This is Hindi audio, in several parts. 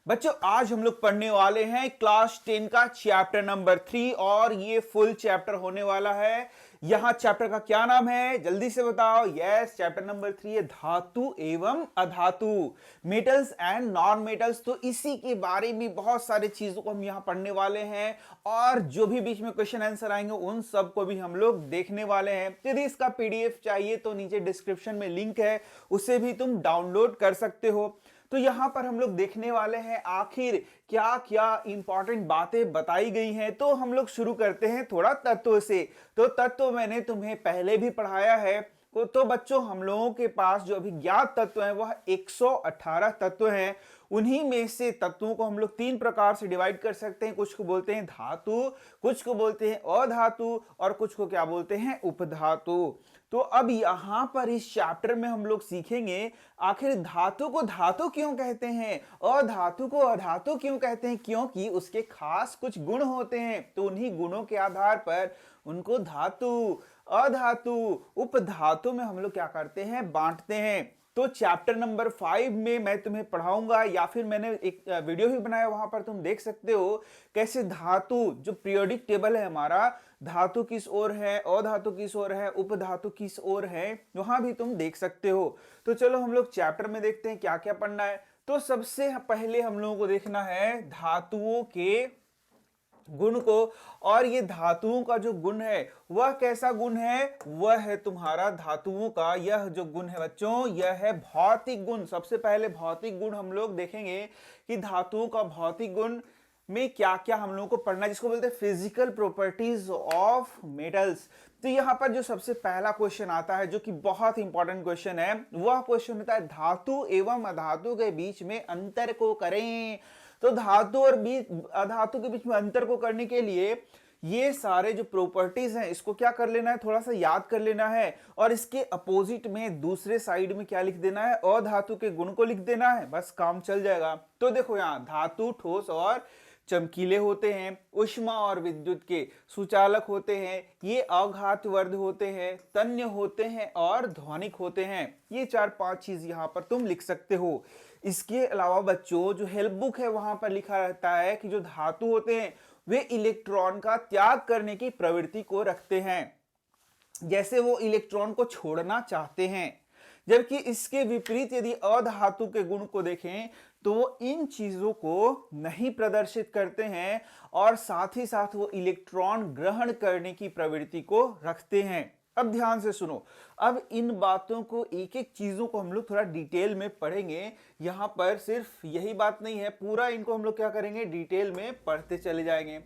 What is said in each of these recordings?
बच्चों आज हम लोग पढ़ने वाले हैं क्लास 10 का चैप्टर नंबर 3 और ये फुल चैप्टर होने वाला है। यहां चैप्टर का क्या नाम है जल्दी से बताओ। यस, चैप्टर नंबर 3 है धातु एवं अधातु, मेटल्स एंड नॉन मेटल्स। तो इसी के बारे में बहुत सारी चीजों को हम यहां पढ़ने वाले हैं और जो भी बीच में क्वेश्चन आंसर आएंगे उन सब को भी हम लोग देखने वाले हैं। यदि इसका पीडीएफ चाहिए तो नीचे डिस्क्रिप्शन में लिंक है, उसे भी तुम डाउनलोड कर सकते हो। तो यहां पर हम लोग देखने वाले हैं आखिर क्या क्या इंपॉर्टेंट बातें बताई गई हैं। तो हम लोग शुरू करते हैं थोड़ा तत्व से। तो तत्व मैंने तुम्हें पहले भी पढ़ाया है। तो बच्चों हम लोगों के पास जो अभी ज्ञात तत्व हैं वह 118 तत्व हैं। उन्हीं में से तत्वों को हम लोग तीन प्रकार से डिवाइड कर सकते हैं। कुछ को बोलते हैं धातु, कुछ को बोलते हैं अधातु और कुछ को क्या बोलते हैं उपधातु। तो अब यहां पर इस चैप्टर में हम लोग सीखेंगे आखिर धातु को धातु क्यों कहते हैं, अधातु को अधातु क्यों कहते हैं, क्योंकि उसके खास कुछ गुण होते हैं। तो उन्हीं गुणों के आधार पर उनको धातु, अधातु, उपधातु में हम लोग क्या करते हैं, बांटते हैं। तो चैप्टर नंबर 5 में मैं तुम्हें पढ़ाऊंगा या फिर मैंने एक वीडियो भी बनाया, वहां पर तुम देख सकते हो कैसे धातु जो पीरियोडिक टेबल है हमारा, धातु किस ओर है, अधातु किस ओर है, उपधातु किस ओर है, वहां भी तुम देख सकते हो। तो चलो हम लोग चैप्टर में देखते हैं क्या क्या पढ़ना है। तो सबसे पहले हम लोगों को देखना है धातुओं के गुण को। और ये धातुओं का जो गुण है वह कैसा गुण है, वह है तुम्हारा धातुओं का यह जो गुण है बच्चों, यह है भौतिक गुण। सबसे पहले भौतिक गुण हम लोग देखेंगे कि धातुओं का भौतिक गुण में क्या क्या हम लोगों को पढ़ना है, जिसको बोलते हैं फिजिकल प्रॉपर्टीज ऑफ मेटल्स। तो यहां पर जो सबसे पहला क्वेश्चन आता है जो कि बहुत इंपॉर्टेंट क्वेश्चन है, वह क्वेश्चन होता है धातु एवं अधातु के बीच में अंतर को करें। तो धातु और अधातु के बीच में अंतर को करने के लिए ये सारे जो प्रॉपर्टीज हैं इसको क्या कर लेना है, थोड़ा सा याद कर लेना है और इसके अपोजिट में दूसरे साइड में क्या लिख देना है, अधातु के गुण को लिख देना है, बस काम चल जाएगा। तो देखो यहां धातु ठोस और चमकीले होते हैं, ऊष्मा और विद्युत के सुचालक होते हैं, ये अघातवर्ध होते हैं, तन्य होते हैं और ध्वनिक होते हैं। ये 4-5 चीज यहां पर तुम लिख सकते हो। इसके अलावा बच्चों जो हेल्प बुक है वहां पर लिखा रहता है कि जो धातु होते हैं वे इलेक्ट्रॉन का त्याग करने की प्रवृत्ति को रखते हैं, जैसे वो इलेक्ट्रॉन को छोड़ना चाहते हैं। जबकि इसके विपरीत यदि अधातु के गुण को देखें तो वो इन चीजों को नहीं प्रदर्शित करते हैं और साथ ही साथ वो इलेक्ट्रॉन ग्रहण करने की प्रवृत्ति को रखते हैं। अब ध्यान से सुनो, अब इन बातों को एक एक चीजों को हम लोग थोड़ा डिटेल में पढ़ेंगे। यहां पर सिर्फ यही बात नहीं है, पूरा इनको हम लोग क्या करेंगे, डिटेल में पढ़ते चले जाएंगे।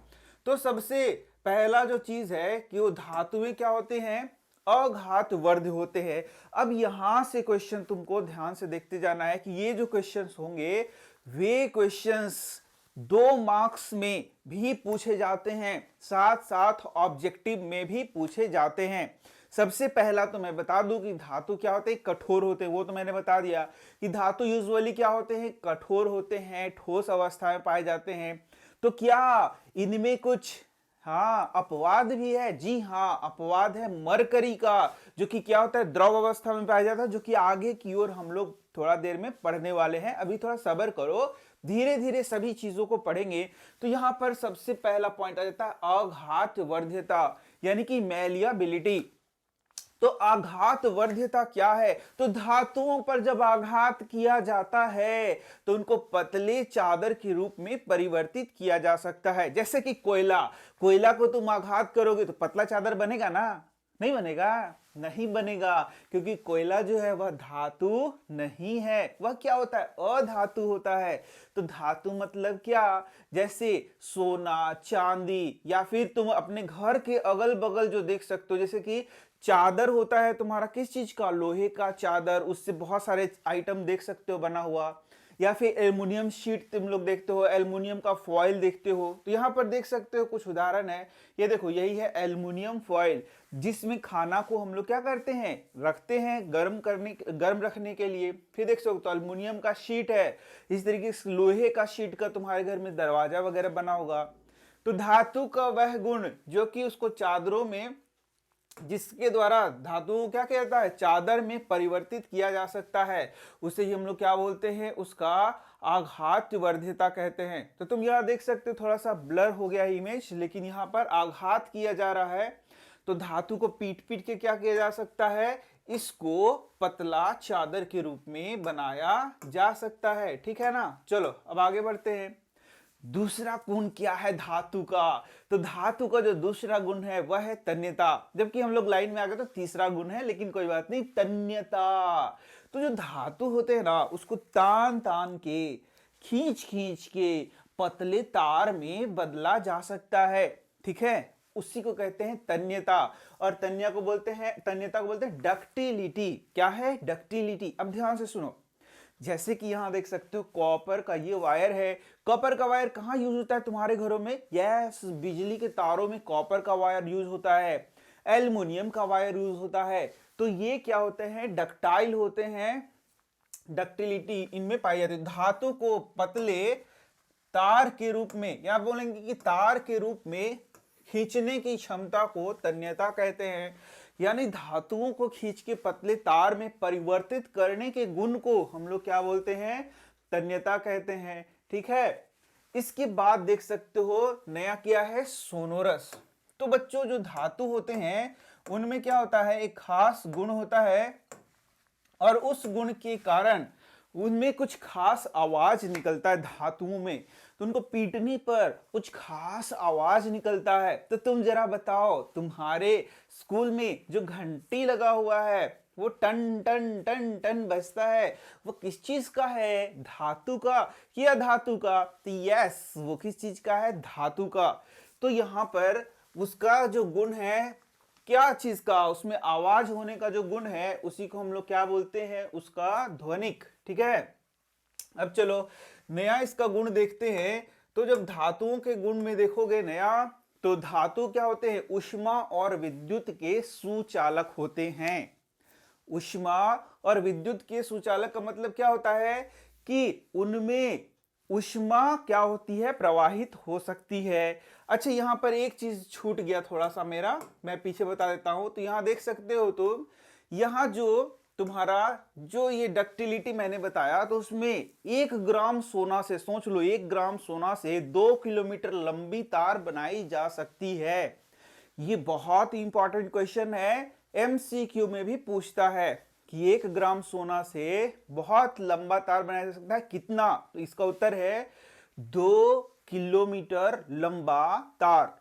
तो सबसे पहला जो चीज है कि वो धातुएं क्या होते हैं, अघातवर्ध होते हैं। अब यहां से क्वेश्चन तुमको ध्यान से देखते जाना है कि ये जो क्वेश्चंस होंगे वे क्वेश्चंस 2 मार्क्स में भी पूछे जाते हैं, साथ साथ ऑब्जेक्टिव में भी पूछे जाते हैं। सबसे पहला तो मैं बता दूं कि धातु क्या होते हैं, कठोर होते हैं। वो तो मैंने बता दिया कि धातु यूजुअली क्या होते हैं, कठोर होते हैं, ठोस अवस्था में पाए जाते हैं। तो क्या इनमें कुछ अपवाद भी है? जी हाँ, अपवाद है मरकरी का, जो कि क्या होता है, द्रव अवस्था में पाया जाता है, जो कि आगे की ओर हम लोग थोड़ा देर में पढ़ने वाले हैं। अभी थोड़ा सब्र करो, धीरे धीरे सभी चीजों को पढ़ेंगे। तो यहां पर सबसे पहला पॉइंट आ जाता है अघातवर्ध्यता, यानी कि मैलिएबिलिटी। तो आघातवर्ध्यता क्या है, तो धातुओं पर जब आघात किया जाता है तो उनको पतले चादर के रूप में परिवर्तित किया जा सकता है। जैसे कि कोयला, कोयला को तुम आघात करोगे तो पतला चादर बनेगा ना, नहीं बनेगा, नहीं बनेगा, क्योंकि कोयला जो है वह धातु नहीं है, वह क्या होता है, अधातु होता है। तो धातु मतलब क्या, जैसे सोना, चांदी, या फिर तुम अपने घर के अगल बगल जो देख सकते हो, जैसे कि चादर होता है तुम्हारा किस चीज का, लोहे का चादर, उससे बहुत सारे आइटम देख सकते हो बना हुआ। या फिर एल्युमिनियम शीट तुम लोग देखते हो, एल्युमिनियम का फॉयल देखते हो। तो यहाँ पर देख सकते हो कुछ उदाहरण है, ये देखो यही है एल्युमिनियम फॉयल, जिसमें खाना को हम लोग क्या करते हैं, रखते हैं गर्म रखने के लिए। फिर देख सकते हो एल्युमिनियम का शीट है, इस तरीके से लोहे का शीट का तुम्हारे घर में दरवाजा वगैरह बना होगा। तो धातु का वह गुण जो कि उसको चादरों में, जिसके द्वारा धातु को क्या किया जाता है, चादर में परिवर्तित किया जा सकता है, उसे ही हम लोग क्या बोलते हैं, उसका आघातवर्ध्यता कहते हैं। तो तुम यहाँ देख सकते हो थोड़ा सा ब्लर हो गया है इमेज, लेकिन यहाँ पर आघात किया जा रहा है। तो धातु को पीट पीट के क्या किया जा सकता है, इसको पतला चादर के रूप में बनाया जा सकता है। ठीक है ना। चलो अब आगे बढ़ते हैं। दूसरा गुण क्या है धातु का, तो धातु का जो दूसरा गुण है वह है तन्यता। जबकि हम लोग लाइन में आ गए तो तीसरा गुण है, लेकिन कोई बात नहीं, तन्यता। तो जो धातु होते हैं ना, उसको तान तान के, खींच खींच के पतले तार में बदला जा सकता है। ठीक है, उसी को कहते हैं तन्यता। और तन्यता को बोलते हैं डक्टिलिटी। क्या है, डक्टिलिटी। अब ध्यान से सुनो, जैसे कि यहां देख सकते हो कॉपर का ये वायर है। कॉपर का वायर कहां यूज होता है तुम्हारे घरों में, यस, बिजली के तारों में कॉपर का वायर यूज होता है, एल्युमिनियम का वायर यूज होता है। तो ये क्या होते हैं, डक्टाइल होते हैं, डक्टिलिटी इनमें पाई जाती है। धातु को पतले तार के रूप में, या बोलेंगे कि तार के रूप में खींचने की क्षमता को तन्यता कहते हैं। यानी धातुओं को खींच के पतले तार में परिवर्तित करने के गुण को हम लोग क्या बोलते हैं, तन्यता कहते हैं। ठीक है, इसके बाद देख सकते हो नया क्या है, सोनोरस। तो बच्चों जो धातु होते हैं उनमें क्या होता है, एक खास गुण होता है, और उस गुण के कारण उनमें कुछ खास आवाज निकलता है धातुओं में। तो उनको पीटने पर कुछ खास आवाज निकलता है। तो तुम जरा बताओ, तुम्हारे स्कूल में जो घंटी लगा हुआ है वो टन टन टन टन बजता है, वो किस चीज का है, धातु का कि अधातु का। तो यस, वो किस चीज का है, धातु का। तो यहाँ पर उसका जो गुण है, क्या चीज का, उसमें आवाज होने का जो गुण है, उसी को हम लोग क्या बोलते हैं, उसका ध्वनिक। ठीक है, अब चलो नया इसका गुण देखते हैं। तो जब धातुओं के गुण में देखोगे नया, तो धातु क्या होते हैं, ऊष्मा और विद्युत के सुचालक होते हैं। ऊष्मा और विद्युत के सुचालक का मतलब क्या होता है कि उनमें ऊष्मा क्या होती है, प्रवाहित हो सकती है। अच्छा, यहां पर एक चीज छूट गया थोड़ा सा मेरा, मैं पीछे बता देता हूं। तो यहां देख सकते हो तुम, यहां जो तुम्हारा जो ये डक्टिलिटी मैंने बताया, तो उसमें 1 ग्राम सोना से, सोच लो 1 ग्राम सोना से 2 किलोमीटर लंबी तार बनाई जा सकती है। ये बहुत इंपॉर्टेंट क्वेश्चन है, एमसीक्यू में भी पूछता है कि 1 ग्राम सोना से बहुत लंबा तार बनाया जा सकता है, कितना। तो इसका उत्तर है 2 किलोमीटर लंबा तार।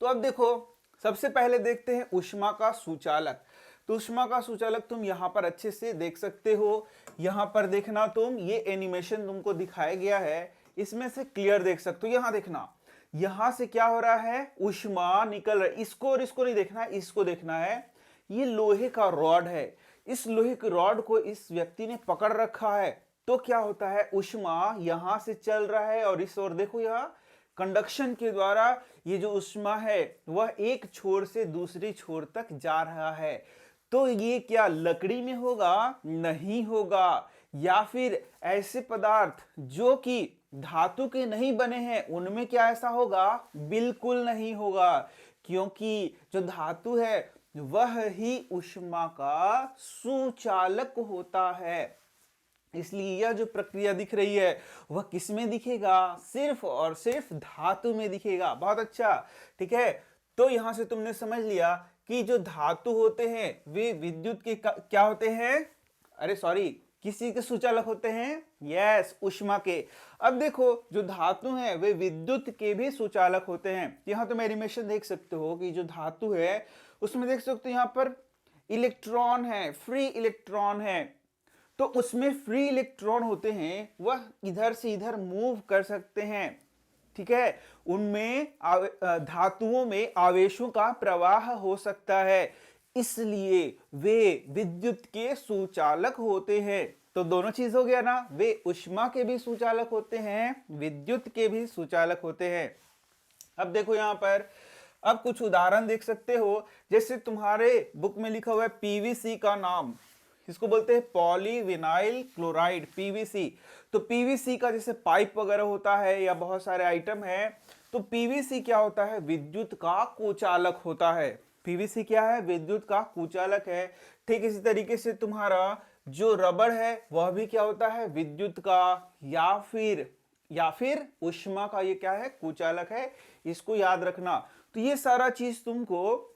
तो अब देखो, सबसे पहले देखते हैं ऊष्मा का सुचालक। तो ऊष्मा का सुचालक तुम यहां पर अच्छे से देख सकते हो। यहां पर देखना तुम, ये एनिमेशन तुमको दिखाया गया है, इसमें से क्लियर देख सकते हो। यहां देखना, यहां से क्या हो रहा है, ऊष्मा निकल रहा है। इसको और इसको नहीं देखना है, इसको देखना है। ये लोहे का रॉड है, इस लोहे के रॉड को इस व्यक्ति ने पकड़ रखा है। तो क्या होता है, ऊष्मा यहां से चल रहा है, और इस ओर देखो, यहां कंडक्शन के द्वारा ये जो ऊष्मा है वह एक छोर से दूसरी छोर तक जा रहा है। तो ये क्या लकड़ी में होगा, नहीं होगा, या फिर ऐसे पदार्थ जो कि धातु के नहीं बने हैं उनमें क्या ऐसा होगा, बिल्कुल नहीं होगा। क्योंकि जो धातु है वह ही ऊष्मा का सुचालक होता है। इसलिए यह जो प्रक्रिया दिख रही है वह किस में दिखेगा, सिर्फ और सिर्फ धातु में दिखेगा। बहुत अच्छा, ठीक है। तो यहां से तुमने समझ लिया कि जो धातु होते हैं वे विद्युत के क्या होते हैं, अरे सॉरी, किसी के सुचालक होते हैं, यस, ऊष्मा के। अब देखो, जो धातु हैं वे विद्युत के भी सुचालक होते हैं। यहां तुम एनिमेशन देख सकते हो कि जो धातु है उसमें देख सकते हो यहां पर इलेक्ट्रॉन है, फ्री इलेक्ट्रॉन है। तो उसमें फ्री इलेक्ट्रॉन होते हैं, वह इधर से इधर मूव कर सकते हैं। ठीक है, उनमें धातुओं में आवेशों का प्रवाह हो सकता है, इसलिए वे विद्युत के सुचालक होते हैं। तो दोनों चीज हो गया ना, वे ऊष्मा के भी सुचालक होते हैं, विद्युत के भी सुचालक होते हैं। अब देखो यहां पर, अब कुछ उदाहरण देख सकते हो। जैसे तुम्हारे बुक में लिखा हुआ है पीवीसी का नाम, इसको बोलते हैं पॉलीविनाइल क्लोराइड, पीवीसी। तो पीवीसी का जैसे पाइप वगैरह होता है या बहुत सारे आइटम है, तो पीवीसी क्या होता है, विद्युत का कुचालक होता है। पीवीसी क्या है, विद्युत का कुचालक है। ठीक इसी तरीके से तुम्हारा जो रबड़ है वह भी क्या होता है, विद्युत का या फिर ऊष्मा का, ये क्या है, कुचालक है, इसको याद रखना। तो ये सारा चीज तुमको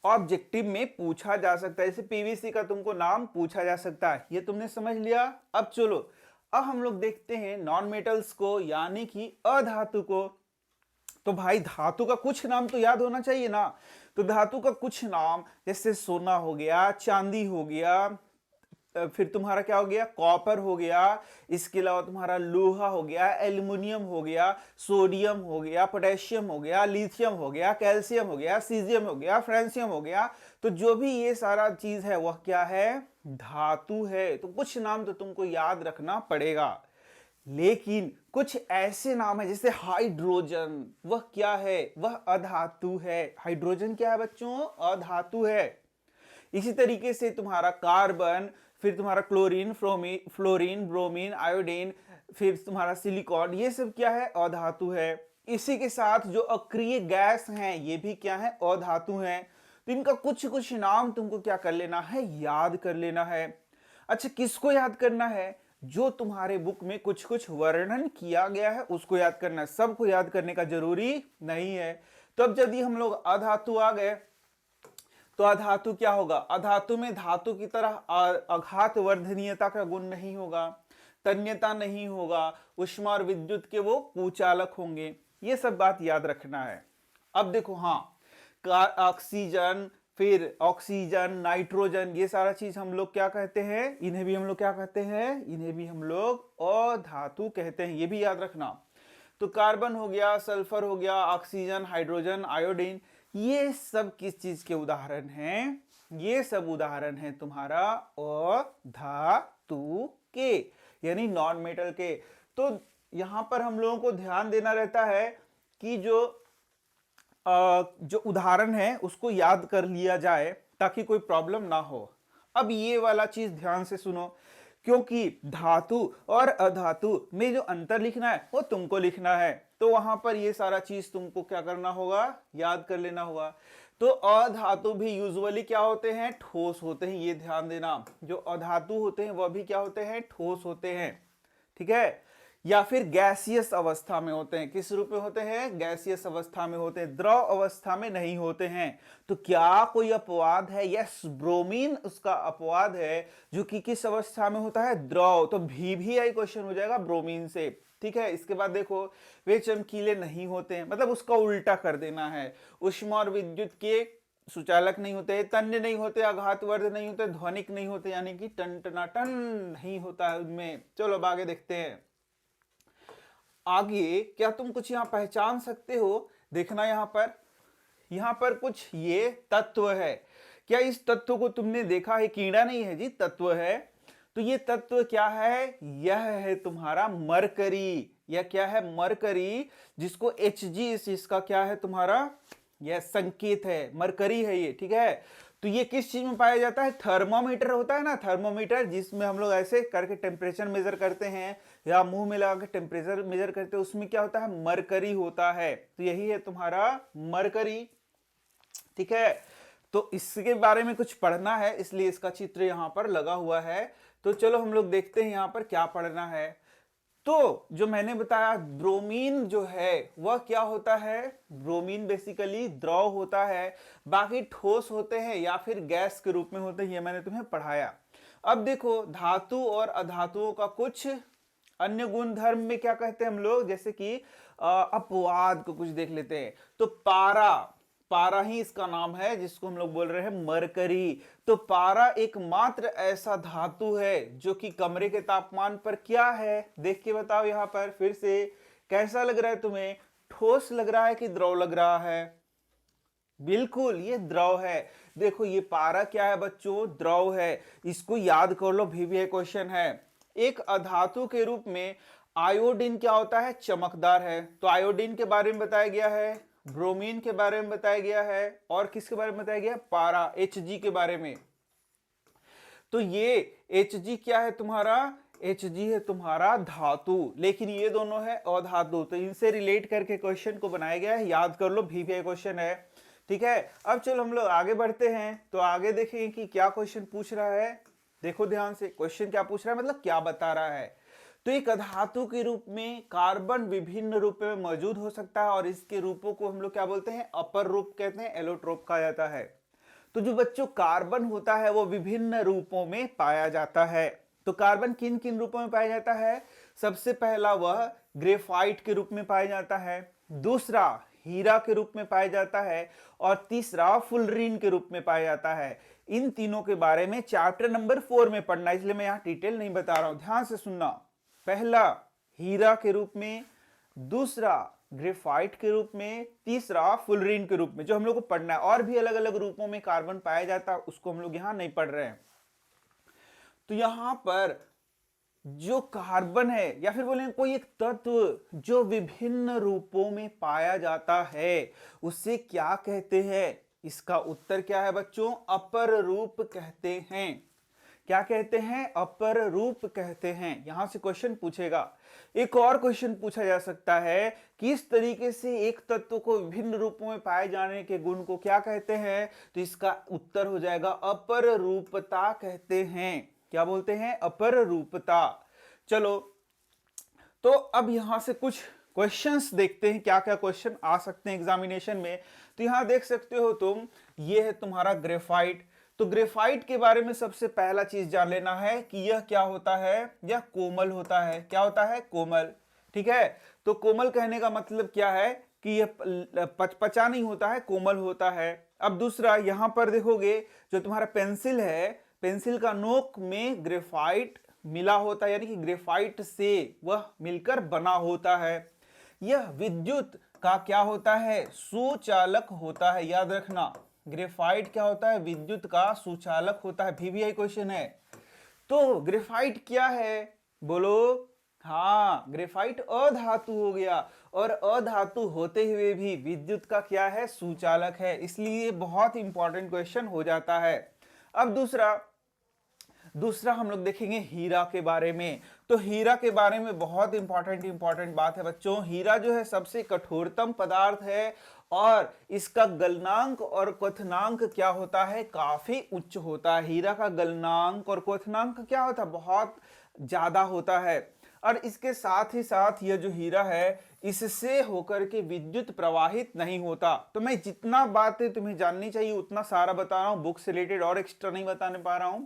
ऑब्जेक्टिव में पूछा जा सकता है, जैसे पीवीसी का तुमको नाम पूछा जा सकता है, ये तुमने समझ लिया। अब चलो, अब हम लोग देखते हैं नॉन मेटल्स को, यानी कि अधातु को। तो भाई धातु का कुछ नाम तो याद होना चाहिए ना। तो धातु का कुछ नाम, जैसे सोना हो गया, चांदी हो गया, फिर तुम्हारा क्या हो गया, कॉपर हो गया, इसके अलावा तुम्हारा लोहा हो गया, एल्युमिनियम हो गया, सोडियम हो गया, पोटेशियम हो गया, लिथियम हो गया, कैल्शियम हो गया, सीजियम हो गया, फ्रांसियम हो गया। तो जो भी ये सारा चीज है वह क्या है, धातु है। तो कुछ नाम तो तुमको याद रखना पड़ेगा, लेकिन कुछ ऐसे नाम है जैसे हाइड्रोजन, वह क्या है, वह अधातु है। हाइड्रोजन क्या है बच्चों, अधातु है। इसी तरीके से तुम्हारा कार्बन, फिर तुम्हारा क्लोरीन, फ्लोरीन, ब्रोमीन, आयोडीन, फिर तुम्हारा सिलिकॉन, ये सब क्या है, अधातु है। इसी के साथ जो अक्रिय गैस हैं ये भी क्या है, अधातु हैं। तो इनका कुछ कुछ नाम तुमको क्या कर लेना है, याद कर लेना है। अच्छा, किसको याद करना है, जो तुम्हारे बुक में कुछ कुछ वर्णन किया गया है उसको याद करना है, सबको याद करने का जरूरी नहीं है। तो अब यदि हम लोग अधातु आ गए, तो अधातु क्या होगा, अधातु में धातु की तरह अघात वर्धनीयता का गुण नहीं होगा, तन्यता नहीं होगा, ऊष्मा और विद्युत के वो कुचालक होंगे। ये सब बात याद रखना है। अब देखो, हाँ, ऑक्सीजन, फिर ऑक्सीजन, नाइट्रोजन, ये सारा चीज हम लोग क्या कहते हैं, इन्हें भी हम लोग क्या कहते हैं, इन्हें भी हम लोग अधातु कहते हैं, ये भी याद रखना। तो कार्बन हो गया, सल्फर हो गया, ऑक्सीजन, हाइड्रोजन, आयोडीन, ये सब किस चीज के उदाहरण हैं, ये सब उदाहरण हैं तुम्हारा अधातु के, यानी नॉन मेटल के। तो यहां पर हम लोगों को ध्यान देना रहता है कि जो उदाहरण है उसको याद कर लिया जाए ताकि कोई प्रॉब्लम ना हो। अब ये वाला चीज ध्यान से सुनो, क्योंकि धातु और अधातु में जो अंतर लिखना है वो तुमको लिखना है, तो वहां पर ये सारा चीज तुमको क्या करना होगा, याद कर लेना होगा। तो अधातु भी यूजुअली क्या होते हैं, ठोस होते हैं, ये ध्यान देना। जो अधातु होते हैं वह भी क्या होते हैं, ठोस होते हैं, ठीक है, या फिर गैसियस अवस्था में होते हैं। किस रूप में होते हैं, गैसियस अवस्था में होते हैं, द्रव अवस्था में नहीं होते हैं। तो क्या कोई अपवाद है, यस, ब्रोमीन उसका अपवाद है, जो कि किस अवस्था में होता है, द्रव। तो भी आई क्वेश्चन हो जाएगा ब्रोमीन से, ठीक है। इसके बाद देखो, वे चमकीले नहीं होते हैं, मतलब उसका उल्टा कर देना है। ऊष्मा और विद्युत के सुचालक नहीं होते, तन्य नहीं होते, आघातवर्ध नहीं होते, ध्वनिक नहीं होते, यानी कि टन नहीं होता है उनमें। चलो अब आगे देखते हैं। आगे क्या तुम कुछ यहां पहचान सकते हो, देखना यहां पर कुछ ये तत्व है। क्या इस तत्व को तुमने देखा है, कीड़ा नहीं है जी, तत्व है। तो ये तत्व क्या है, यह है तुम्हारा मरकरी। यह क्या है, मरकरी, जिसको Hg इसका क्या है तुम्हारा, यह संकेत है, मरकरी है ये, ठीक है। तो ये किस चीज में पाया जाता है, थर्मोमीटर होता है ना, थर्मोमीटर, जिसमें हम लोग ऐसे करके टेम्परेचर मेजर करते हैं, या मुंह में लगा के टेम्परेचर मेजर करते हैं, उसमें क्या होता है, मरकरी होता है। तो यही है तुम्हारा मरकरी, ठीक है। तो इसके बारे में कुछ पढ़ना है, इसलिए इसका चित्र यहां पर लगा हुआ है। तो चलो हम लोग देखते हैं यहां पर क्या पढ़ना है। तो जो मैंने बताया, ब्रोमीन जो है वह क्या होता है, ब्रोमीन बेसिकली द्रव होता है, बाकी ठोस होते हैं या फिर गैस के रूप में होते हैं, ये मैंने तुम्हें पढ़ाया। अब देखो, धातु और अधातुओं का कुछ अन्य गुण धर्म में क्या कहते हैं हम लोग, जैसे कि अपवाद को कुछ देख लेते हैं। तो पारा ही इसका नाम है, जिसको हम लोग बोल रहे हैं मरकरी। तो पारा एकमात्र ऐसा धातु है जो कि कमरे के तापमान पर क्या है, देख के बताओ यहां पर फिर से, कैसा लग रहा है तुम्हें, ठोस लग रहा है कि द्रव लग रहा है, बिल्कुल ये द्रव है। देखो ये पारा क्या है बच्चों, द्रव है, इसको याद कर लो, भी क्वेश्चन है। एक अधातु के रूप में आयोडीन क्या होता है, चमकदार है। तो आयोडीन के बारे में बताया गया है, ब्रोमीन के बारे में बताया गया है, और किसके बारे में बताया गया, पारा, Hg के बारे में। तो ये Hg क्या है तुम्हारा, Hg है तुम्हारा धातु, लेकिन ये दोनों है अधातु। तो इनसे रिलेट करके क्वेश्चन को बनाया गया है, याद कर लो, भी क्वेश्चन है, ठीक है। अब चलो हम लोग आगे बढ़ते हैं। तो आगे देखेंगे कि क्या क्वेश्चन पूछ रहा है। देखो ध्यान से, क्वेश्चन क्या पूछ रहा है, मतलब क्या बता रहा है। तो एक अधातु के रूप में कार्बन विभिन्न रूपों में मौजूद हो सकता है और इसके रूपों को हम लोग क्या बोलते हैं, अपर रूप कहते हैं, एलोट्रोप कहा जाता है। तो जो बच्चों कार्बन होता है वो विभिन्न रूपों में पाया जाता है। तो कार्बन किन किन रूपों में पाया जाता है, सबसे पहला वह ग्रेफाइट के रूप में पाया जाता है, दूसरा हीरा के रूप में पाया जाता है और तीसरा फुलरीन के रूप में पाया जाता है। इन तीनों के बारे में चैप्टर नंबर 4 में पढ़ना, इसलिए मैं यहाँ डिटेल नहीं बता रहा हूं, ध्यान से सुनना। पहला हीरा के रूप में, दूसरा ग्रेफाइट के रूप में, तीसरा फुलरीन के रूप में, जो हम लोग को पढ़ना है। और भी अलग अलग रूपों में कार्बन पाया जाता है, उसको हम लोग यहां नहीं पढ़ रहे हैं। तो यहां पर जो कार्बन है या फिर बोलेंगे कोई एक तत्व जो विभिन्न रूपों में पाया जाता है, उससे क्या कहते हैं, इसका उत्तर क्या है बच्चों, अपर रूप कहते हैं। क्या कहते हैं, अपर रूप कहते हैं। यहां से क्वेश्चन पूछेगा। एक और क्वेश्चन पूछा जा सकता है कि इस तरीके से एक तत्व को विभिन्न रूपों में पाए जाने के गुण को क्या कहते हैं, तो इसका उत्तर हो जाएगा अपर रूपता कहते हैं। क्या बोलते हैं, अपर रूपता। चलो, तो अब यहां से कुछ क्वेश्चंस देखते हैं, क्या क्या क्वेश्चन आ सकते हैं एग्जामिनेशन में। तो यहां देख सकते हो तुम, ये है तुम्हारा ग्रेफाइट। तो ग्रेफाइट के बारे में सबसे पहला चीज जान लेना है कि यह क्या होता है, यह कोमल होता है। क्या होता है, कोमल। ठीक है, तो कोमल कहने का मतलब क्या है कि यह पचपचा नहीं होता है, कोमल होता है। अब दूसरा, यहां पर देखोगे जो तुम्हारा पेंसिल है, पेंसिल का नोक में ग्रेफाइट मिला होता है, यानी कि ग्रेफाइट से वह मिलकर बना होता है। यह विद्युत का क्या होता है, सुचालक होता है। याद रखना, ग्रेफाइट क्या होता है, विद्युत का सुचालक होता है। VVI क्वेश्चन है। तो ग्रेफाइट क्या है, बोलो। हाँ, ग्रेफाइट अधातु हो गया, और अधातु होते हुए भी विद्युत का क्या है, सुचालक है, इसलिए बहुत इंपॉर्टेंट क्वेश्चन हो जाता है। अब दूसरा हम लोग देखेंगे हीरा के बारे में। तो हीरा के बारे में बहुत इंपॉर्टेंट बात है बच्चों। हीरा जो है सबसे कठोरतम पदार्थ है और इसका गलनांक और क्वथनांक क्या होता है, काफी उच्च होता है। हीरा का गलनांक और क्वथनांक क्या होता है, बहुत ज्यादा होता है। और इसके साथ ही साथ यह जो हीरा है, इससे होकर के विद्युत प्रवाहित नहीं होता। तो मैं जितना बातें तुम्हें जाननी चाहिए उतना सारा बता रहा हूं, बुक से रिलेटेड, और एक्स्ट्रा नहीं बताने पा रहा हूं,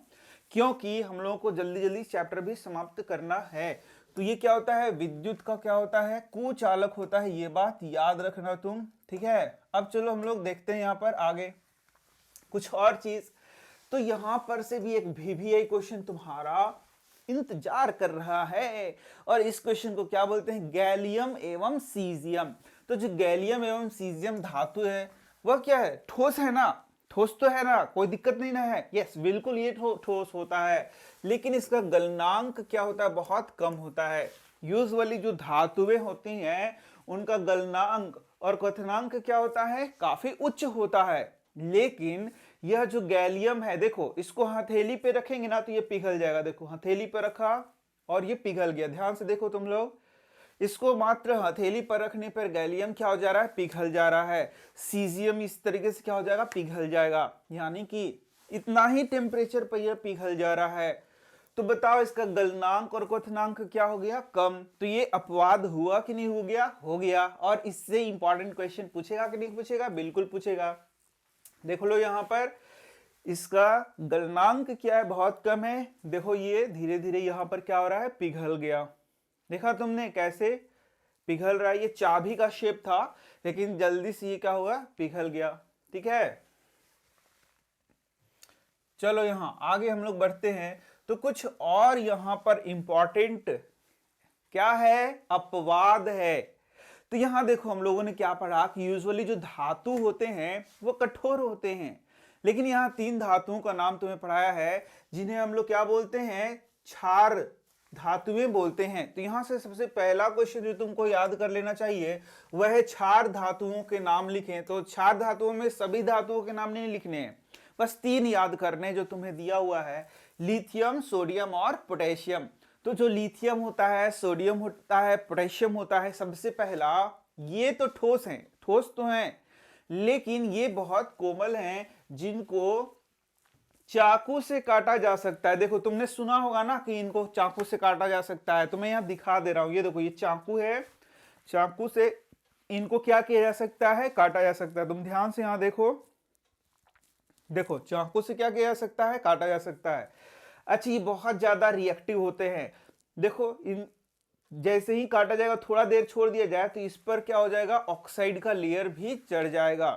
क्योंकि हम लोगों को जल्दी जल्दी चैप्टर भी समाप्त करना है। तो ये क्या होता है, विद्युत का क्या होता है, कुचालक होता है। ये बात याद रखना तुम, ठीक है। अब चलो हम लोग देखते हैं यहाँ पर आगे कुछ और चीज। तो यहां पर से भी एक VVI क्वेश्चन तुम्हारा इंतजार कर रहा है, और इस क्वेश्चन को क्या बोलते हैं, गैलियम एवं सीजियम। तो जो गैलियम एवं सीजियम धातु है वह क्या है, ठोस है ना, ठोस तो है ना, कोई दिक्कत नहीं ना है। यस, बिल्कुल ये ठोस होता है, लेकिन इसका गलनांक क्या होता है, बहुत कम होता है। यूजुअली जो धातुएं होती हैं उनका गलनांक और क्वथनांक क्या होता है, काफी उच्च होता है। लेकिन यह जो गैलियम है, देखो इसको हथेली पे रखेंगे ना तो ये पिघल जाएगा। देखो हथेली पे रखा और ये पिघल गया, ध्यान से देखो तुम लोग, इसको मात्र हथेली पर रखने पर गैलियम क्या हो जा रहा है, पिघल जा रहा है। सीजियम इस तरीके से क्या हो जाएगा, पिघल जाएगा, यानी कि इतना ही टेम्परेचर पर यह पिघल जा रहा है। तो बताओ इसका गलनांक और क्वथनांक क्या हो गया, कम। तो ये अपवाद हुआ कि नहीं हो गया, हो गया। और इससे इंपॉर्टेंट क्वेश्चन पूछेगा कि नहीं पूछेगा, बिल्कुल पूछेगा। देख लो यहां पर इसका गलनांक क्या है, बहुत कम है। देखो ये धीरे धीरे यहां पर क्या हो रहा है, पिघल गया। देखा तुमने कैसे पिघल रहा है, ये चाबी का शेप था लेकिन जल्दी से ये क्या हुआ, पिघल गया। ठीक है, चलो यहां आगे हम लोग बढ़ते हैं। तो कुछ और यहां पर इंपॉर्टेंट क्या है, अपवाद है। तो यहां देखो हम लोगों ने क्या पढ़ा कि यूजुअली जो धातु होते हैं वो कठोर होते हैं, लेकिन यहां 3 धातुओं का नाम तुम्हें पढ़ाया है जिन्हें हम लोग क्या बोलते हैं, क्षार धातुएं बोलते हैं। तो यहां से सबसे पहला क्वेश्चन जो तुमको याद कर लेना चाहिए वह है क्षार धातुओं के नाम लिखें। तो क्षार धातुओं में सभी धातुओं के नाम नहीं लिखने हैं, बस 3 याद करने जो तुम्हें दिया हुआ है, लिथियम, सोडियम और पोटेशियम। तो जो लिथियम होता है, सोडियम होता है, पोटेशियम होता है, सबसे पहला ये तो ठोस हैं, ठोस तो हैं, लेकिन ये बहुत कोमल हैं, जिनको चाकू से काटा जा सकता है। देखो तुमने सुना होगा ना कि इनको चाकू से काटा जा सकता है, तो मैं यहां दिखा दे रहा हूं। ये देखो ये चाकू है, चाकू से इनको क्या किया जा सकता है, काटा जा सकता है। तुम ध्यान से यहां देखो, देखो चाकू से क्या किया जा सकता है, काटा जा सकता है। अच्छा ये बहुत ज्यादा रिएक्टिव होते हैं। देखो इन जैसे ही काटा जाएगा, थोड़ा देर छोड़ दिया जाए तो इस पर क्या हो जाएगा, ऑक्साइड का लेयर भी चढ़ जाएगा।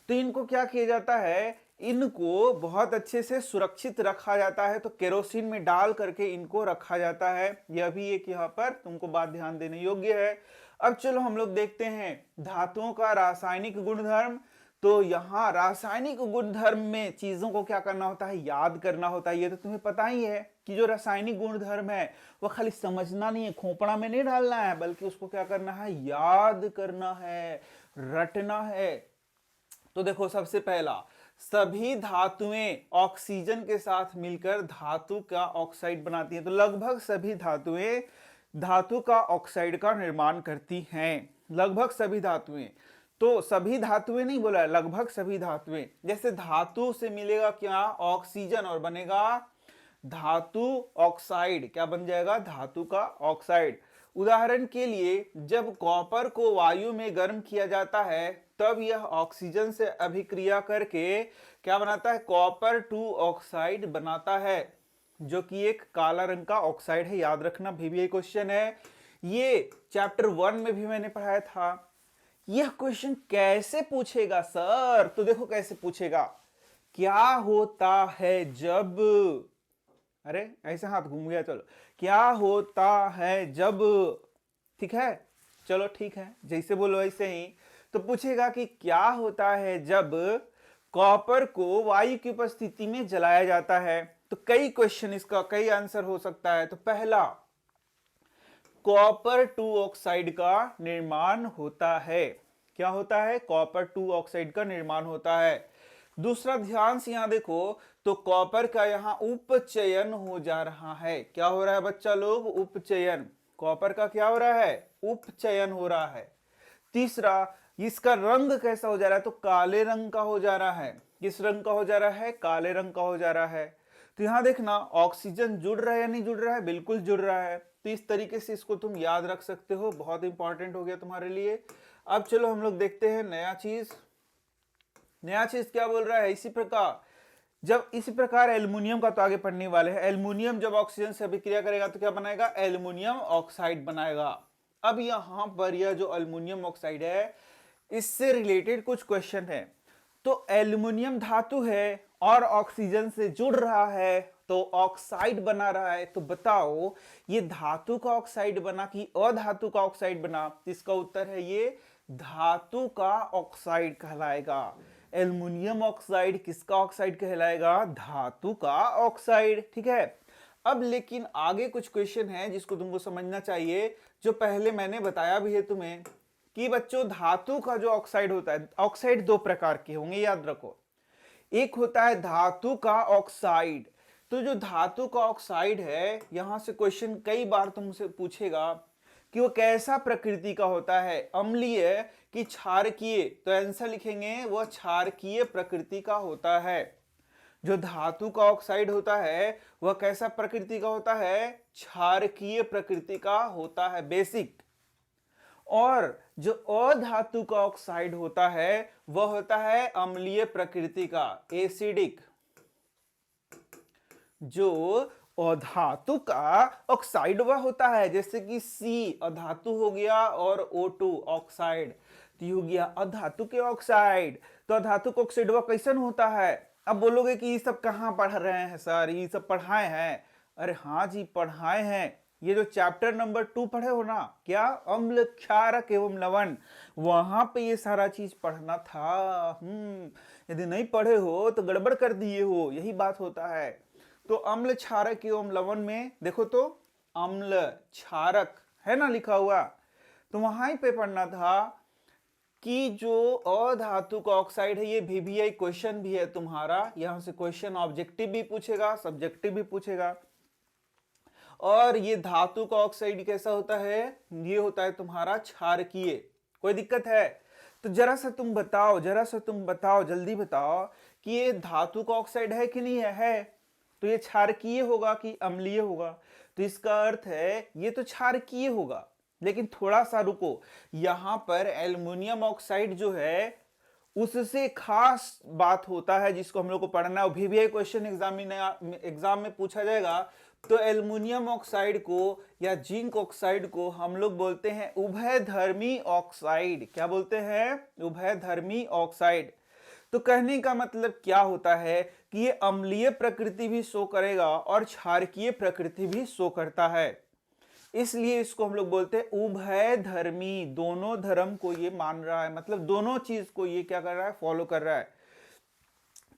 तो इनको क्या किया जाता है, इनको बहुत अच्छे से सुरक्षित रखा जाता है। तो केरोसिन में डाल करके इनको रखा जाता है। यह भी एक यहाँ पर तुमको बात ध्यान देने योग्य है। अब चलो हम लोग देखते हैं धातुओं का रासायनिक गुणधर्म। तो यहाँ रासायनिक गुणधर्म में चीजों को क्या करना होता है, याद करना होता है। ये तो तुम्हें पता ही है कि जो रासायनिक गुणधर्म है वो खाली समझना नहीं है, खोपड़ा में नहीं डालना है, बल्कि उसको क्या करना है, याद करना है, रटना है। तो देखो सबसे पहला, सभी धातुएं ऑक्सीजन के साथ मिलकर धातु का ऑक्साइड बनाती हैं। तो लगभग सभी धातुएं धातु का ऑक्साइड का निर्माण करती हैं। लगभग सभी धातुएं, तो सभी धातुएं नहीं बोला है, लगभग सभी धातुएं। जैसे धातु से मिलेगा क्या, ऑक्सीजन, और बनेगा धातु ऑक्साइड। क्या बन जाएगा, धातु का ऑक्साइड। उदाहरण के लिए जब कॉपर को वायु में गर्म किया जाता है तब यह ऑक्सीजन से अभिक्रिया करके क्या बनाता है, कॉपर 2 ऑक्साइड बनाता है, जो कि एक काला रंग का ऑक्साइड है। याद रखना, भी क्वेश्चन है ये, चैप्टर 1 में भी मैंने पढ़ाया था। यह क्वेश्चन कैसे पूछेगा सर, तो देखो कैसे पूछेगा, क्या होता है जब, अरे ऐसे हाथ घूम गया, चलो, क्या होता है जब, ठीक है, चलो ठीक है, जैसे बोलो ऐसे ही। तो पूछेगा कि क्या होता है जब कॉपर को वायु की उपस्थिति में जलाया जाता है। तो कई क्वेश्चन, इसका कई आंसर हो सकता है। तो पहला, कॉपर 2 ऑक्साइड का निर्माण होता है। क्या होता है, कॉपर 2 ऑक्साइड का निर्माण होता है। दूसरा, ध्यान से यहां देखो, तो कॉपर का यहां उपचयन हो जा रहा है। क्या हो रहा है बच्चा लोग, उपचयन। कॉपर का क्या हो रहा है, उपचयन हो रहा है। तीसरा, इसका रंग कैसा हो जा रहा है, तो काले रंग का हो जा रहा है। किस रंग का हो जा रहा है, काले रंग का हो जा रहा है। तो यहां देखना, ऑक्सीजन जुड़ रहा है या नहीं जुड़ रहा है, बिल्कुल जुड़ रहा है। तो इस तरीके से इसको तुम याद रख सकते हो, बहुत इंपॉर्टेंट हो गया तुम्हारे लिए। अब चलो हम लोग देखते हैं नया चीज। नया चीज क्या बोल रहा है, इसी प्रकार, जब इसी प्रकार एल्युमिनियम का तो आगे पढ़ने वाले हैं। एल्युमिनियम जब ऑक्सीजन से अभिक्रिया करेगा तो क्या बनाएगा, एल्युमिनियम ऑक्साइड बनाएगा। अब यहां पर यह जो एल्युमिनियम ऑक्साइड है, इससे रिलेटेड कुछ क्वेश्चन है। तो एल्युमिनियम धातु है और ऑक्सीजन से जुड़ रहा है, तो ऑक्साइड बना रहा है। तो बताओ ये धातु का ऑक्साइड बना कि अधातु का ऑक्साइड बना। इसका उत्तर है ये धातु का ऑक्साइड कहलाएगा। एल्युमिनियम ऑक्साइड किसका ऑक्साइड कहलाएगा, धातु का ऑक्साइड। ठीक है, अब लेकिन आगे कुछ क्वेश्चन है जिसको तुमको समझना चाहिए, जो पहले मैंने बताया भी है तुम्हें कि बच्चों धातु का जो ऑक्साइड होता है, ऑक्साइड दो प्रकार के होंगे, याद रखो। एक होता है धातु का ऑक्साइड। तो जो धातु का ऑक्साइड है, यहां से क्वेश्चन कई बार तुमसे पूछेगा कि वो कैसा प्रकृति का होता है, अम्लीय कि क्षारकीय। तो आंसर लिखेंगे वह क्षारकीय प्रकृति का होता है। जो धातु का ऑक्साइड होता है वह कैसा प्रकृति का होता है, क्षारकीय प्रकृति का होता है, बेसिक। और जो अधातु का ऑक्साइड होता है वह होता है अम्लीय प्रकृति का, एसिडिक। जो अधातु का ऑक्साइड वह होता है, जैसे कि सी अधातु हो गया और O2 ऑक्साइड, तो हो गया अधातु के ऑक्साइड। तो अधातु का ऑक्साइड वह कैसन होता है। अब बोलोगे कि ये सब कहाँ पढ़ रहे हैं सर, ये सब पढ़ाए हैं। अरे हाँ जी पढ़ाए हैं, ये जो चैप्टर नंबर 2 पढ़े हो ना, क्या, अम्ल क्षारक एवं लवण, वहां पे ये सारा चीज पढ़ना था। यदि नहीं पढ़े हो तो गड़बड़ कर दिए हो, यही बात होता है। तो अम्ल क्षारक एवं लवण में देखो, तो अम्ल क्षारक है ना लिखा हुआ, तो वहां पे पढ़ना था कि जो अधातु का ऑक्साइड है, ये VBI क्वेश्चन भी है तुम्हारा। यहां से क्वेश्चन ऑब्जेक्टिव भी पूछेगा, सब्जेक्टिव भी पूछेगा। और ये धातु का ऑक्साइड कैसा होता है, ये होता है तुम्हारा क्षारकीय। कोई दिक्कत है तो जरा सा तुम बताओ, जल्दी बताओ कि ये धातु का ऑक्साइड है कि नहीं है। तो ये क्षारकीय होगा कि अम्लीय होगा? तो इसका अर्थ है ये तो क्षारकीय होगा। लेकिन थोड़ा सा रुको, यहां पर एल्युमिनियम ऑक्साइड जो है उससे खास बात होता है जिसको हम लोग को पढ़ना है, भी क्वेश्चन एग्जाम में पूछा जाएगा। तो एल्युमिनियम ऑक्साइड को या जिंक ऑक्साइड को हम लोग बोलते हैं उभयधर्मी ऑक्साइड। क्या बोलते हैं? उभयधर्मी ऑक्साइड। तो कहने का मतलब क्या होता है कि ये अम्लीय प्रकृति भी शो करेगा और क्षारकीय प्रकृति भी शो करता है, इसलिए इसको हम लोग बोलते हैं उभयधर्मी। दोनों धर्म को ये मान रहा है, मतलब दोनों चीज को ये क्या कर रहा है? फॉलो कर रहा है।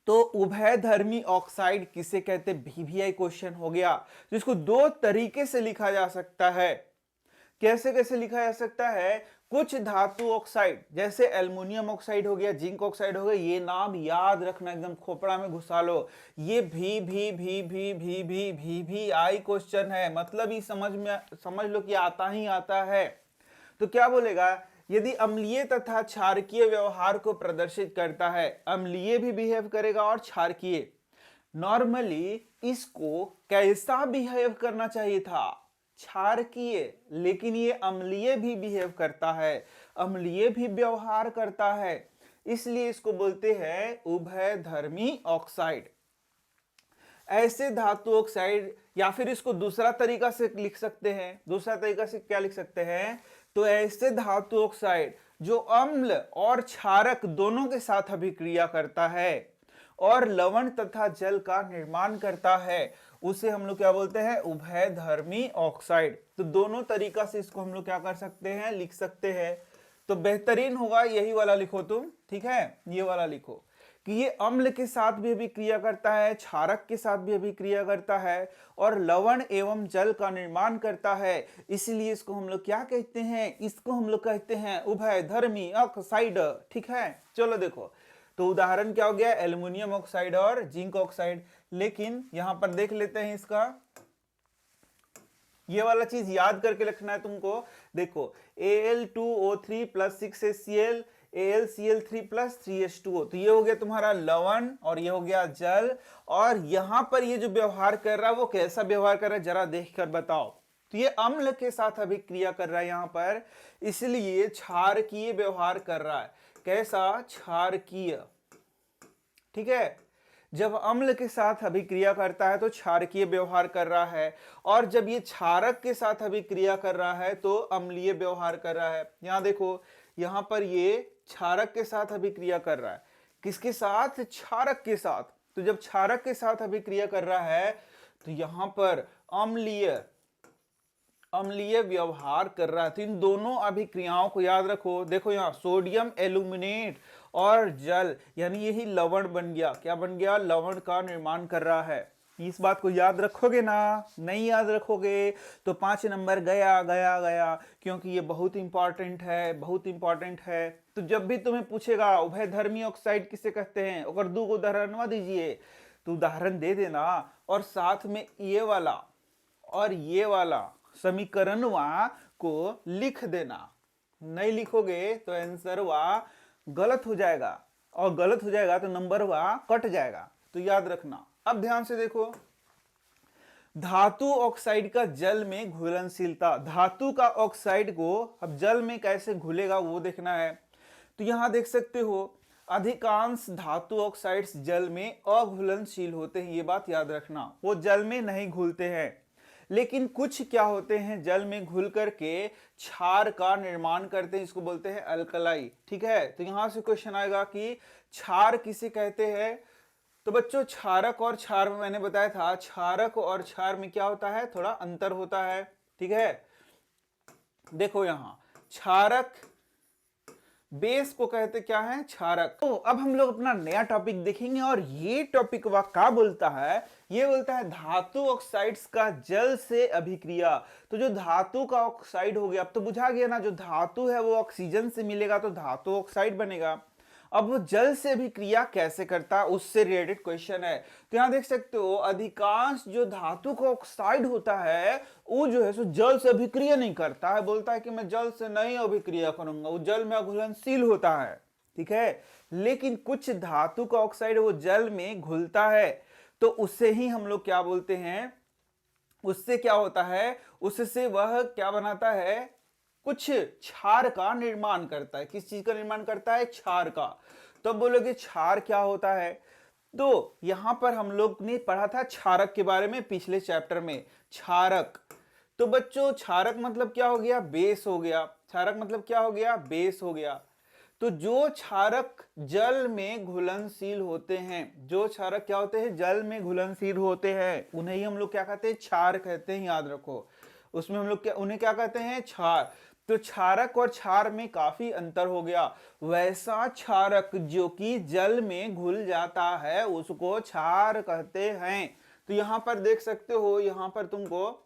तो उभयधर्मी ऑक्साइड किसे कहते हैं? VVI क्वेश्चन हो गया। तो इसको दो तरीके से लिखा जा सकता है। कैसे कैसे लिखा जा सकता है? कुछ धातु ऑक्साइड जैसे एल्युमिनियम ऑक्साइड हो गया, जिंक ऑक्साइड हो गया, ये नाम याद रखना, एकदम खोपड़ा में घुसा लो। ये भी आई क्वेश्चन है, मतलब ही समझ लो कि आता ही आता है। तो क्या बोलेगा? यदि अम्लीय तथा क्षारकीय व्यवहार को प्रदर्शित करता है, अम्लीय भी बिहेव करेगा और क्षारकीय। नॉर्मली इसको कैसा बिहेव करना चाहिए था? क्षारकीय, लेकिन ये अम्लीय भी बिहेव करता है, अम्लीय भी व्यवहार करता है, इसलिए इसको बोलते हैं उभयधर्मी ऑक्साइड। ऐसे धातु ऑक्साइड, या फिर इसको दूसरा तरीका से लिख सकते हैं। दूसरा तरीका से क्या लिख सकते हैं? तो ऐसे धातु ऑक्साइड जो अम्ल और क्षारक दोनों के साथ अभिक्रिया करता है और लवण तथा जल का निर्माण करता है, उसे हम लोग क्या बोलते हैं? उभयधर्मी ऑक्साइड। तो दोनों तरीका से इसको हम लोग क्या कर सकते हैं? लिख सकते हैं। तो बेहतरीन होगा यही वाला लिखो तुम, ठीक है? ये वाला लिखो कि ये अम्ल के साथ भी अभिक्रिया करता है, क्षारक के साथ भी अभिक्रिया करता है और लवण एवं जल का निर्माण करता है, इसलिए इसको हम लोग क्या कहते हैं? इसको हम लोग कहते हैं उभयधर्मी ऑक्साइड। ठीक है, चलो देखो। तो उदाहरण क्या हो गया? एल्युमिनियम ऑक्साइड और जिंक ऑक्साइड। लेकिन यहां पर देख लेते हैं इसका, ये वाला चीज याद करके रखना है तुमको। देखो Al2O3 + 6HCl AlCl3 + 3H2O, तो ये हो गया तुम्हारा लवण और ये हो गया जल। और यहां पर ये जो व्यवहार कर रहा है वो कैसा व्यवहार कर रहा है जरा देखकर बताओ। तो ये अम्ल के साथ अभिक्रिया कर रहा है यहां पर, इसलिए क्षारकीय व्यवहार कर रहा है। कैसा? क्षारकीय। ठीक है, जब अम्ल के साथ अभिक्रिया करता है तो क्षारकीय व्यवहार कर रहा है, और जब ये क्षारक के साथ अभिक्रिया कर रहा है तो अम्लीय व्यवहार कर रहा है। यहां देखो, यहां पर ये क्षारक के साथ अभिक्रिया कर रहा है। किसके साथ? क्षारक के साथ। तो जब क्षारक के साथ अभिक्रिया कर रहा है तो यहां पर अम्लीय व्यवहार कर रहा है। तो इन दोनों अभिक्रियाओं को याद रखो। देखो यहाँ सोडियम एल्यूमिनेट और जल, यानी यही लवण बन गया। क्या बन गया? लवण का निर्माण कर रहा है। इस बात को याद रखोगे ना? नहीं याद रखोगे तो 5 नंबर गया गया गया, क्योंकि ये बहुत इंपॉर्टेंट है, बहुत इंपॉर्टेंट है। तो जब भी तुम्हें पूछेगा उभयधर्मी ऑक्साइड किसे कहते हैं, अगर दो उदाहरण दीजिए तो उदाहरण दे देना, और साथ में ये वाला और ये वाला समीकरण को लिख देना। नहीं लिखोगे तो आंसर गलत हो जाएगा, और गलत हो जाएगा तो नंबर कट जाएगा। तो याद रखना। अब ध्यान से देखो, धातु ऑक्साइड का जल में घुलनशीलता। धातु का ऑक्साइड को अब जल में कैसे घुलेगा वो देखना है। तो यहां देख सकते हो अधिकांश धातु ऑक्साइड्स जल में अघुलनशील होते हैं, ये बात याद रखना। वो जल में नहीं घुलते हैं, लेकिन कुछ क्या होते हैं, जल में घुल करके क्षार का निर्माण करते हैं, इसको बोलते हैं अल्कलाई। ठीक है, तो यहां से क्वेश्चन आएगा कि क्षार किसे कहते हैं। तो बच्चों क्षारक और क्षार में मैंने बताया था, क्षारक और क्षार में क्या होता है? थोड़ा अंतर होता है। ठीक है, देखो यहां क्षारक बेस को कहते क्या है? क्षारक। तो अब हम लोग अपना नया टॉपिक देखेंगे, और ये टॉपिक क्या बोलता है? ये बोलता है धातु ऑक्साइड्स का जल से अभिक्रिया। तो जो धातु का ऑक्साइड हो गया, अब तो बुझा गया ना, जो धातु है वो ऑक्सीजन से मिलेगा तो धातु ऑक्साइड बनेगा। अब वो जल से भी क्रिया कैसे करता है उससे रिलेटेड क्वेश्चन है। तो यहां देख सकते हो अधिकांश जो धातु का ऑक्साइड होता है वो जो है सो जल से अभिक्रिया नहीं करता है, बोलता है कि मैं जल से नहीं अभिक्रिया करूंगा, वो जल में अघुलनशील होता है। ठीक है। लेकिन कुछ धातु का ऑक्साइड वो जल में घुलता है, तो उससे ही हम लोग क्या बोलते हैं, उससे क्या होता है, उससे वह क्या बनाता है, कुछ क्षार का निर्माण करता है। किस चीज का निर्माण करता है, क्षार का। तो अब बोलोगे क्षार क्या होता है, तो यहां पर हम लोग ने पढ़ा था क्षारक के बारे में पिछले चैप्टर में। क्षारक, तो बच्चों क्षारक मतलब क्या हो गया, बेस हो गया। क्षारक मतलब क्या हो गया, बेस हो गया। तो जो क्षारक जल में घुलनशील होते हैं, जो क्षारक क्या होते हैं, जल में घुलनशील होते हैं, उन्हें ही हम लोग क्या कहते हैं, क्षार कहते हैं, याद रखो। उसमें हम लोग क्या, उन्हें क्या कहते हैं, क्षार। तो क्षारक और क्षार में काफी अंतर हो गया। वैसा क्षारक जो कि जल में घुल जाता है उसको क्षार कहते हैं। तो यहां पर देख सकते हो, यहां पर तुमको,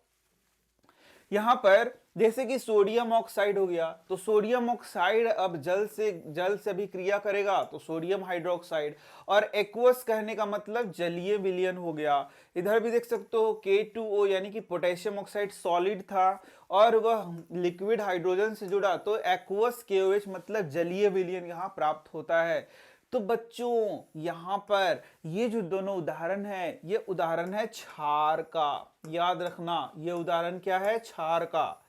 यहां पर जैसे कि सोडियम ऑक्साइड हो गया, तो सोडियम ऑक्साइड अब जल से अभिक्रिया करेगा तो सोडियम हाइड्रोक्साइड। और एक्वस कहने का मतलब जलीय विलयन हो गया। इधर भी देख सकते हो K2O यानी कि पोटेशियम ऑक्साइड सॉलिड था और वह लिक्विड हाइड्रोजन से जुड़ा, तो एक्वस KOH मतलब जलीय विलयन यहां प्राप्त होता है। तो बच्चों यहां पर ये जो दोनों उदाहरण है, ये उदाहरण है क्षार का, याद रखना। ये उदाहरण क्या है, क्षार का।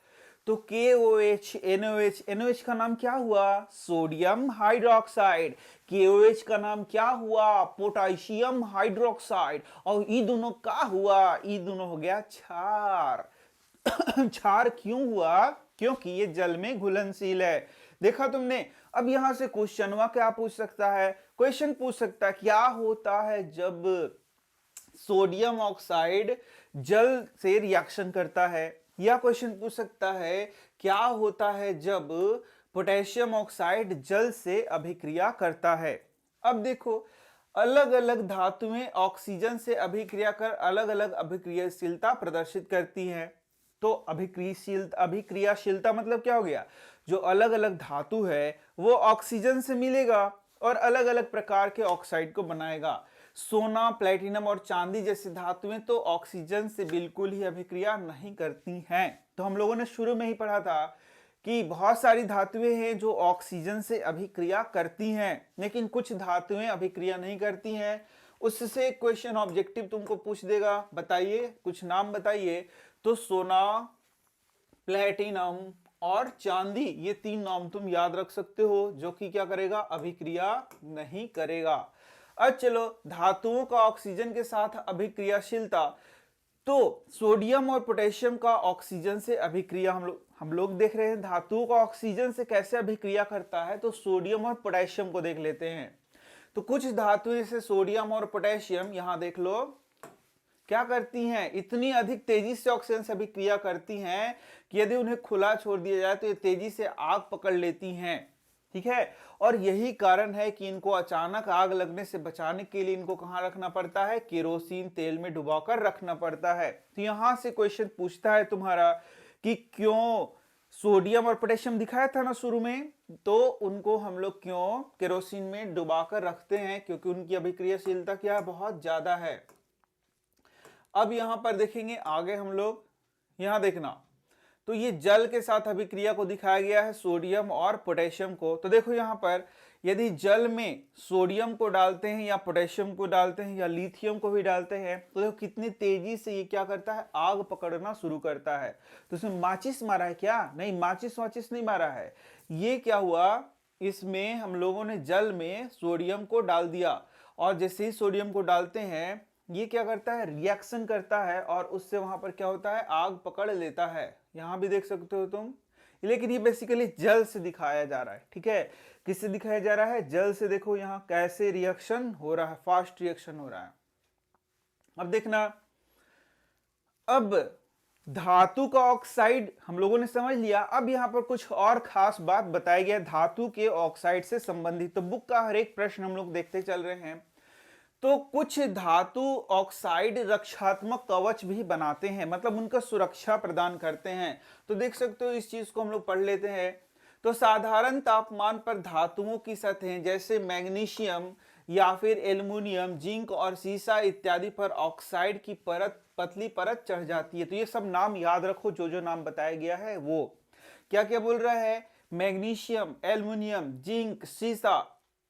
तो KOH, NOH, NOH का नाम क्या हुआ, सोडियम हाइड्रोक्साइड। KOH का नाम क्या हुआ, पोटेशियम हाइड्रोक्साइड। और ई दोनों का हुआ, ई दोनों हो गया क्षार। क्षार क्यों हुआ, क्योंकि ये जल में घुलनशील है। देखा तुमने। अब यहां से क्वेश्चन क्या पूछ सकता है, क्वेश्चन पूछ सकता है क्या होता है जब सोडियम ऑक्साइड जल से रिएक्शन करता है, या क्वेश्चन पूछ सकता है क्या होता है जब पोटेशियम ऑक्साइड जल से अभिक्रिया करता है। अब देखो, अलग अलग धातुएं ऑक्सीजन से अभिक्रिया कर अलग अलग अभिक्रियाशीलता प्रदर्शित करती हैं। तो अभिक्रियाशीलता मतलब क्या हो गया, जो अलग अलग धातु है वो ऑक्सीजन से मिलेगा और अलग अलग प्रकार के ऑक्साइड को बनाएगा। सोना, प्लेटिनम और चांदी जैसी धातुएं तो ऑक्सीजन से बिल्कुल ही अभिक्रिया नहीं करती हैं। तो हम लोगों ने शुरू में ही पढ़ा था कि बहुत सारी धातुएं हैं जो ऑक्सीजन से अभिक्रिया करती हैं, लेकिन कुछ धातुएं अभिक्रिया नहीं करती हैं। उससे क्वेश्चन ऑब्जेक्टिव तुमको पूछ देगा, बताइए कुछ नाम बताइए। तो सोना, प्लेटिनम और चांदी, ये तीन नाम तुम याद रख सकते हो, जो कि क्या करेगा, अभिक्रिया नहीं करेगा। अब चलो धातुओं का ऑक्सीजन के साथ अभिक्रियाशीलता। तो सोडियम और पोटेशियम का ऑक्सीजन से अभिक्रिया हम लोग देख रहे हैं। धातुओं का ऑक्सीजन से कैसे अभिक्रिया करता है, तो सोडियम और पोटेशियम को देख लेते हैं। तो कुछ धातुएं जैसे सोडियम और पोटेशियम, यहां देख लो क्या करती हैं, इतनी अधिक तेजी से ऑक्सीजन से अभिक्रिया करती हैं कि यदि उन्हें खुला छोड़ दिया जाए तो ये तेजी से आग पकड़ लेती हैं। ठीक है। और यही कारण है कि इनको अचानक आग लगने से बचाने के लिए इनको कहां रखना पड़ता है, केरोसिन तेल में डुबाकर रखना पड़ता है। तो यहां से क्वेश्चन पूछता है तुम्हारा कि क्यों सोडियम और पोटेशियम दिखाया था ना शुरू में, तो उनको हम लोग क्यों केरोसिन में डुबाकर रखते हैं, क्योंकि उनकी अभिक्रियाशीलता क्या है, बहुत ज्यादा है। अब यहां पर देखेंगे आगे हम लोग, यहां देखना, तो ये जल के साथ अभिक्रिया को दिखाया गया है, सोडियम और पोटेशियम को। तो देखो यहां पर यदि जल में सोडियम को डालते हैं या पोटेशियम को डालते हैं या लिथियम को भी डालते हैं, तो देखो कितनी तेजी से ये क्या करता है, आग पकड़ना शुरू करता है। तो इसमें माचिस मारा है क्या, नहीं, माचिस वाचिस नहीं मारा है। ये क्या हुआ, इसमें हम लोगों ने जल में सोडियम को डाल दिया, और जैसे ही सोडियम को डालते हैं ये क्या करता है, रिएक्शन करता है, और उससे वहां पर क्या होता है, आग पकड़ लेता है। यहां भी देख सकते हो तुम। लेकिन ये बेसिकली जल से दिखाया जा रहा है। ठीक है, किससे दिखाया जा रहा है, जल से। देखो यहां कैसे रिएक्शन हो रहा है, फास्ट रिएक्शन हो रहा है। अब देखना, अब धातु का ऑक्साइड हम लोगों ने समझ लिया। अब यहां पर कुछ और खास बात बताई गई धातु के ऑक्साइड से संबंधित। तो बुक का हर एक प्रश्न हम लोग देखते चल रहे हैं। तो कुछ धातु ऑक्साइड रक्षात्मक कवच भी बनाते हैं, मतलब उनका सुरक्षा प्रदान करते हैं। तो देख सकते हो, इस चीज को हम लोग पढ़ लेते हैं। तो साधारण तापमान पर धातुओं की सतहें जैसे मैग्नीशियम या फिर एल्युमिनियम, जिंक और सीसा इत्यादि पर ऑक्साइड की परत, पतली परत चढ़ जाती है। तो ये सब नाम याद रखो, जो जो नाम बताया गया है वो क्या क्या बोल रहा है, मैग्नीशियम, एल्युमिनियम, जिंक, सीसा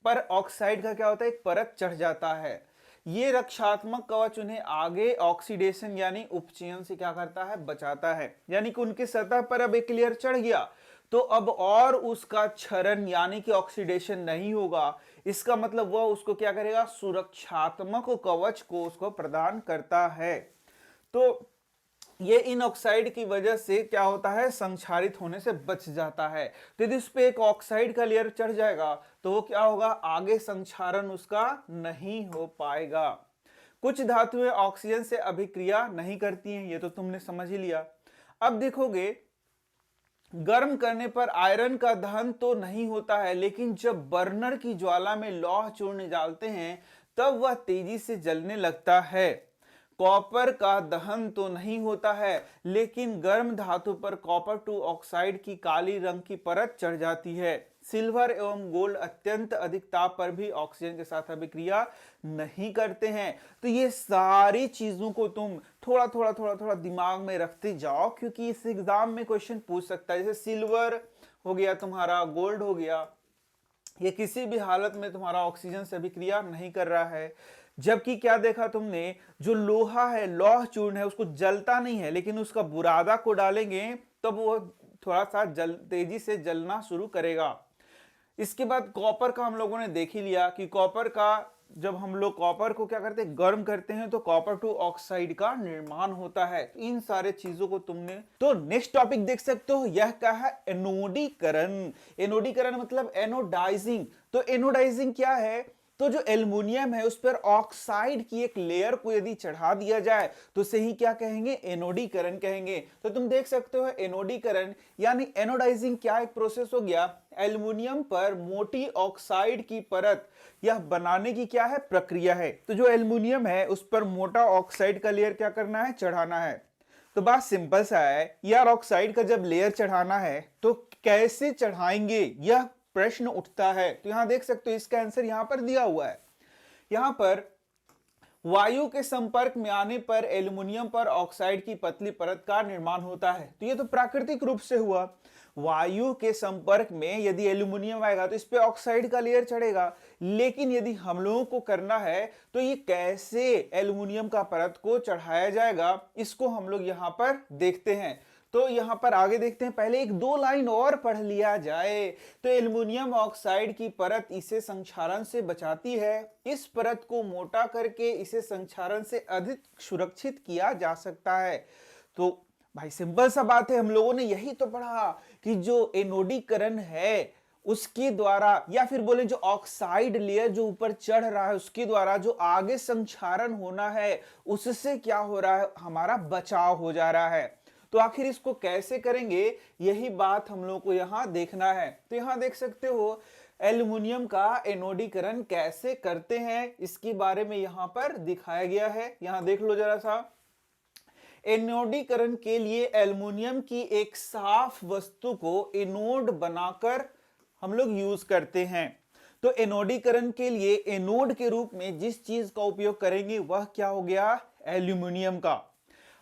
पर ऑक्साइड का क्या होता है, एक परत चढ़ जाता है। ये रक्षात्मक कवच उन्हें आगे ऑक्सीडेशन यानी उपचयन से क्या करता है, बचाता है। यानी कि उनकी सतह पर अब एक लेयर चढ़ गया तो अब और उसका क्षरण यानी कि ऑक्सीडेशन नहीं होगा। इसका मतलब वह उसको क्या करेगा, सुरक्षात्मक कवच को उसको प्रदान करता है। तो ये इन ऑक्साइड की वजह से क्या होता है, संक्षारित होने से बच जाता है। तो यदि उस पे एक ऑक्साइड का लेयर चढ़ जाएगा तो वो क्या होगा, आगे संक्षारण उसका नहीं हो पाएगा। कुछ धातुएं ऑक्सीजन से अभिक्रिया नहीं करती हैं, ये तो तुमने समझ ही लिया। अब देखोगे गर्म करने पर आयरन का दहन तो नहीं होता है, लेकिन जब बर्नर की ज्वाला में लौह चूर्ण डालते हैं तब वह तेजी से जलने लगता है। कॉपर का दहन तो नहीं होता है, लेकिन गर्म धातु पर कॉपर टू ऑक्साइड की काली रंग की परत चढ़ जाती है। सिल्वर एवं गोल्ड अत्यंत अधिक ताप पर भी ऑक्सीजन के साथ अभिक्रिया नहीं करते हैं। तो ये सारी चीजों को तुम थोड़ा थोड़ा दिमाग में रखते जाओ, क्योंकि इस एग्जाम में क्वेश्चन पूछ सकता है। जैसे सिल्वर हो गया तुम्हारा, गोल्ड हो गया, ये किसी भी हालत में तुम्हारा ऑक्सीजन से अभिक्रिया नहीं कर रहा है। जबकि क्या देखा तुमने, जो लोहा है, लौह चूर्ण है, उसको जलता नहीं है, लेकिन उसका बुरादा को डालेंगे तब वो थोड़ा सा तेजी से जलना शुरू करेगा। इसके बाद कॉपर का हम लोगों ने देख ही लिया कि कॉपर का, जब हम लोग कॉपर को क्या करते हैं, गर्म करते हैं तो कॉपर टू ऑक्साइड का निर्माण होता है। इन सारे चीजों को तुमने, तो नेक्स्ट टॉपिक देख सकते हो, यह क्या है, एनोडीकरण। एनोडीकरण मतलब एनोडाइजिंग। तो एनोडाइजिंग क्या है, तो जो एल्युमिनियम है उस पर ऑक्साइड की एक लेयर को यदि चढ़ा दिया जाए तो उसे ही क्या कहेंगे, एनोडीकरण कहेंगे। तो तुम देख सकते हो एनोडीकरण यानी एनोडाइजिंग क्या एक प्रोसेस हो गया, एल्युमिनियम पर मोटी ऑक्साइड की परत यह बनाने की क्या है, प्रक्रिया है। तो जो एल्युमिनियम है उस पर मोटा ऑक्साइड का लेयर क्या करना है, चढ़ाना है। तो बात सिंपल सा है यार, ऑक्साइड का जब लेयर चढ़ाना है तो कैसे चढ़ाएंगे, यह प्रश्न उठता है। तो यहां देख सकते हो इसका आंसर यहां पर दिया हुआ है। यहां पर वायु के संपर्क में आने पर एल्युमिनियम पर ऑक्साइड की पतली परत का निर्माण होता है। तो ये तो प्राकृतिक रूप से हुआ। वायु के संपर्क में यदि एल्युमिनियम आएगा तो इस पे ऑक्साइड का लेयर चढ़ेगा, लेकिन यदि हम लोगों को करना है तो ये कैसे एल्युमिनियम का परत को चढ़ाया जाएगा, इसको हम लोग यहां पर देखते हैं। तो यहां पर आगे देखते हैं, पहले एक दो लाइन और पढ़ लिया जाए। तो एल्युमिनियम ऑक्साइड की परत इसे संक्षारण से बचाती है। इस परत को मोटा करके इसे संक्षारण से अधिक सुरक्षित किया जा सकता है। तो भाई सिंपल सा बात है, हम लोगों ने यही तो पढ़ा कि जो एनोडीकरण है उसके द्वारा, या फिर बोले जो ऑक्साइड लेयर जो ऊपर चढ़ रहा है उसके द्वारा जो आगे संक्षारण होना है उससे क्या हो रहा है, हमारा बचाव हो जा रहा है। तो आखिर इसको कैसे करेंगे, यही बात हम लोग को यहां देखना है। तो यहां देख सकते हो एल्युमिनियम का एनोडीकरण कैसे करते हैं, इसके बारे में यहां पर दिखाया गया है। यहां देख लो जरा सा। एनोडीकरण के लिए एल्युमिनियम की एक साफ वस्तु को एनोड बनाकर हम लोग यूज करते हैं। तो एनोडीकरण के लिए एनोड के रूप में जिस चीज का उपयोग करेंगे वह क्या हो गया, एल्युमिनियम का।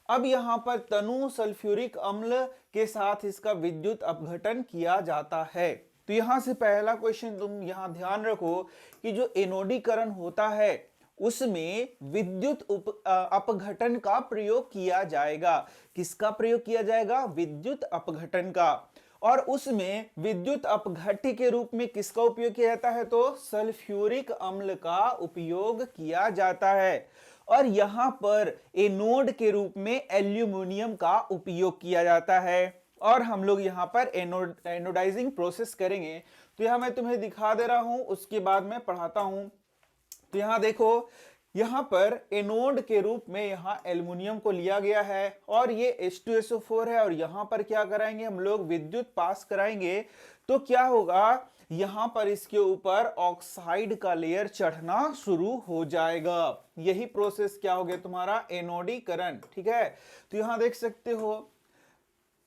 अब यहां पर तनु सल्फ्यूरिक अम्ल के साथ इसका विद्युत अपघटन किया जाता है। तो यहां से पहला क्वेश्चन तुम यहां ध्यान रखो कि जो एनोडीकरण होता है उसमें विद्युत अपघटन का प्रयोग किया जाएगा। किसका प्रयोग किया जाएगा, विद्युत अपघटन का। और उसमें विद्युत अपघट्य के रूप में किसका उपयोग किया जाता है, तो सल्फ्यूरिक अम्ल का उपयोग किया जाता है। और यहां पर एनोड के रूप में एल्युमिनियम का उपयोग किया जाता है। और हम लोग यहां पर एनोडाइजिंग प्रोसेस करेंगे। तो यहां मैं तुम्हें दिखा दे रहा हूं, उसके बाद मैं पढ़ाता हूं। तो यहां देखो, यहां पर एनोड के रूप में यहां एल्युमिनियम को लिया गया है और ये H2SO4 है, और यहां पर क्या कराएंगे हम लोग, विद्युत पास कराएंगे। तो क्या होगा, यहां पर इसके ऊपर ऑक्साइड का लेयर चढ़ना शुरू हो जाएगा। यही प्रोसेस क्या हो गया तुम्हारा, एनोडीकरण। ठीक है, तो यहां देख सकते हो।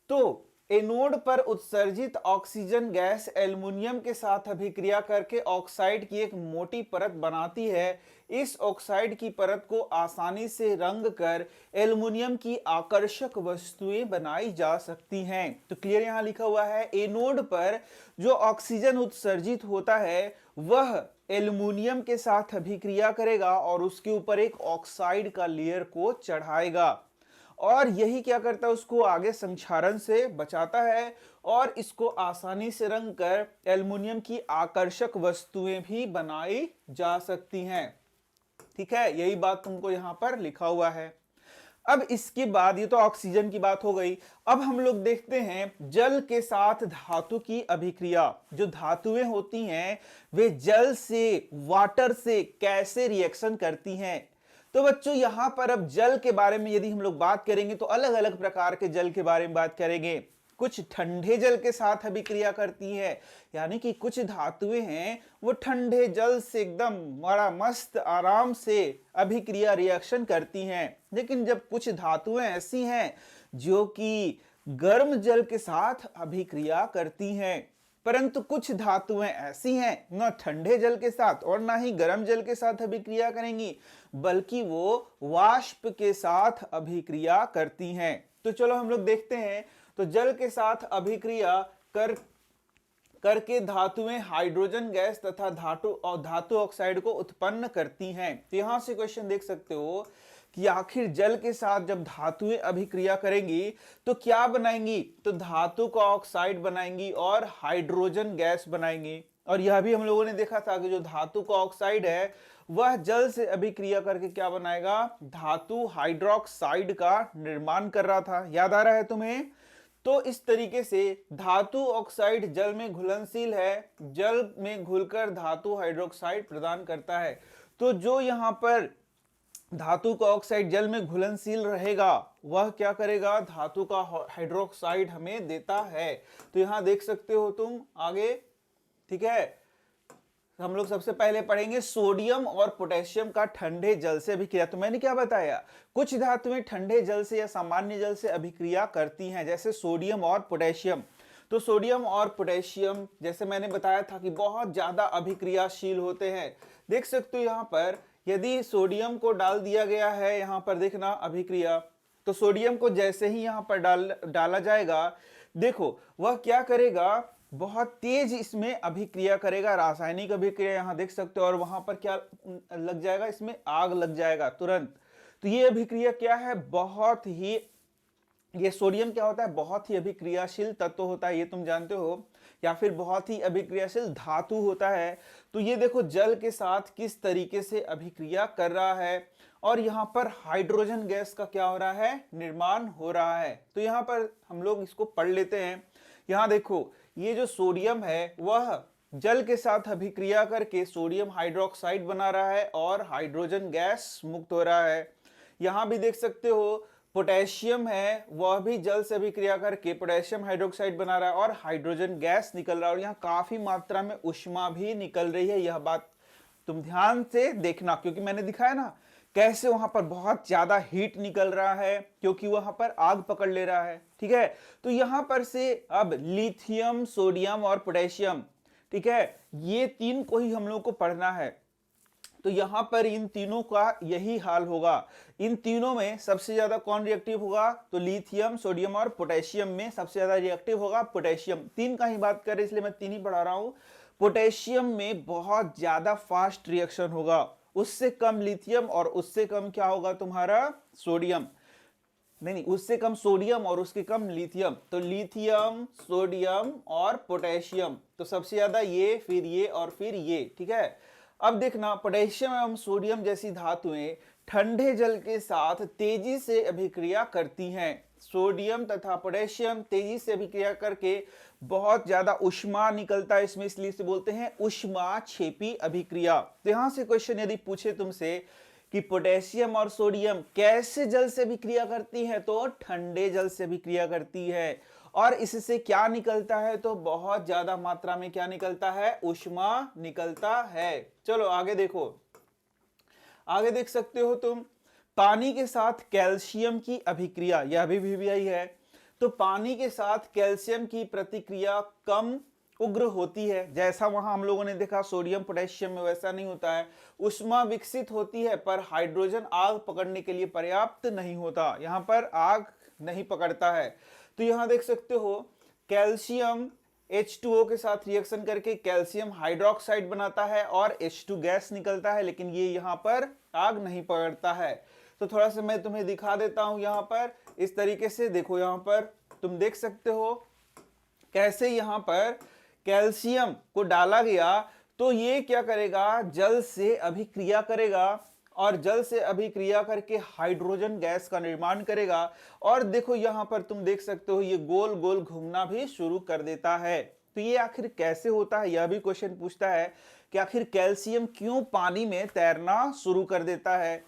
तो एनोड पर उत्सर्जित ऑक्सीजन गैस एल्युमिनियम के साथ अभिक्रिया करके ऑक्साइड की एक मोटी परत बनाती है। इस ऑक्साइड की परत को आसानी से रंग कर एल्युमिनियम की आकर्षक वस्तुएं बनाई जा सकती हैं। तो क्लियर यहां लिखा हुआ है, एनोड पर जो ऑक्सीजन उत्सर्जित होता है वह एल्युमिनियम के साथ अभिक्रिया करेगा और उसके ऊपर एक ऑक्साइड का लेयर को चढ़ाएगा, और यही क्या करता है, उसको आगे संक्षारण से बचाता है और इसको आसानी से रंग कर एल्युमिनियम की आकर्षक वस्तुएं भी बनाई जा सकती हैं। ठीक है, यही बात तुमको यहां पर लिखा हुआ है। अब इसके बाद, ये तो ऑक्सीजन की बात हो गई, अब हम लोग देखते हैं जल के साथ धातु की अभिक्रिया। जो धातुएं होती हैं वे जल से, वाटर से कैसे रिएक्शन करती हैं। तो बच्चों यहां पर अब जल के बारे में यदि हम लोग बात करेंगे तो अलग अलग प्रकार के जल के बारे में बात करेंगे। कुछ ठंडे जल के साथ अभिक्रिया करती है, यानी कि कुछ धातुएं हैं वो ठंडे जल से एकदम बड़ा मस्त आराम से अभिक्रिया रिएक्शन करती हैं। लेकिन जब कुछ धातुएं ऐसी हैं जो कि गर्म जल के साथ अभिक्रिया करती हैं, परंतु कुछ धातुएं ऐसी हैं न ठंडे जल के साथ और ना ही गर्म जल के साथ अभिक्रिया करेंगी, बल्कि वो वाष्प के साथ अभिक्रिया करती हैं। तो चलो हम लोग देखते हैं। तो जल के साथ अभिक्रिया करके धातुएं हाइड्रोजन गैस तथा धातु ऑक्साइड को उत्पन्न करती हैं। तो यहां से क्वेश्चन देख सकते हो कि आखिर जल के साथ जब धातुएं अभिक्रिया करेंगी तो क्या बनाएंगी, तो धातु का ऑक्साइड बनाएंगी और हाइड्रोजन गैस बनाएंगी। और यह भी हम लोगों ने देखा था कि जो धातु का ऑक्साइड है वह जल से अभिक्रिया करके क्या बनाएगा, धातु हाइड्रोक्साइड का निर्माण कर रहा था। याद आ रहा है तुम्हें? तो इस तरीके से धातु ऑक्साइड जल में घुलनशील है, जल में घुलकर धातु हाइड्रोक्साइड प्रदान करता है। तो जो यहां पर धातु का ऑक्साइड जल में घुलनशील रहेगा वह क्या करेगा, धातु का हाइड्रोक्साइड हमें देता है। तो यहां देख सकते हो तुम आगे। ठीक है, हम लोग सबसे पहले पढ़ेंगे सोडियम और पोटेशियम का ठंडे जल से अभिक्रिया। तो मैंने क्या बताया, कुछ धातुएं ठंडे जल से या सामान्य जल से अभिक्रिया करती हैं, जैसे सोडियम और पोटेशियम। तो सोडियम और पोटेशियम जैसे मैंने बताया था कि बहुत ज्यादा अभिक्रियाशील होते हैं। देख सकते हो यहां पर यदि सोडियम को डाल दिया गया है, यहां पर देखना अभिक्रिया, तो सोडियम को जैसे ही यहां पर डाला जाएगा, देखो वह क्या करेगा, बहुत तेज इसमें अभिक्रिया करेगा, रासायनिक अभिक्रिया यहां देख सकते हो, और वहां पर क्या लग जाएगा, इसमें आग लग जाएगा तुरंत। तो ये अभिक्रिया क्या है, बहुत ही, ये सोडियम क्या होता है, बहुत ही अभिक्रियाशील तत्व होता है, ये तुम जानते हो, या फिर बहुत ही अभिक्रियाशील धातु होता है। तो ये देखो जल के साथ किस तरीके से अभिक्रिया कर रहा है, और यहाँ पर हाइड्रोजन गैस का क्या हो रहा है, निर्माण हो रहा है। तो यहाँ पर हम लोग इसको पढ़ लेते हैं। यहाँ देखो ये जो सोडियम है वह जल के साथ अभिक्रिया करके सोडियम हाइड्रोक्साइड बना रहा है और हाइड्रोजन गैस मुक्त हो रहा है। यहाँ भी देख सकते हो पोटेशियम है, वह भी जल से अभिक्रिया करके पोटेशियम हाइड्रोक्साइड बना रहा है और हाइड्रोजन गैस निकल रहा है, और यहाँ काफी मात्रा में ऊष्मा भी निकल रही है। यह बात तुम ध्यान से देखना, क्योंकि मैंने दिखाया ना कैसे वहां पर बहुत ज्यादा हीट निकल रहा है, क्योंकि वहां पर आग पकड़ ले रहा है। ठीक है, तो यहां पर से अब लिथियम, सोडियम और पोटेशियम, ठीक है, ये तीन को ही हम लोग को पढ़ना है। तो यहां पर इन तीनों का यही हाल होगा। इन तीनों में सबसे ज्यादा कौन रिएक्टिव होगा, तो लिथियम, सोडियम और पोटेशियम में सबसे ज्यादा रिएक्टिव होगा पोटेशियम। तीन का ही बात करें इसलिए मैं तीन ही पढ़ा रहा हूं। पोटेशियम में बहुत ज्यादा फास्ट रिएक्शन होगा, उससे कम लिथियम और उससे कम क्या होगा तुम्हारा, सोडियम। नहीं, उससे कम सोडियम और उसके कम लिथियम। तो लिथियम, सोडियम और पोटेशियम, तो सबसे ज्यादा ये, फिर ये और फिर ये। ठीक है, अब देखना पोटेशियम एवं सोडियम जैसी धातुएं ठंडे जल के साथ तेजी से अभिक्रिया करती हैं। सोडियम तथा पोटेशियम तेजी से अभिक्रिया करके बहुत ज्यादा ऊष्मा निकलता है इसमें, इसलिए इसे बोलते हैं ऊष्माक्षेपी अभिक्रिया। तो यहां से क्वेश्चन यदि पूछे तुमसे कि पोटेशियम और सोडियम कैसे जल से अभिक्रिया करती है, तो ठंडे जल से अभिक्रिया करती है, और इससे क्या निकलता है, तो बहुत ज्यादा मात्रा में क्या निकलता है, ऊष्मा निकलता है। चलो आगे देखो, आगे देख सकते हो तुम पानी के साथ कैल्शियम की अभिक्रिया, यह भी यही है। तो पानी के साथ कैल्शियम की प्रतिक्रिया कम उग्र होती है, जैसा वहां हम लोगों ने देखा सोडियम पोटेशियम में वैसा नहीं होता है। ऊष्मा विकसित होती है पर हाइड्रोजन आग पकड़ने के लिए पर्याप्त नहीं होता, यहां पर आग नहीं पकड़ता है। तो यहां देख सकते हो कैल्शियम H2O के साथ रिएक्शन करके कैल्शियम हाइड्रोक्साइड बनाता है और H2 गैस निकलता है, लेकिन ये यहाँ पर आग नहीं पकड़ता है। तो थोड़ा सा मैं तुम्हें दिखा देता हूं यहाँ पर इस तरीके से। देखो यहाँ पर तुम देख सकते हो कैसे यहाँ पर कैल्शियम को डाला गया, तो ये क्या करेगा, जल से अभिक्रिया करेगा और जल से अभिक्रिया करके हाइड्रोजन गैस का निर्माण करेगा। और देखो यहां पर तुम देख सकते हो ये गोल गोल घूमना भी शुरू कर देता है। तो ये आखिर कैसे होता है, यह भी क्वेश्चन पूछता है कि आखिर कैल्शियम क्यों पानी में तैरना शुरू कर देता है।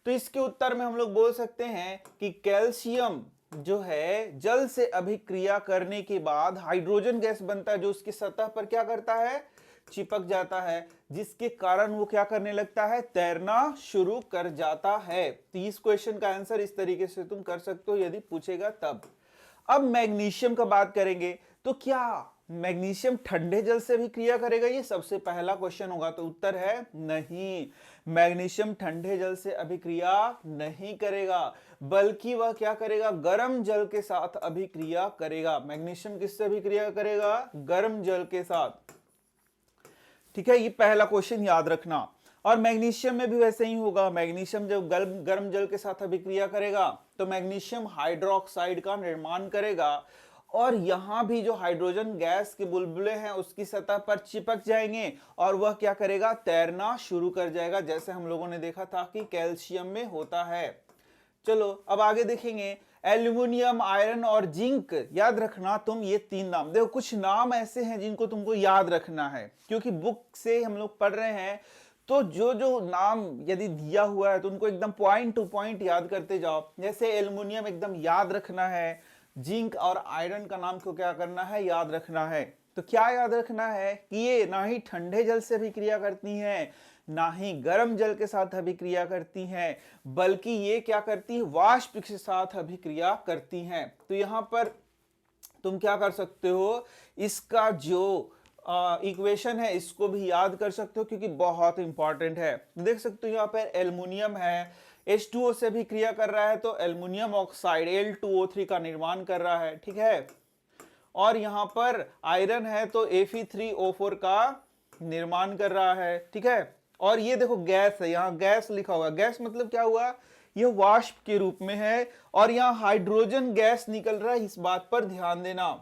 तो इसके उत्तर में हम लोग बोल सकते हैं कि कैल्शियम जो है जल से अभिक्रिया करने के बाद हाइड्रोजन गैस बनता है, जो उसकी सतह पर क्या करता है, चिपक जाता है, जिसके कारण वो क्या करने लगता है, तैरना शुरू कर जाता है। तो इस क्वेश्चन का आंसर इस तरीके से तुम कर सकते हो यदि पूछेगा तब। अब मैग्नीशियम का बात करेंगे, तो क्या मैग्नीशियम ठंडे जल से भी क्रिया करेगा, ये सबसे पहला क्वेश्चन होगा। तो उत्तर है नहीं, मैग्नीशियम ठंडे जल से अभिक्रिया नहीं करेगा, बल्कि वह क्या करेगा, गर्म जल के साथ अभिक्रिया करेगा। मैग्नीशियम किससे अभिक्रिया करेगा, गर्म जल के साथ। ठीक है, ये पहला क्वेश्चन याद रखना। और मैग्नीशियम में भी वैसे ही होगा, मैग्नीशियम जब गर्म जल के साथ अभिक्रिया करेगा तो मैग्नीशियम हाइड्रोक्साइड का निर्माण करेगा, और यहां भी जो हाइड्रोजन गैस के बुलबुले हैं उसकी सतह पर चिपक जाएंगे और वह क्या करेगा, तैरना शुरू कर जाएगा, जैसे हम लोगों ने देखा था कि कैल्शियम में होता है। चलो अब आगे देखेंगे, एल्यूमिनियम, आयरन और जिंक। याद रखना तुम ये तीन नाम, देखो कुछ नाम ऐसे हैं जिनको तुमको याद रखना है, क्योंकि बुक से हम लोग पढ़ रहे हैं, तो जो जो नाम यदि दिया हुआ है तो उनको एकदम पॉइंट टू पॉइंट याद करते जाओ। जैसे एल्यूमिनियम एकदम याद रखना है, जिंक और आयरन का नाम को क्या करना है, याद रखना है। तो क्या याद रखना है कि ये ना ही ठंडे जल से अभिक्रिया करती हैं, ना ही गर्म जल के साथ अभिक्रिया करती हैं, बल्कि ये क्या करती है, वाष्प के साथ अभिक्रिया करती हैं। तो यहां पर तुम क्या कर सकते हो, इसका जो इक्वेशन है इसको भी याद कर सकते हो, क्योंकि बहुत इंपॉर्टेंट है। देख सकते हो यहाँ पर एल्युमिनियम है, H2O से भी क्रिया कर रहा है, तो एल्युमिनियम ऑक्साइड Al2O3 का निर्माण कर रहा है। ठीक है, और यहां पर आयरन है तो Fe3O4 का निर्माण कर रहा है। ठीक है, और ये देखो गैस है, यहाँ गैस लिखा हुआ, गैस मतलब क्या हुआ, ये वाष्प के रूप में है, और यहाँ हाइड्रोजन गैस निकल रहा है, इस बात पर ध्यान देना।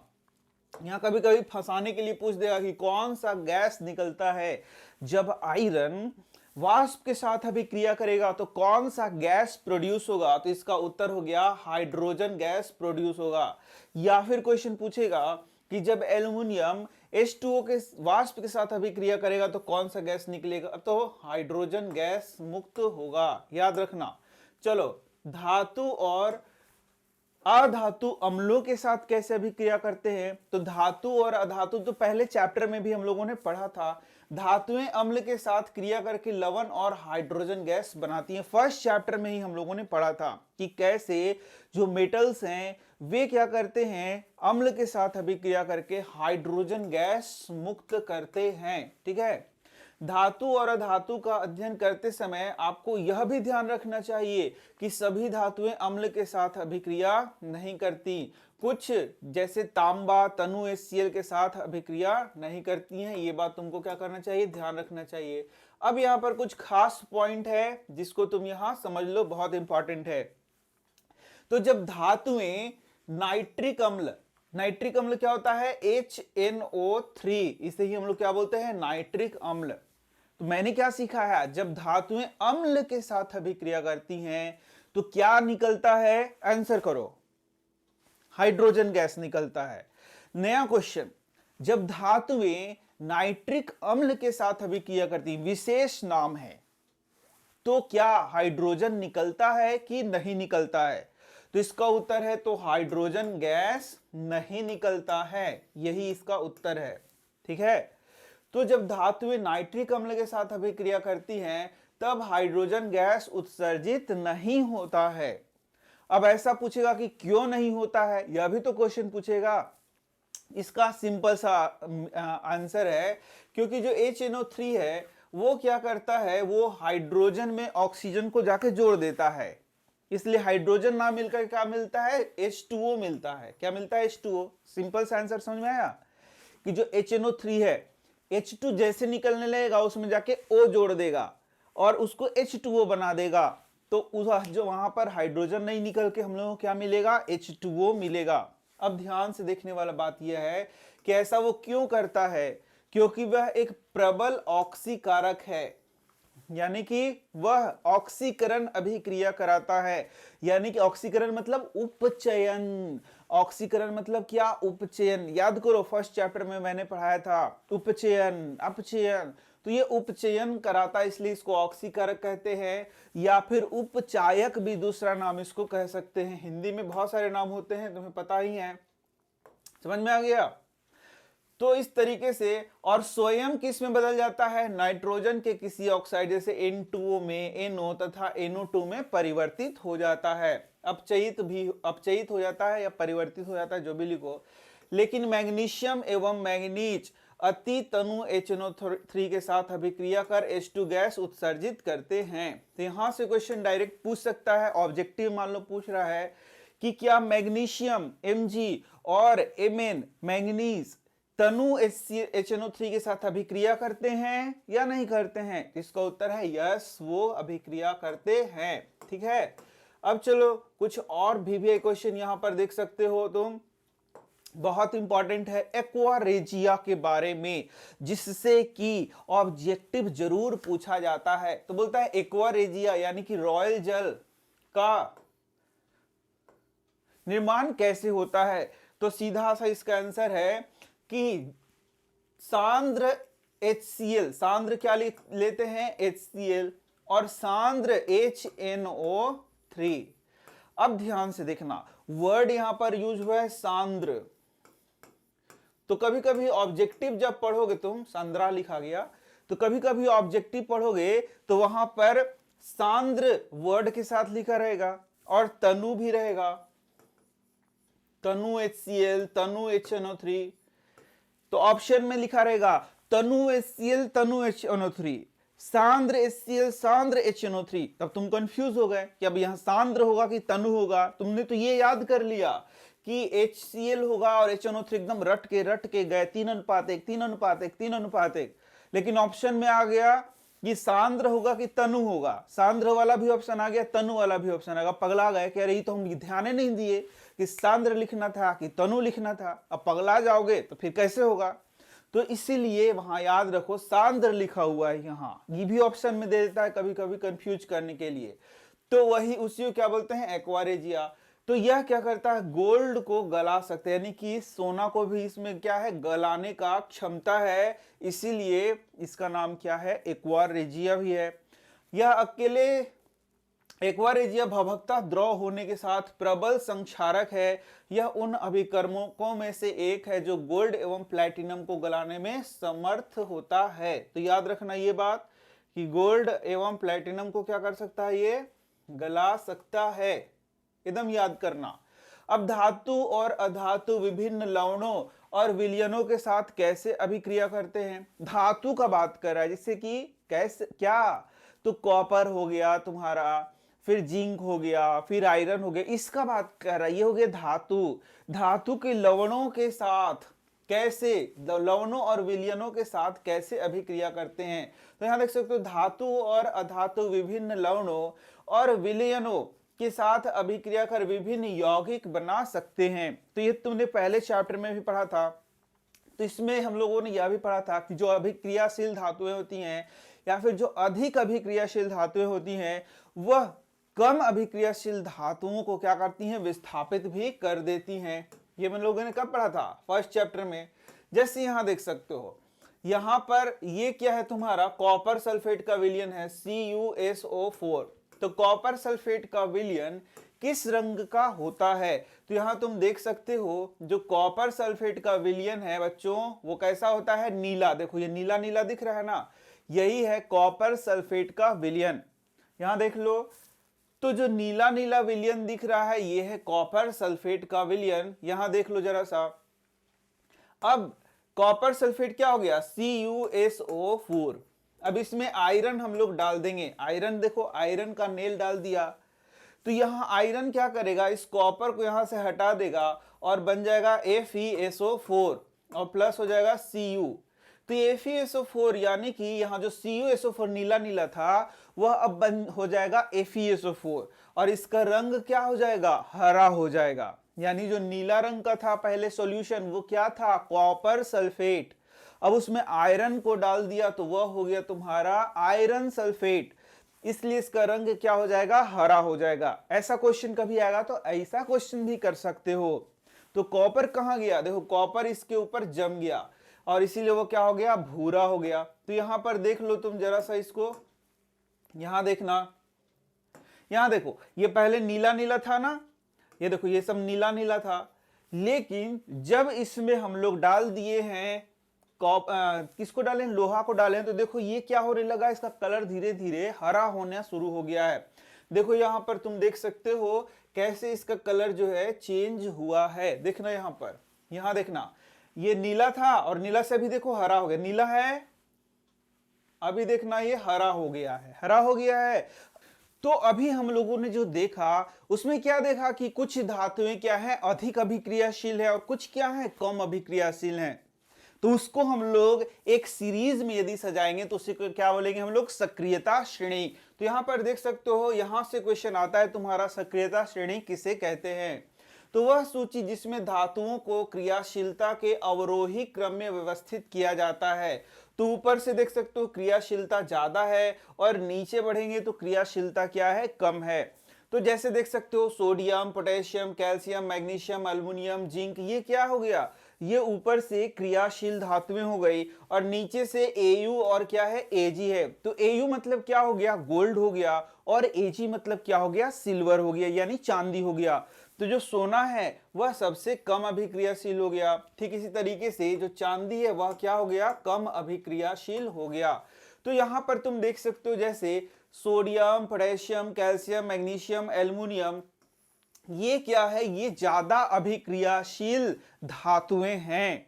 यहाँ कभी कभी फंसाने के लिए पूछ देगा कि कौन सा गैस निकलता है, जब आयरन वाष्प के साथ अभिक्रिया करेगा तो कौन सा गैस प्रोड्यूस होगा, तो इसका उत्तर हो गया हाइड्रोजन गैस प्रोड्यूस होगा। या फिर क्वेश्चन पूछेगा कि जब एल्युमिनियम H2O के वाष्प के साथ अभिक्रिया करेगा तो कौन सा गैस निकलेगा, तो हाइड्रोजन गैस मुक्त होगा, याद रखना। चलो, धातु और अधातु अम्लों के साथ कैसे अभिक्रिया करते हैं, तो धातु और अधातु तो पहले चैप्टर में भी हम लोगों ने पढ़ा था। धातुएं अम्ल के साथ क्रिया करके लवण और हाइड्रोजन गैस बनाती हैं, फर्स्ट चैप्टर में ही हम लोगों ने पढ़ा था कि कैसे जो मेटल्स हैं वे क्या करते हैं, अम्ल के साथ अभिक्रिया करके हाइड्रोजन गैस मुक्त करते हैं। ठीक है, धातु और अधातु का अध्ययन करते समय आपको यह भी ध्यान रखना चाहिए कि सभी धातुएं अम्ल के साथ अभिक्रिया नहीं करती, कुछ जैसे तांबा तनु HCl के साथ अभिक्रिया नहीं करती हैं, ये बात तुमको क्या करना चाहिए, ध्यान रखना चाहिए। अब यहाँ पर कुछ खास पॉइंट है जिसको तुम यहाँ समझ लो, बहुत इंपॉर्टेंट है। तो जब धातुएं नाइट्रिक अम्ल क्या होता है, HNO3, इसे ही हम लोग क्या बोलते हैं, नाइट्रिक अम्ल। तो मैंने क्या सीखा है, जब धातुएं अम्ल के साथ अभिक्रिया करती हैं तो क्या निकलता है, आंसर करो, हाइड्रोजन गैस निकलता है। नया क्वेश्चन, जब धातुएं नाइट्रिक अम्ल के साथ अभिक्रिया करती, विशेष नाम है, तो क्या हाइड्रोजन निकलता है कि नहीं निकलता है, तो इसका उत्तर है तो हाइड्रोजन गैस नहीं निकलता है, यही इसका उत्तर है। ठीक है, तो जब धातुएं नाइट्रिक अम्ल के साथ अभिक्रिया करती हैं तब हाइड्रोजन गैस उत्सर्जित नहीं होता है। अब ऐसा पूछेगा कि क्यों नहीं होता है, यह भी तो क्वेश्चन पूछेगा। इसका सिंपल सा आंसर है, क्योंकि जो HNO3 है वो क्या करता है, वो हाइड्रोजन में ऑक्सीजन को जाके जोड़ देता है, इसलिए हाइड्रोजन ना मिलकर क्या मिलता है, H2O मिलता है। क्या मिलता है, H2O। सिंपल सा आंसर समझ में आया कि जो HNO3 है, H2 जैसे निकलने लगेगा उसमें जाके O जोड़ देगा और उसको H2O बना देगा, तो उस जो वहां पर हाइड्रोजन नहीं निकल के हम लोगों को क्या मिलेगा, H2O मिलेगा। अब ध्यान से देखने वाला बात यह है कि ऐसा वो क्यों करता है, क्योंकि वह एक प्रबल ऑक्सीकारक है, यानी कि वह ऑक्सीकरण अभिक्रिया कराता है। यानी कि ऑक्सीकरण मतलब उपचयन, ऑक्सीकरण मतलब क्या, उपचयन। याद करो फर्स्ट चैप्टर में मैंने पढ़ाया था उपचयन अपचयन, तो ये उपचयन कराता है, इसलिए इसको ऑक्सीकारक कहते हैं, या फिर उपचायक भी दूसरा नाम इसको कह सकते हैं। हिंदी में बहुत सारे नाम होते हैं, तुम्हें पता ही है। समझ में आ गया। तो इस तरीके से, और स्वयं किस में बदल जाता है, नाइट्रोजन के किसी ऑक्साइड जैसे N2O में NO तथा NO2 में परिवर्तित हो जाता है। अपचयित हो जाता है या परिवर्तित हो जाता है, जो भी लिखो। लेकिन मैग्नीशियम एवं मैग्नीज अति तनु HNO3 के साथ अभिक्रिया कर H2 गैस उत्सर्जित करते हैं। तो यहां से क्वेश्चन डायरेक्ट पूछ सकता है, ऑब्जेक्टिव मान लो पूछ रहा है कि क्या मैग्नीशियम Mg और Mn मैग्नीज तनु HNO3 के साथ अभिक्रिया करते हैं या नहीं करते हैं। इसका उत्तर है यस, वो अभिक्रिया करते हैं। ठीक है, अब चलो कुछ और भी क्वेश्चन यहां पर देख सकते हो तुम, बहुत इंपॉर्टेंट है एक्वा रेजिया के बारे में, जिससे कि ऑब्जेक्टिव जरूर पूछा जाता है। तो बोलता है एक्वा रेजिया यानी कि रॉयल जल का निर्माण कैसे होता है। तो सीधा सा इसका आंसर है कि सांद्र HCl, सांद्र क्या लेते हैं, HCl, और सांद्र HNO3। अब ध्यान से देखना, वर्ड यहां पर यूज हुआ है सांद्र। तो कभी कभी ऑब्जेक्टिव जब पढ़ोगे तुम, सांद्रा लिखा गया, तो कभी कभी ऑब्जेक्टिव पढ़ोगे तो वहां पर सांद्र वर्ड के साथ लिखा रहेगा और तनु भी रहेगा, तनु HCl, तनु HNO3। तो ऑप्शन में लिखा रहेगा तनु HCl, तनु HNO3, सांद्र HCl, सांद्र HNO3। तब तुम कंफ्यूज हो गए कि अब यहां सांद्र होगा कि तनु होगा। तुमने तो ये याद कर लिया कि HCl होगा और HNO3 एकदम रट के गए, 3:1, 3:1, 3:1। लेकिन ऑप्शन में आ गया कि सांद्र होगा कि तनु होगा, सांद्र वाला भी ऑप्शन आ गया, तनु वाला भी ऑप्शन आ गया। पगला गए, कह रही तो हम ध्यान नहीं दिए कि सांद्र लिखना था कि तनु लिखना था। अब पगला जाओगे तो फिर कैसे होगा, तो इसीलिए वहां याद रखो सांद्र लिखा हुआ है, यहाँ ये भी ऑप्शन में दे देता है कभी कभी कंफ्यूज करने के लिए। तो वही उसी को क्या बोलते हैं, एक्वा रेजिया। तो यह क्या करता है, गोल्ड को गला सकते हैं, यानी कि सोना को भी इसमें क्या है, गलाने का क्षमता है, इसीलिए इसका नाम क्या है, एक्वा रेजिया भी है। यह अकेले एक्वा रेजिया भभकता द्रव होने के साथ प्रबल संक्षारक है। यह उन अभिकर्मकों में से एक है जो गोल्ड एवं प्लैटिनम को गलाने में समर्थ होता है। तो याद रखना ये बात कि गोल्ड एवं प्लैटिनम को क्या कर सकता है, ये गला सकता है, एकदम याद करना। अब धातु और अधातु विभिन्न लवणों और विलयनों के साथ कैसे अभिक्रिया करते हैं। धातु का बात कर रहा है, जिससे कि कैसे क्या, तो कॉपर हो गया तुम्हारा, फिर जिंक हो गया, फिर आयरन हो गया, इसका बात कर रहा है। ये हो गया धातु। धातु के लवणों के साथ कैसे, लवणों और विलयनों के साथ कैसे अभिक्रिया करते हैं। तो यहां देख सकते हो धातु और अधातु विभिन्न लवणों और विलयनों के साथ अभिक्रिया कर विभिन्न यौगिक बना सकते हैं। तो ये तुमने पहले चैप्टर में भी पढ़ा था। तो इसमें हम लोगों ने यह भी पढ़ा था कि जो अभिक्रियाशील धातुएं होती हैं या फिर जो अधिक अभिक्रियाशील धातुएं होती हैं, वह कम अभिक्रियाशील धातुओं को क्या करती हैं, विस्थापित भी कर देती हैं। ये हम लोगों ने कब पढ़ा था, फर्स्ट चैप्टर में। जैसे यहां देख सकते हो, यहां पर ये क्या है, तुम्हारा कॉपर सल्फेट का विलयन है CuSO4। तो कॉपर सल्फेट का विलयन किस रंग का होता है, तो यहां तुम देख सकते हो जो कॉपर सल्फेट का विलयन है बच्चों, वो कैसा होता है, नीला। देखो ये नीला नीला दिख रहा है ना, यही है कॉपर सल्फेट का विलयन। यहां देख लो तो जो नीला नीला विलयन दिख रहा है ये है कॉपर सल्फेट का विलयन। यहां देख लो जरा सा। अब कॉपर सल्फेट क्या हो गया, CuSO4। अब इसमें आयरन हम लोग डाल देंगे। आयरन देखो, आयरन का नेल डाल दिया, तो यहां आयरन क्या करेगा, इस कॉपर को यहां से हटा देगा और बन जाएगा FeSO4 और प्लस हो जाएगा Cu। तो ये FeSO4 यानी कि यहाँ जो CuSO4 नीला नीला था वह अब बन हो जाएगा FeSO4 और इसका रंग क्या हो जाएगा, हरा हो जाएगा। यानी जो नीला रंग का था पहले सॉल्यूशन वो क्या था, कॉपर सल्फेट। अब उसमें आयरन को डाल दिया तो वह हो गया तुम्हारा आयरन सल्फेट, इसलिए इसका रंग क्या हो जाएगा, हरा हो जाएगा। ऐसा क्वेश्चन कभी आएगा तो ऐसा क्वेश्चन भी कर सकते हो। तो कॉपर कहां गया, देखो कॉपर इसके ऊपर जम गया और इसीलिए वो क्या हो गया, भूरा हो गया। तो यहां पर देख लो तुम जरा सा इसको, यहां देखना, यहां देखो ये पहले नीला नीला था ना, ये देखो ये सब नीला नीला था, लेकिन जब इसमें हम लोग डाल दिए हैं किसको डालें, लोहा को डालें, तो देखो ये क्या होने लगा, इसका कलर धीरे धीरे हरा होना शुरू हो गया है। देखो यहां पर तुम देख सकते हो कैसे इसका कलर जो है चेंज हुआ है। देखना यहां पर, यहां देखना, ये नीला था और नीला से अभी देखो हरा हो गया, नीला है अभी देखना ये हरा हो गया है, हरा हो गया है। तो अभी हम लोगों ने जो देखा उसमें क्या देखा कि कुछ धातुएं क्या है, अधिक अभिक्रियाशील है और कुछ क्या है, कम अभिक्रियाशील है। तो उसको हम लोग एक सीरीज में यदि सजाएंगे तो उसे क्या बोलेंगे हम लोग, सक्रियता श्रेणी। तो यहां पर देख सकते हो, यहां से क्वेश्चन आता है तुम्हारा, सक्रियता श्रेणी किसे कहते हैं। तो वह सूची जिसमें धातुओं को क्रियाशीलता के अवरोही क्रम में व्यवस्थित किया जाता है। तो ऊपर से देख सकते हो क्रियाशीलता ज्यादा है और नीचे बढ़ेंगे तो क्रियाशीलता क्या है, कम है। तो जैसे देख सकते हो sodium, potassium, calcium, magnesium, aluminium, zinc, ये क्या हो गया, ये ऊपर से क्रियाशील धातुएं हो गई और नीचे से Au और क्या है, Ag है। तो Au मतलब क्या हो गया, गोल्ड हो गया, और Ag मतलब क्या हो गया, सिल्वर हो गया, यानी चांदी हो गया। तो जो सोना है वह सबसे कम अभिक्रियाशील हो गया। ठीक इसी तरीके से जो चांदी है वह क्या हो गया, कम अभिक्रियाशील हो गया। तो यहां पर तुम देख सकते हो जैसे sodium, potassium, calcium, magnesium, aluminium, ये क्या है, ये ज्यादा अभिक्रियाशील धातुएं हैं।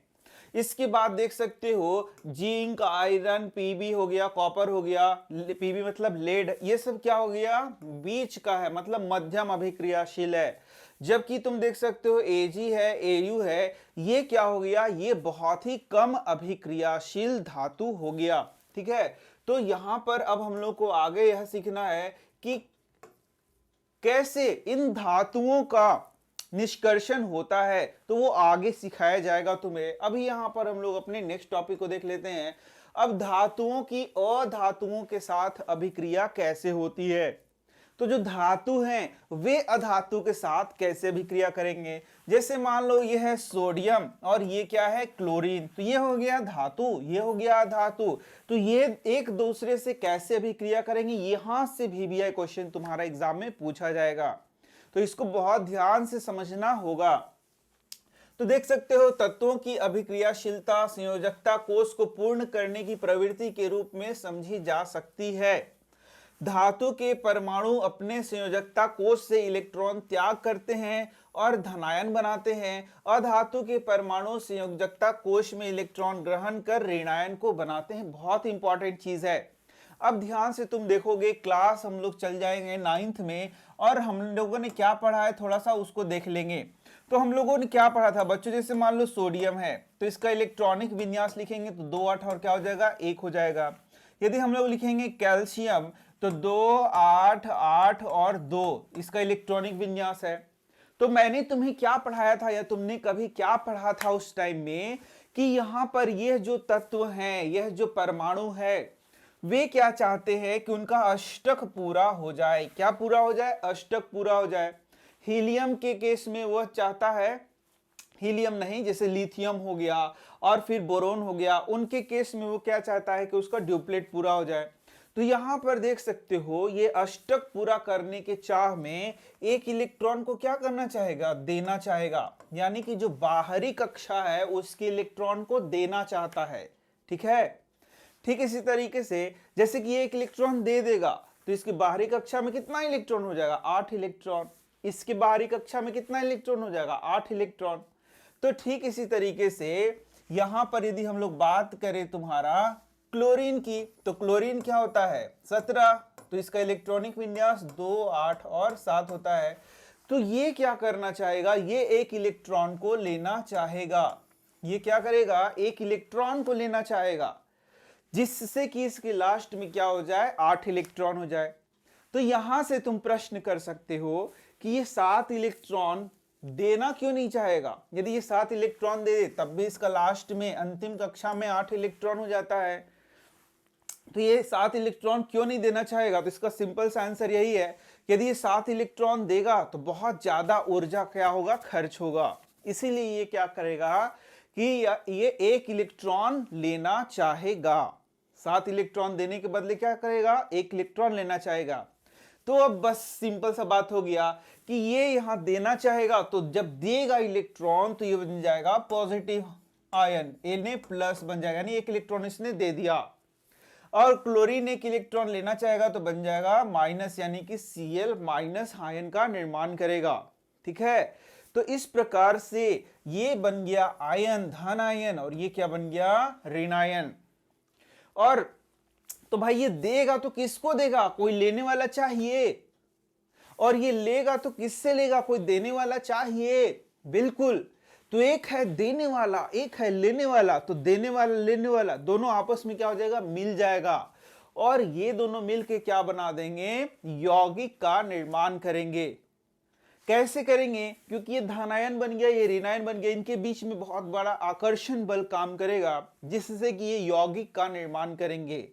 इसके बाद देख सकते हो जिंक, आयरन, Pb हो गया, कॉपर हो गया, Pb मतलब लेड, ये सब क्या हो गया, बीच का है, मतलब मध्यम अभिक्रियाशील है। जबकि तुम देख सकते हो Ag है, Au है, ये क्या हो गया, ये बहुत ही कम अभिक्रियाशील धातु हो गया। ठीक है, तो यहां पर अब हम लोग को आगे यह सीखना है कि कैसे इन धातुओं का निष्कर्षण होता है, तो वो आगे सिखाया जाएगा तुम्हें। अभी यहां पर हम लोग अपने नेक्स्ट टॉपिक को देख लेते हैं। अब धातुओं की अधातुओं के साथ अभिक्रिया कैसे होती है। तो जो धातु हैं वे अधातु के साथ कैसे अभिक्रिया करेंगे। जैसे मान लो ये है सोडियम और ये क्या है, क्लोरीन, तो ये हो गया धातु, ये हो गया अधातु। तो ये एक दूसरे से कैसे अभिक्रिया करेंगे, यहां से भी क्वेश्चन तुम्हारा एग्जाम में पूछा जाएगा, तो इसको बहुत ध्यान से समझना होगा। तो देख सकते हो तत्वों की अभिक्रियाशीलता संयोजकता कोष को पूर्ण करने की प्रवृत्ति के रूप में समझी जा सकती है। धातु के परमाणु अपने संयोजकता कोष से इलेक्ट्रॉन त्याग करते हैं और धनायन बनाते हैं। अधातु के परमाणु संयोजकता कोष में इलेक्ट्रॉन ग्रहण कर ऋणायन को बनाते हैं। बहुत इंपॉर्टेंट चीज है। अब ध्यान से तुम देखोगे, क्लास हम लोग चल जाएंगे 9th में और हम लोगों ने क्या पढ़ा है थोड़ा सा उसको देख लेंगे। तो हम लोगों ने क्या पढ़ा था बच्चों, जैसे मान लो सोडियम है तो इसका इलेक्ट्रॉनिक विन्यास लिखेंगे तो 2 8 और क्या हो जाएगा, 1 हो जाएगा। यदि हम लोग लिखेंगे कैल्शियम तो 2 8 8 और 2 इसका इलेक्ट्रॉनिक विन्यास है। तो मैंने तुम्हें क्या पढ़ाया था या तुमने कभी क्या पढ़ा था उस टाइम में कि यहां पर यह जो तत्व हैं, यह जो परमाणु है, वे क्या चाहते हैं कि उनका अष्टक पूरा हो जाए। क्या पूरा हो जाए, अष्टक पूरा हो जाए। हीलियम के केस में वह चाहता है, हीलियम नहीं जैसे लिथियम हो गया और फिर बोरोन हो गया, उनके केस में वो क्या चाहता है कि उसका ड्यूप्लेट पूरा हो जाए। तो यहां पर देख सकते हो ये अष्टक पूरा करने के चाह में एक इलेक्ट्रॉन को क्या करना चाहेगा, देना चाहेगा, यानी कि जो बाहरी कक्षा है उसके इलेक्ट्रॉन को देना चाहता है। ठीक है, ठीक इसी तरीके से जैसे कि एक इलेक्ट्रॉन दे देगा तो तो इसकी बाहरी कक्षा में कितना इलेक्ट्रॉन हो जाएगा? 8 इलेक्ट्रॉन। इसकी बाहरी कक्षा में कितना इलेक्ट्रॉन हो जाएगा? 8 इलेक्ट्रॉन। तो ठीक इसी तरीके से यहां पर यदि हम लोग बात करें तुम्हारा क्लोरीन की, तो क्लोरीन क्या होता है? 17। तो इसका इलेक्ट्रॉनिक विन्यास 2, 8 और 7 होता है। तो ये क्या करना चाहेगा? ये एक इलेक्ट्रॉन को लेना चाहेगा। ये क्या करेगा? एक इलेक्ट्रॉन को लेना चाहेगा, जिससे कि इसके लास्ट में क्या हो जाए? 8 इलेक्ट्रॉन हो जाए। तो यहां से तुम प्रश्न कर सकते हो कि ये 7 इलेक्ट्रॉन देना क्यों नहीं चाहेगा? यदि ये 7 इलेक्ट्रॉन दे तब भी इसका लास्ट में अंतिम कक्षा में 8 इलेक्ट्रॉन हो जाता है। तो ये 7 इलेक्ट्रॉन क्यों नहीं देना चाहेगा? तो इसका सिंपल सा आंसर यही है कि यदि ये 7 इलेक्ट्रॉन देगा तो बहुत ज्यादा ऊर्जा क्या होगा? खर्च होगा। इसीलिए ये क्या करेगा कि ये एक इलेक्ट्रॉन लेना चाहेगा। 7 इलेक्ट्रॉन देने के बदले क्या करेगा? एक इलेक्ट्रॉन लेना चाहेगा। तो अब बस सिंपल सा बात हो गया कि ये यहां देना चाहेगा, तो जब देगा इलेक्ट्रॉन तो ये बन जाएगा पॉजिटिव आयन, Na प्लस बन जाएगा, यानी एक इलेक्ट्रॉन इसने दे दिया। और क्लोरीन एक इलेक्ट्रॉन लेना चाहेगा तो बन जाएगा माइनस, यानी कि Cl माइनस आयन का निर्माण करेगा। ठीक है, तो इस प्रकार से ये बन गया आयन, धन आयन, और ये क्या बन गया? ऋण आयन। और तो भाई ये देगा तो किसको देगा? कोई लेने वाला चाहिए। और ये लेगा तो किससे लेगा? कोई देने वाला चाहिए। बिल्कुल। तो एक है देने वाला, एक है लेने वाला। तो देने वाला लेने वाला दोनों आपस में क्या हो जाएगा? मिल जाएगा। और ये दोनों मिलके क्या बना देंगे? यौगिक का निर्माण करेंगे। कैसे करेंगे? क्योंकि ये धनायन बन गया, ये ऋणायन बन गया, इनके बीच में बहुत बड़ा आकर्षण बल काम करेगा, जिससे कि ये यौगिक का निर्माण करेंगे।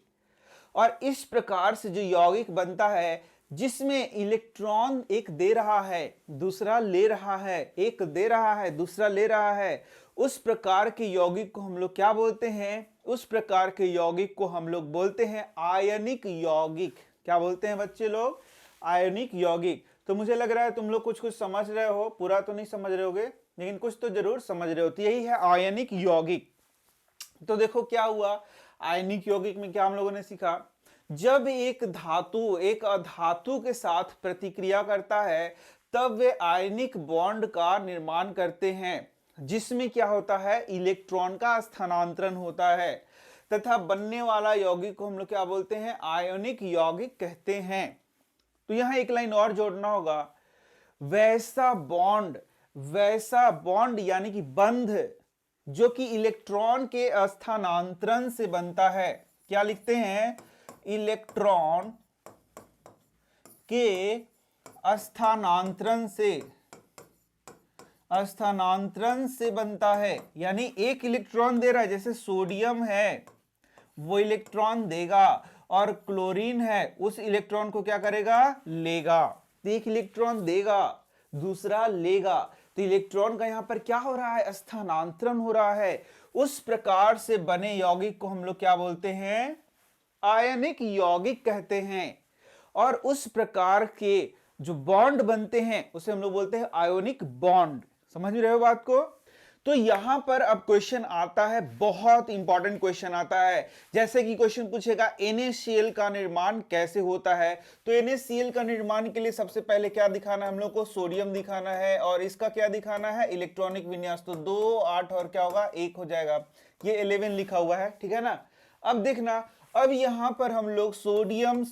और इस प्रकार से जो यौगिक बनता है, जिसमें इलेक्ट्रॉन एक दे रहा है, दूसरा ले रहा है, एक दे रहा है, दूसरा ले रहा है, उस प्रकार के यौगिक को हम लोग क्या बोलते हैं? उस प्रकार के यौगिक को हम लोग बोलते हैं आयनिक यौगिक। क्या बोलते हैं बच्चे लोग? आयनिक यौगिक। तो मुझे लग रहा है तुम लोग कुछ कुछ समझ रहे हो, पूरा तो नहीं समझ रहे होगे, लेकिन कुछ तो जरूर समझ रहे हो। तो यही है आयनिक यौगिक। तो देखो क्या हुआ, आयनिक यौगिक में क्या हम लोगों ने सीखा? जब एक धातु एक अधातु के साथ प्रतिक्रिया करता है, तब वे आयनिक बॉन्ड का निर्माण करते हैं, जिसमें क्या होता है? इलेक्ट्रॉन का स्थानांतरण होता है, तथा बनने वाला यौगिक को हम लोग क्या बोलते हैं? आयनिक यौगिक कहते हैं। तो यहां एक लाइन और जोड़ना होगा, वैसा बॉन्ड यानी कि बंध जो कि इलेक्ट्रॉन के स्थानांतरण से बनता है। क्या लिखते हैं? इलेक्ट्रॉन के स्थानांतरण से बनता है। यानी एक इलेक्ट्रॉन दे रहा है, जैसे सोडियम है वो इलेक्ट्रॉन देगा, और क्लोरीन है उस इलेक्ट्रॉन को क्या करेगा? लेगा। तो एक इलेक्ट्रॉन देगा, दूसरा लेगा, तो इलेक्ट्रॉन का यहां पर क्या हो रहा है? स्थानांतरण हो रहा है। उस प्रकार से बने यौगिक को हम लोग क्या बोलते हैं? आयनिक यौगिक कहते हैं। और उस प्रकार के जो बॉन्ड बनते हैं उसे हम लोग बोलते हैं आयोनिक बॉन्ड। समझ रहे हो बात को? तो यहां पर अब क्वेश्चन आता है, बहुत इंपॉर्टेंट क्वेश्चन आता है। जैसे कि क्वेश्चन पूछेगा NaCl का निर्माण कैसे होता है। तो NaCl का निर्माण के लिए सबसे पहले क्या दिखाना है हम लोग को? सोडियम दिखाना है। और इसका क्या दिखाना है? इलेक्ट्रॉनिक विन्यास। तो 2, 8 और क्या होगा? 1 हो जाएगा। ये 11 लिखा हुआ है, ठीक है ना? अब देखना, अब यहां पर हम लोग सोडियम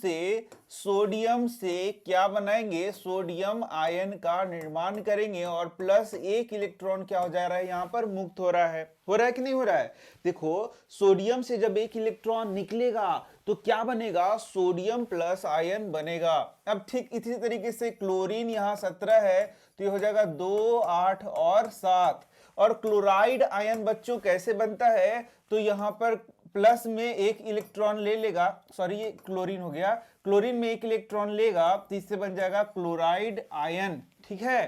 से क्या बनाएंगे? सोडियम आयन का निर्माण करेंगे, और प्लस एक इलेक्ट्रॉन क्या हो जा रहा है? यहां पर मुक्त हो रहा है कि नहीं हो रहा है? देखो, सोडियम से जब एक इलेक्ट्रॉन निकलेगा तो क्या बनेगा? सोडियम प्लस आयन बनेगा। अब ठीक इसी तरीके से क्लोरीन यहां 17 है, तो ये हो जाएगा 2, 8 और 7। और क्लोराइड आयन बच्चों कैसे बनता है? तो यहां पर प्लस में एक इलेक्ट्रॉन ले लेगा, सॉरी ये क्लोरीन हो गया, क्लोरीन में एक इलेक्ट्रॉन लेगा, तो इससे बन जाएगा क्लोराइड आयन। ठीक है,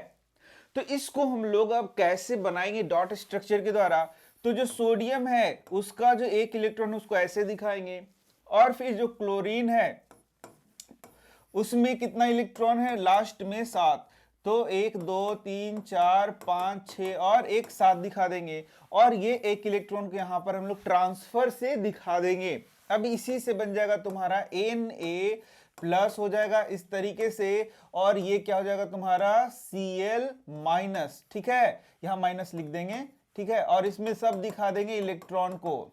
तो इसको हम लोग अब कैसे बनाएंगे? डॉट स्ट्रक्चर के द्वारा। तो जो सोडियम है उसका जो एक इलेक्ट्रॉन उसको ऐसे दिखाएंगे, और फिर जो क्लोरीन है उसमें कितना इलेक्ट्रॉन है? लास्ट में 7। तो 1, 2, 3, 4, 5, 6 और एक 7 दिखा देंगे, और ये एक इलेक्ट्रॉन को यहां पर हम लोग ट्रांसफर से दिखा देंगे। अब इसी से बन जाएगा तुम्हारा Na प्लस हो जाएगा इस तरीके से, और ये क्या हो जाएगा तुम्हारा Cl माइनस। ठीक है, यहां माइनस लिख देंगे। ठीक है, और इसमें सब दिखा देंगे इलेक्ट्रॉन को,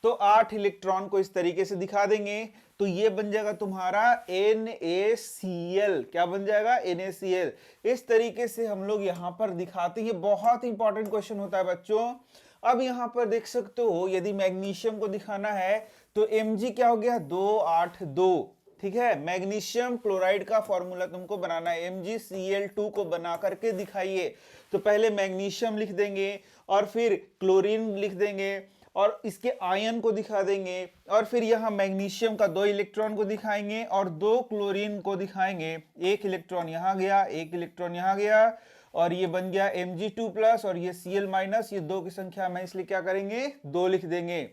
तो 8 इलेक्ट्रॉन को इस तरीके से दिखा देंगे। तो ये बन जाएगा तुम्हारा NaCl। क्या बन जाएगा? NaCl। इस तरीके से हम लोग यहां पर दिखाते हैं। बहुत इंपॉर्टेंट क्वेश्चन होता है बच्चों। अब यहां पर देख सकते हो, यदि मैग्नीशियम को दिखाना है तो Mg क्या हो गया? 282। ठीक है, मैग्नीशियम क्लोराइड का फॉर्मूला तुमको बनाना है, MgCl2 को बना करके दिखाइए। तो पहले मैग्नीशियम लिख देंगे और फिर क्लोरीन लिख देंगे और इसके आयन को दिखा देंगे, और फिर यहाँ मैग्नीशियम का 2 इलेक्ट्रॉन को दिखाएंगे और 2 क्लोरीन को दिखाएंगे। 1 इलेक्ट्रॉन यहाँ गया, 1 इलेक्ट्रॉन यहाँ गया, और ये बन गया Mg2+ और ये Cl-, ये 2 की संख्या में, इसलिए क्या करेंगे? 2 लिख देंगे।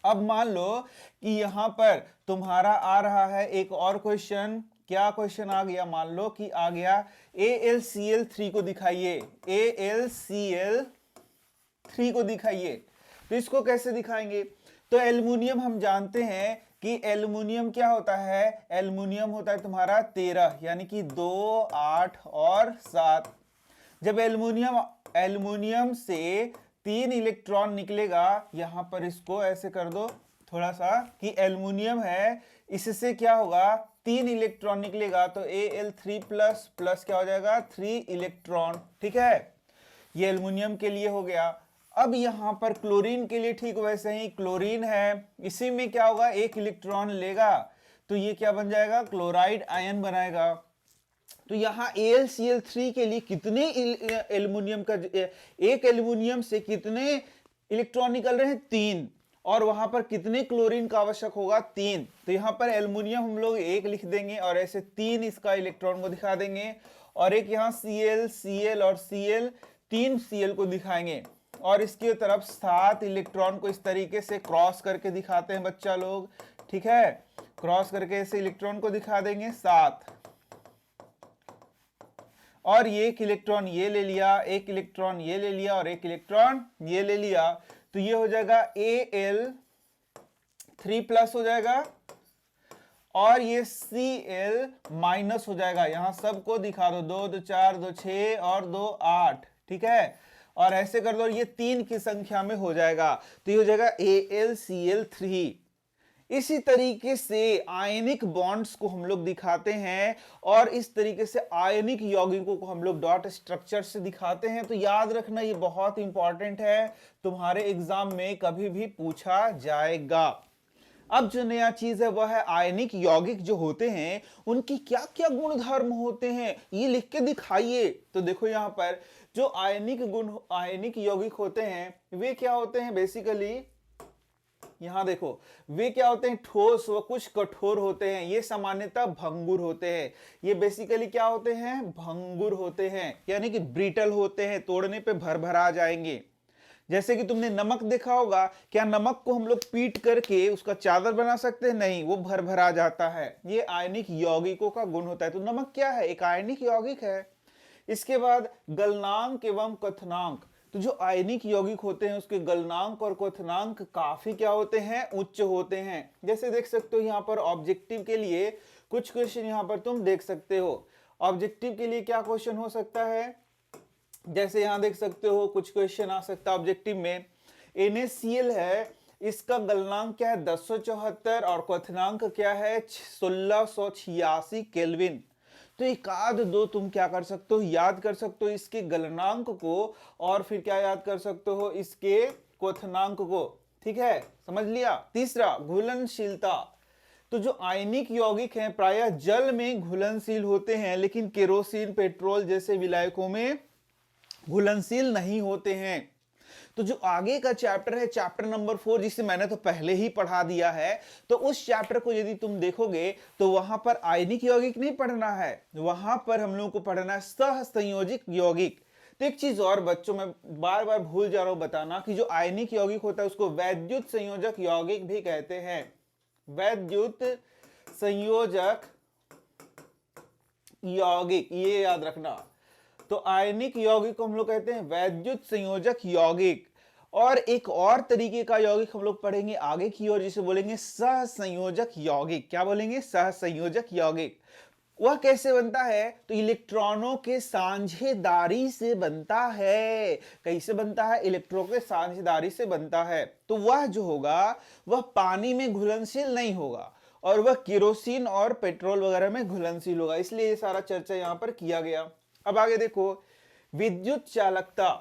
अब मान लो कि यहां पर तुम्हारा आ रहा है एक और क्वेश्चन। क्या क्वेश्चन आ गया? मान लो कि आ गया AlCl3 को दिखाइए, AlCl3 को दिखाइए। तो इसको कैसे दिखाएंगे? तो एल्युमिनियम हम जानते हैं कि एल्युमिनियम क्या होता है? एल्युमिनियम होता है तुम्हारा 13, यानी कि 2, 8 और 7। जब एल्युमिनियम से 3 इलेक्ट्रॉन निकलेगा, यहां पर इसको ऐसे कर दो थोड़ा सा कि एल्युमिनियम है, इससे क्या होगा? 3 इलेक्ट्रॉन निकलेगा, तो Al3+ प्लस क्या हो जाएगा? 3 इलेक्ट्रॉन। ठीक है, ये एल्युमिनियम के लिए हो गया। अब यहां पर क्लोरीन के लिए ठीक वैसे ही, क्लोरीन है, इसी में क्या होगा? 1 इलेक्ट्रॉन लेगा, तो ये क्या बन जाएगा? क्लोराइड आयन बनाएगा। तो यहाँ AlCl3 के लिए कितने एल्युमिनियम का, एक एल्युमिनियम से कितने इलेक्ट्रॉन निकल रहे हैं? 3। और वहां पर कितने क्लोरीन का आवश्यक होगा? 3। तो यहाँ पर एल्युमिनियम हम लोग 1 लिख देंगे और ऐसे 3 इसका इलेक्ट्रॉन को दिखा देंगे, और एक यहाँ Cl, Cl और Cl, 3 Cl को दिखाएंगे, और इसकी तरफ 7 इलेक्ट्रॉन को इस तरीके से क्रॉस करके दिखाते हैं बच्चा लोग। ठीक है, क्रॉस करके ऐसे इलेक्ट्रॉन को दिखा देंगे 7, और ये 1 इलेक्ट्रॉन ये ले लिया, 1 इलेक्ट्रॉन ये ले लिया और 1 इलेक्ट्रॉन ये ले लिया। तो ये हो जाएगा Al3+ हो जाएगा, और ये Cl- हो जाएगा। यहां सबको दिखा दो, 2, 2, 4, 2, 6 और 2, 8। ठीक है, और ऐसे कर दो, ये 3 की संख्या में हो जाएगा। तो ये हो जाएगा AlCl3। इसी तरीके से आयनिक बॉन्ड्स को हम लोग दिखाते हैं, और इस तरीके से आयनिक यौगिकों को हम लोग डॉट स्ट्रक्चर से दिखाते हैं। तो याद रखना, ये बहुत इंपॉर्टेंट है, तुम्हारे एग्जाम में कभी भी पूछा जाएगा। अब जो नया चीज है वह है आयनिक यौगिक जो होते हैं उनकी क्या क्या गुणधर्म होते हैं, ये लिख के दिखाइए। तो देखो यहां पर जो आयनिक यौगिक होते हैं वे क्या होते हैं? बेसिकली यहां देखो, वे क्या होते हैं? ठोस व कुछ कठोर होते हैं। ये सामान्यतः भंगुर होते हैं। ये बेसिकली क्या होते हैं? भंगुर होते हैं, यानी कि ब्रिटल होते हैं, तोड़ने पे भरभरा जाएंगे। जैसे कि तुमने नमक देखा होगा, क्या नमक को हम लोग पीट करके उसका चादर बना सकते हैं? नहीं, वो भरभरा जाता है। ये आयनिक यौगिकों का गुण होता है। तो नमक क्या है? एक आयनिक यौगिक है। इसके बाद गलनांक एवं क्वथनांक। तो जो आयनिक यौगिक होते हैं उसके गलनांक और क्वथनांक काफी क्या होते हैं? उच्च होते हैं। जैसे देख सकते हो यहाँ पर ऑब्जेक्टिव के लिए कुछ क्वेश्चन यहाँ पर तुम देख सकते हो। ऑब्जेक्टिव के लिए क्या क्वेश्चन हो सकता है? जैसे यहां देख सकते हो कुछ क्वेश्चन आ सकता है ऑब्जेक्टिव में। NaCl है, इसका गलनांक क्या है? 1074, और क्वथनांक क्या है? 1686 केल्विन। तो एक आध दो तुम क्या कर सकते हो? याद कर सकते हो इसके गलनांक को, और फिर क्या याद कर सकते हो? इसके क्वथनांक को। ठीक है, समझ लिया। तीसरा, घुलनशीलता। तो जो आयनिक यौगिक हैं प्रायः जल में घुलनशील होते हैं, लेकिन केरोसिन, पेट्रोल जैसे विलायकों में घुलनशील नहीं होते हैं। तो जो आगे का चैप्टर है, चैप्टर नंबर 4, जिसे मैंने तो पहले ही पढ़ा दिया है, तो उस चैप्टर को यदि तुम देखोगे तो वहां पर आयनिक यौगिक नहीं पढ़ना है, वहां पर हम लोगों को पढ़ना है सहसंयोजक यौगिक। तो एक चीज और बच्चों, मैं बार बार भूल जा रहा हूं बताना कि जो आयनिक यौगिक होता है उसको वैद्युत संयोजक यौगिक भी कहते हैं। वैद्युत संयोजक यौगिक, ये याद रखना। तो आयनिक यौगिक को हम लोग कहते हैं वैद्युत संयोजक यौगिक। और एक और तरीके का यौगिक हम लोग पढ़ेंगे आगे की ओर, जिसे बोलेंगे सहसंयोजक यौगिक। क्या बोलेंगे? सहसंयोजक यौगिक। वह कैसे बनता है? तो इलेक्ट्रॉनों के साझेदारी से बनता है। कैसे बनता है? इलेक्ट्रॉनों के साझेदारी से बनता है। तो वह जो होगा वह पानी में घुलनशील नहीं होगा, और वह केरोसिन और पेट्रोल वगैरह में घुलनशील होगा। इसलिए ये सारा चर्चा यहां पर किया गया। अब आगे देखो, विद्युत चालकता।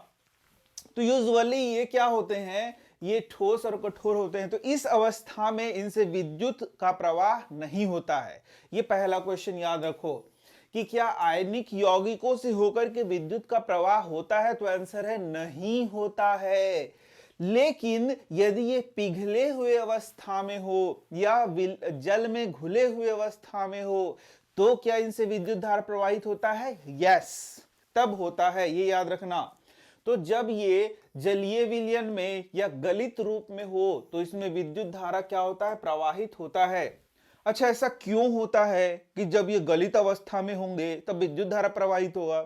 तो यूजुअली ये क्या होते हैं? ये ठोस और कठोर होते हैं, तो इस अवस्था में इनसे विद्युत का प्रवाह नहीं होता है। ये पहला क्वेश्चन याद रखो कि क्या आयनिक यौगिकों से होकर के विद्युत का प्रवाह होता है? तो आंसर है नहीं होता है। लेकिन यदि ये पिघले हुए अवस्था में हो या जल में घुले हुए अवस्था में हो, तो क्या इनसे विद्युत धारा प्रवाहित होता है? यस, तब होता है, ये याद रखना। तो जब ये जलीय विलयन में या गलित रूप में हो तो इसमें विद्युत धारा क्या होता है? प्रवाहित होता है। अच्छा, ऐसा क्यों होता है कि जब ये गलित अवस्था में होंगे तब विद्युत धारा प्रवाहित होगा?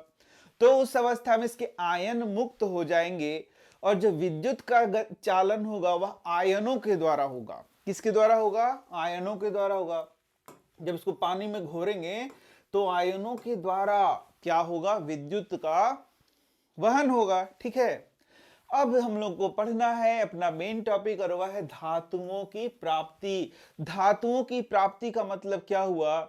तो उस अवस्था में इसके आयन मुक्त हो जाएंगे, और जो विद्युत का चालन होगा वह आयनों के द्वारा होगा। किसके द्वारा होगा? आयनों के द्वारा होगा। जब इसको पानी में घोरेंगे तो आयनों के द्वारा क्या होगा? विद्युत का वहन होगा। ठीक है, अब हम लोग को पढ़ना है अपना मेन टॉपिक, और वह है धातुओं की प्राप्ति। धातुओं की प्राप्ति का मतलब क्या हुआ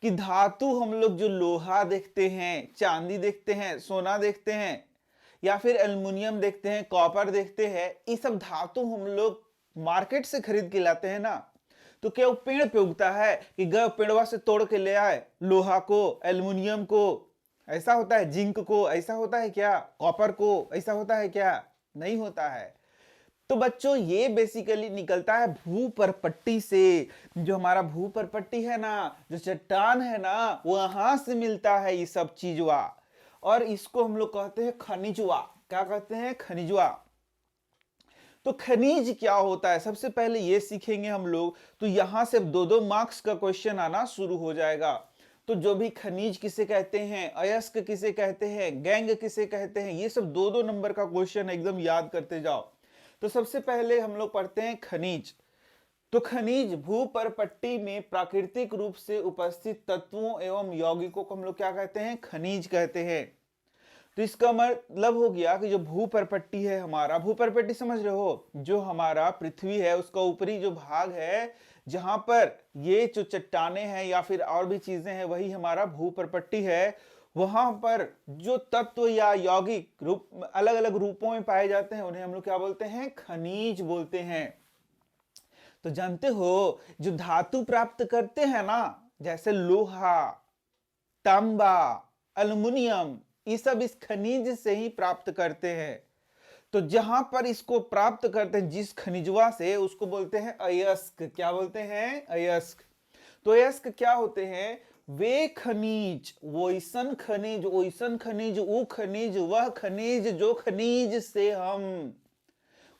कि धातु हम लोग जो लोहा देखते हैं, चांदी देखते हैं, सोना देखते हैं, या फिर एल्युमिनियम देखते हैं, कॉपर देखते हैं, ये सब धातु हम लोग मार्केट से खरीद के लाते हैं ना। तो क्या वो पेड़ पे उगता है कि गए पेड़वा से तोड़ के ले आए लोहा को, एल्युमिनियम को? ऐसा होता है? जिंक को ऐसा होता है क्या? कॉपर को ऐसा होता है क्या? नहीं होता है। तो बच्चों ये बेसिकली निकलता है भूपरपट्टी से। जो हमारा भूपरपट्टी है ना, जो चट्टान है ना, वहां से मिलता है ये सब चीजवा, और इसको हम लोग कहते हैं खनिजवा। क्या कहते हैं? खनिजवा। तो खनिज क्या होता है सबसे पहले ये सीखेंगे हम लोग। तो यहां से 2-2 मार्क्स का क्वेश्चन आना शुरू हो जाएगा। तो जो भी खनिज किसे कहते हैं, अयस्क किसे कहते हैं, गैंग किसे कहते हैं, ये सब 2-2 नंबर का क्वेश्चन एकदम याद करते जाओ। तो सबसे पहले हम लोग पढ़ते हैं खनिज। तो खनिज भूपरपट्टी में प्राकृतिक रूप से उपस्थित तत्वों एवं यौगिकों को हम लोग क्या कहते हैं? खनिज कहते हैं। तो इसका मतलब हो गया कि जो भूपरपट्टी है हमारा, भूपरपट्टी समझ रहे हो, जो हमारा पृथ्वी है उसका ऊपरी जो भाग है, जहां पर ये जो चट्टाने हैं या फिर और भी चीजें हैं, वही हमारा भूपरपट्टी है। वहां पर जो तत्व या यौगिक रूप अलग अलग रूपों में पाए जाते हैं, उन्हें हम लोग क्या बोलते हैं? खनिज बोलते हैं। तो जानते हो, जो धातु प्राप्त करते हैं ना, जैसे लोहा, तांबा, एल्युमिनियम, ये सब इस खनिज से ही प्राप्त करते हैं। तो जहां पर इसको प्राप्त करते हैं जिस खनिजवा से, उसको बोलते हैं अयस्क। क्या बोलते हैं? अयस्क। तो अयस्क क्या होते हैं? वे खनिज, वोइसन खनिज, ओइसन खनिज, वो खनिज, वह खनिज, जो खनिज से हम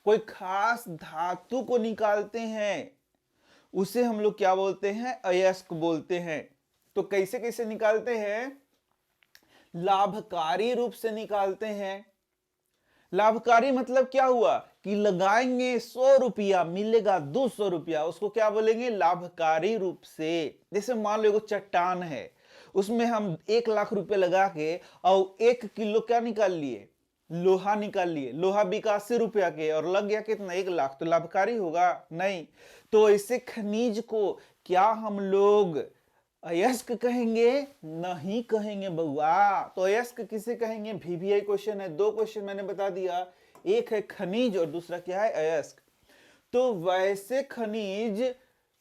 कोई खास धातु को निकालते हैं, उसे हम लोग क्या बोलते हैं? अयस्क बोलते हैं। तो कैसे कैसे निकालते हैं? लाभकारी रूप से निकालते हैं। लाभकारी मतलब क्या हुआ कि लगाएंगे 100 रुपया मिलेगा 200 रुपया, उसको क्या बोलेंगे? लाभकारी रूप से। जैसे मान लो एगो चट्टान है, उसमें हम 1 लाख रुपए लगा के और 1 किलो क्या निकाल लिए? लोहा निकाल लिए। लोहा बिका 80 रुपया के और लग गया कितना? 1 लाख। तो लाभकारी होगा? नहीं। तो ऐसे खनिज को क्या हम लोग अयस्क कहेंगे? नहीं कहेंगे बउआ। तो अयस्क किसे कहेंगे? VVI क्वेश्चन है। 2 क्वेश्चन मैंने बता दिया, एक है खनिज और दूसरा क्या है? अयस्क। तो वैसे खनिज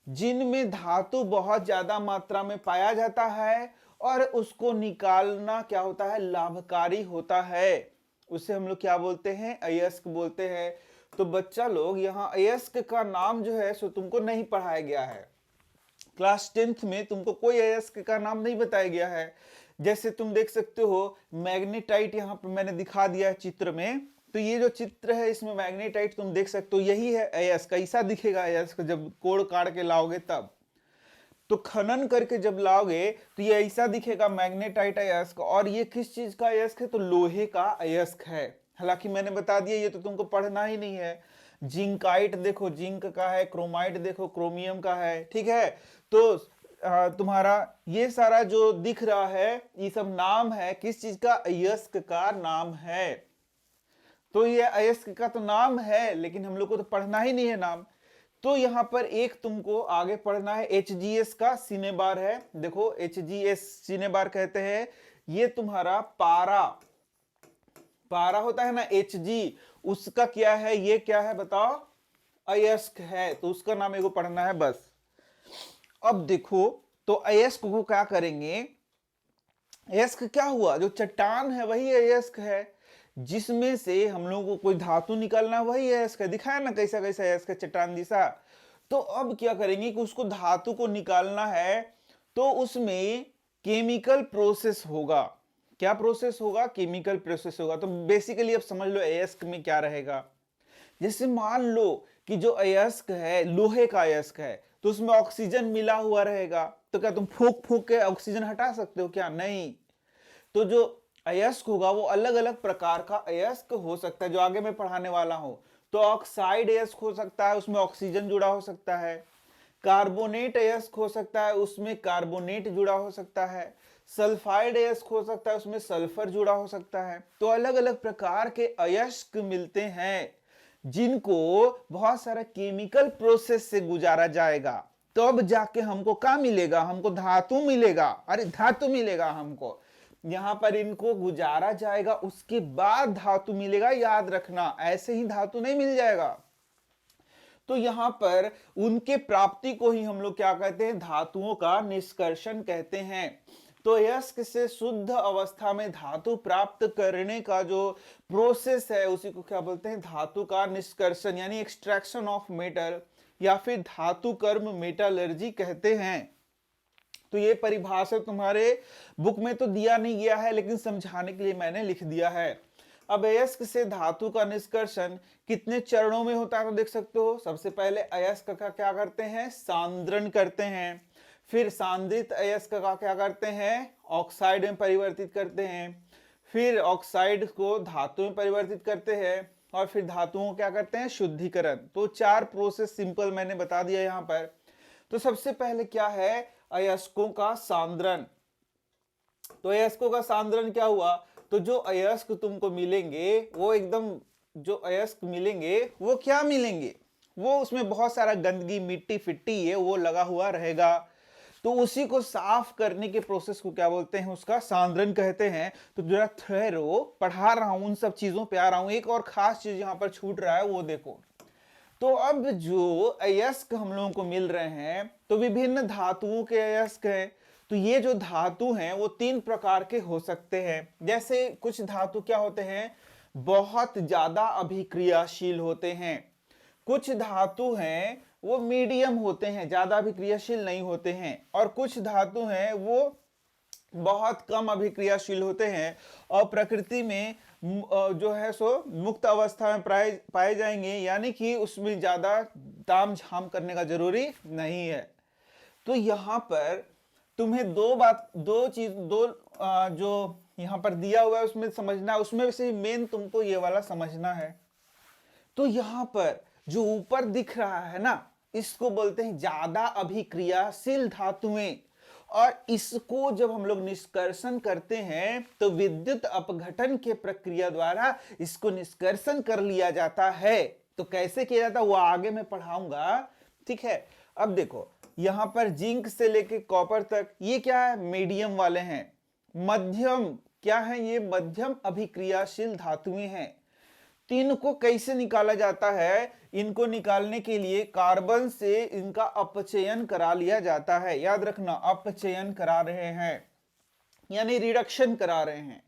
जिनमें धातु बहुत ज्यादा मात्रा में पाया जाता है और उसको निकालना क्या होता है? लाभकारी होता है, उसे हम लोग क्या बोलते हैं? अयस्क बोलते हैं। तो बच्चा लोग यहाँ अयस्क का नाम जो है सो तुमको नहीं पढ़ाया गया है। क्लास 10th में तुमको कोई अयस्क का नाम नहीं बताया गया है। जैसे तुम देख सकते हो मैग्नेटाइट, यहाँ पे मैंने दिखा दिया है चित्र में। तो ये जो चित्र है इसमें मैग्नेटाइट तुम देख सकते हो, यही है अयस्क। ऐसा दिखेगा अयस्क जब कोड़ काट के लाओगे तब। तो खनन करके जब लाओगे तो ये ऐसा दिखेगा मैग्नेटाइट अयस्क। और ये किस चीज का अयस्क है? तो लोहे का अयस्क है। हालांकि मैंने बता दिया ये तो तुमको पढ़ना ही नहीं है। जिंकाइट देखो जिंक का है, क्रोमाइट देखो क्रोमियम का है, ठीक है। तो तुम्हारा ये सारा जो दिख रहा है ये सब नाम है किस चीज का, अयस्क का नाम है। तो ये अयस्क का तो नाम है लेकिन हम लोग को तो पढ़ना ही नहीं है नाम। तो यहां पर एक तुमको आगे पढ़ना है, HGS का सिनेबार है। देखो HGS सिनेबार कहते हैं, ये तुम्हारा पारा, पारा होता है ना Hg, उसका क्या है, ये क्या है बताओ, अयस्क है। तो उसका नाम एगो पढ़ना है बस। अब देखो तो अयस्क को क्या करेंगे, अयस्क क्या हुआ, जो चट्टान है वही अयस्क है, जिसमें से हम लोगों को कोई धातु निकालना वही अयस्क है। दिखाया ना कैसा कैसा अयस्क है, चट्टान जैसा। तो अब क्या करेंगे कि उसको धातु को निकालना है, तो उसमें केमिकल प्रोसेस होगा। क्या प्रोसेस होगा, केमिकल प्रोसेस होगा। तो बेसिकली अब समझ लो अयस्क में क्या रहेगा। जैसे मान लो कि जो अयस्क है लोहे का अयस्क है, तो उसमें ऑक्सीजन मिला हुआ रहेगा। तो क्या तुम फूंक फूंक के ऑक्सीजन हटा सकते हो क्या, नहीं। तो जो अयस्क होगा वो अलग अलग प्रकार का अयस्क हो सकता है, जो आगे मैं पढ़ाने वाला हूं। तो ऑक्साइड अयस्क हो सकता है, उसमें ऑक्सीजन जुड़ा हो सकता है। कार्बोनेट अयस्क हो सकता है, उसमें कार्बोनेट जुड़ा हो सकता है। सल्फाइड अयस्क हो सकता है, उसमें सल्फर जुड़ा हो सकता है। तो अलग अलग प्रकार के अयस्क मिलते हैं जिनको बहुत सारा केमिकल प्रोसेस से गुजारा जाएगा। तो अब जाके हमको क्या मिलेगा, हमको धातु मिलेगा। अरे धातु मिलेगा हमको, यहां पर इनको गुजारा जाएगा, उसके बाद धातु मिलेगा। याद रखना, ऐसे ही धातु नहीं मिल जाएगा। तो यहां पर उनके प्राप्ति को ही हम लोग क्या कहते हैं, धातुओं का निष्कर्षण कहते हैं। तो अयस्क से शुद्ध अवस्था में धातु प्राप्त करने का जो प्रोसेस है उसी को क्या बोलते हैं, धातु का निष्कर्षण, यानी एक्सट्रैक्शन ऑफ मेटल, या फिर धातु कर्म मेटलर्जी कहते हैं। तो ये परिभाषा तुम्हारे बुक में तो दिया नहीं गया है, लेकिन समझाने के लिए मैंने लिख दिया है। अब अयस्क से धातु का निष्कर्षण कितने चरणों में होता है तो देख सकते हो। सबसे पहले अयस्क का क्या करते हैं, सांद्रण करते हैं। फिर सांद्रित अयस्क का क्या करते हैं, ऑक्साइड में परिवर्तित करते हैं। फिर ऑक्साइड को धातु में परिवर्तित करते हैं, और फिर धातुओं क्या करते हैं, शुद्धिकरण। तो 4 प्रोसेस सिंपल मैंने बता दिया यहाँ पर। तो सबसे पहले क्या है, अयस्कों का सांद्रण। तो अयस्कों का सांद्रण क्या हुआ, तो जो अयस्क तुमको मिलेंगे वो एकदम, जो अयस्क मिलेंगे वो क्या मिलेंगे, वो उसमें बहुत सारा गंदगी मिट्टी फिट्टी है वो लगा हुआ रहेगा। तो उसी को साफ करने के प्रोसेस को क्या बोलते हैं, उसका सांद्रण कहते हैं। तो जरा ठहरो, पढ़ा रहा हूं, उन सब चीजों पे आ रहा हूं। एक और खास चीज यहां पर छूट रहा है वो देखो। तो अब जो अयस्क हम लोगों को मिल रहे हैं तो विभिन्न धातुओं के अयस्क हैं। तो ये जो धातु हैं वो 3 प्रकार के हो सकते हैं। जैसे कुछ धातु क्या होते हैं, बहुत ज्यादा अभिक्रियाशील होते हैं। कुछ धातु हैं वो मीडियम होते हैं, ज्यादा अभिक्रियाशील नहीं होते हैं। और कुछ धातु हैं वो बहुत कम अभिक्रियाशील होते हैं और प्रकृति में जो है सो मुक्त अवस्था में पाए जाएंगे, यानी कि उसमें ज्यादा ताम झाम करने का जरूरी नहीं है। तो यहाँ पर तुम्हें दो चीज जो यहाँ पर दिया हुआ है उसमें समझना, उसमें से मेन तुमको ये वाला समझना है। तो यहाँ पर जो ऊपर दिख रहा है ना, इसको बोलते हैं ज्यादा अभिक्रियाशील धातुएं। और इसको जब हम लोग निष्कर्षण करते हैं तो विद्युत अपघटन के प्रक्रिया द्वारा इसको निष्कर्षण कर लिया जाता है। तो कैसे किया जाता है वो आगे मैं पढ़ाऊंगा, ठीक है। अब देखो यहां पर जिंक से लेके कॉपर तक ये क्या है, मीडियम वाले हैं। मध्यम क्या है, ये मध्यम अभिक्रियाशील धातुएं हैं। तीन को कैसे निकाला जाता है, इनको निकालने के लिए कार्बन से इनका अपचयन करा लिया जाता है। याद रखना, अपचयन करा रहे हैं यानी रिडक्शन करा रहे हैं।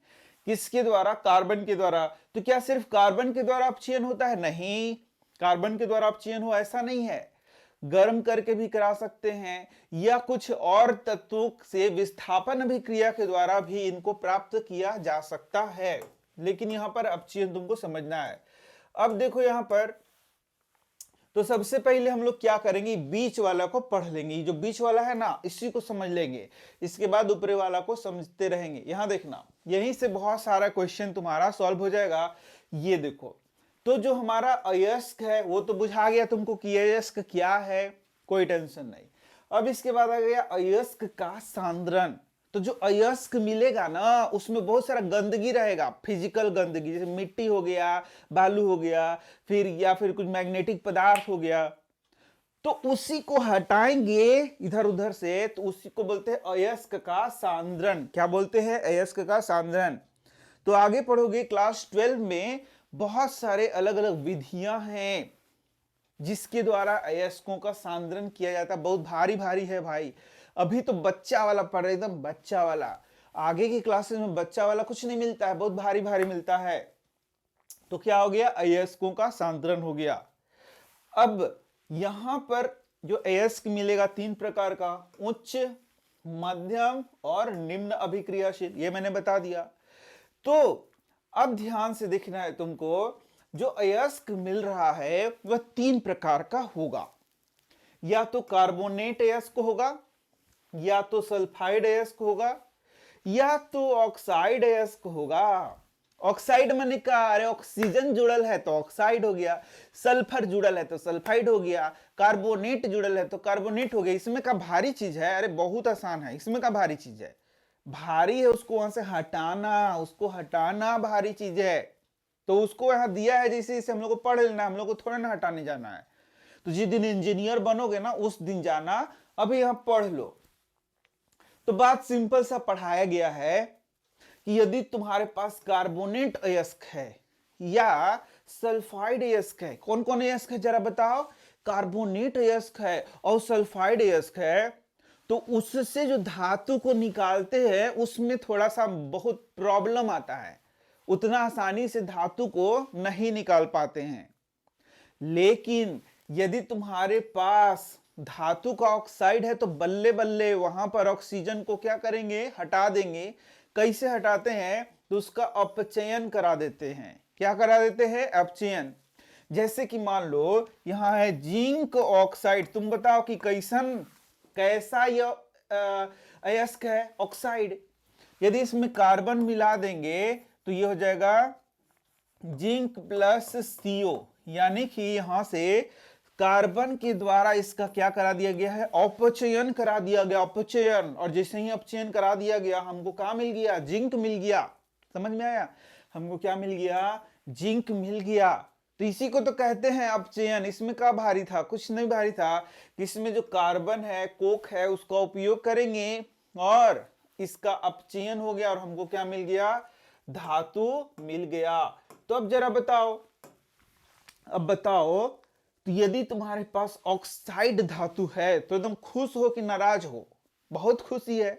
किसके द्वारा, कार्बन के द्वारा। तो क्या सिर्फ कार्बन के द्वारा अपचयन होता है, नहीं, कार्बन के द्वारा अपचयन हो ऐसा नहीं है। गर्म करके भी करा सकते हैं या कुछ और तत्वों से विस्थापन अभिक्रिया के द्वारा भी इनको प्राप्त किया जा सकता है। लेकिन यहां पर अपचयन तुमको समझना है। अब देखो यहां पर, तो सबसे पहले हम लोग क्या करेंगे, बीच वाला को पढ़ लेंगे। जो बीच वाला है ना इसी को समझ लेंगे, इसके बाद ऊपरी वाला को समझते रहेंगे। यहां देखना, यहीं से बहुत सारा क्वेश्चन तुम्हारा सॉल्व हो जाएगा ये देखो, तो जो हमारा अयस्क है वो तो बुझा गया तुमको कि अयस्क क्या है, कोई टेंशन नहीं। अब इसके बाद आ गया अयस्क का सांद्रण। तो जो अयस्क मिलेगा ना उसमें बहुत सारा गंदगी रहेगा, फिजिकल गंदगी, जैसे मिट्टी हो गया, बालू हो गया, फिर या फिर कुछ मैग्नेटिक पदार्थ हो गया, तो उसी को हटाएंगे इधर उधर से, तो उसी को बोलते हैं अयस्क का सांद्रण। क्या बोलते हैं? अयस्क का सांद्रण। तो आगे पढ़ोगे क्लास 12 में, बहुत सारे अलग अलग विधियां हैं जिसके द्वारा अयस्कों का सांद्रण किया जाता है। बहुत भारी भारी है भाई, अभी तो बच्चा वाला पढ़ रहे, एकदम बच्चा वाला। आगे की क्लासेस में बच्चा वाला कुछ नहीं मिलता है, बहुत भारी भारी मिलता है। तो क्या हो गया? अयस्कों का सांद्रण हो गया। अब यहां पर जो अयस्क मिलेगा 3 प्रकार का, उच्च, मध्यम और निम्न अभिक्रियाशील, ये मैंने बता दिया। तो अब ध्यान से देखना है तुमको, जो अयस्क मिल रहा है वह 3 प्रकार का होगा। या तो कार्बोनेट अयस्क होगा, या तो सल्फाइड अयस्क होगा, या तो ऑक्साइड अयस्क होगा। ऑक्साइड माने का? अरे ऑक्सीजन जुड़ल है तो ऑक्साइड हो गया, सल्फर जुड़ल है तो सल्फाइड हो गया, कार्बोनेट जुड़ल है तो कार्बोनेट हो गया। इसमें का भारी चीज है? अरे बहुत आसान है। इसमें का भारी चीज है? भारी है उसको वहां से हटाना, उसको हटाना भारी चीज है। तो उसको यहां दिया है जैसे इसे हम लोग को पढ़ लेना, हम लोग को थोड़ा ना हटाने जाना है। तो जिस दिन इंजीनियर बनोगे ना उस दिन जाना, अभी यहां पढ़ लो। तो बात सिंपल सा पढ़ाया गया है कि यदि तुम्हारे पास कार्बोनेट अयस्क है या सल्फाइड अयस्क है, कौन कौन अयस्क है जरा बताओ? कार्बोनेट अयस्क है और सल्फाइड अयस्क है, तो उससे जो धातु को निकालते हैं उसमें थोड़ा सा बहुत प्रॉब्लम आता है, उतना आसानी से धातु को नहीं निकाल पाते हैं। लेकिन यदि तुम्हारे पास धातु का ऑक्साइड है तो बल्ले बल्ले वहां पर ऑक्सीजन को क्या करेंगे? हटा देंगे। कैसे हटाते हैं? तो उसका अपचयन करा देते हैं। क्या करा देते हैं? अपचयन। जैसे कि मान लो यहां है जिंक ऑक्साइड, तुम बताओ कि कैसा यह अयस्क है? ऑक्साइड। यदि इसमें कार्बन मिला देंगे तो ये हो जाएगा जिंक प्लस CO, यानी कि यहां से कार्बन के द्वारा इसका क्या करा दिया गया है? अपचयन करा दिया गया, अपचयन। और जैसे ही अपचयन करा दिया गया हमको क्या मिल गया? जिंक मिल गया। समझ में आया? हमको क्या मिल गया? जिंक मिल गया। तो इसी को तो कहते हैं अपचयन। इसमें क्या भारी था? कुछ नहीं भारी था। इसमें जो कार्बन है, कोक है, उसका उपयोग करेंगे और इसका अपचयन हो गया और हमको क्या मिल गया? धातु मिल गया। तो अब जरा बताओ, अब बताओ, तो यदि तुम्हारे पास ऑक्साइड धातु है तो एकदम खुश हो कि नाराज हो? बहुत खुशी है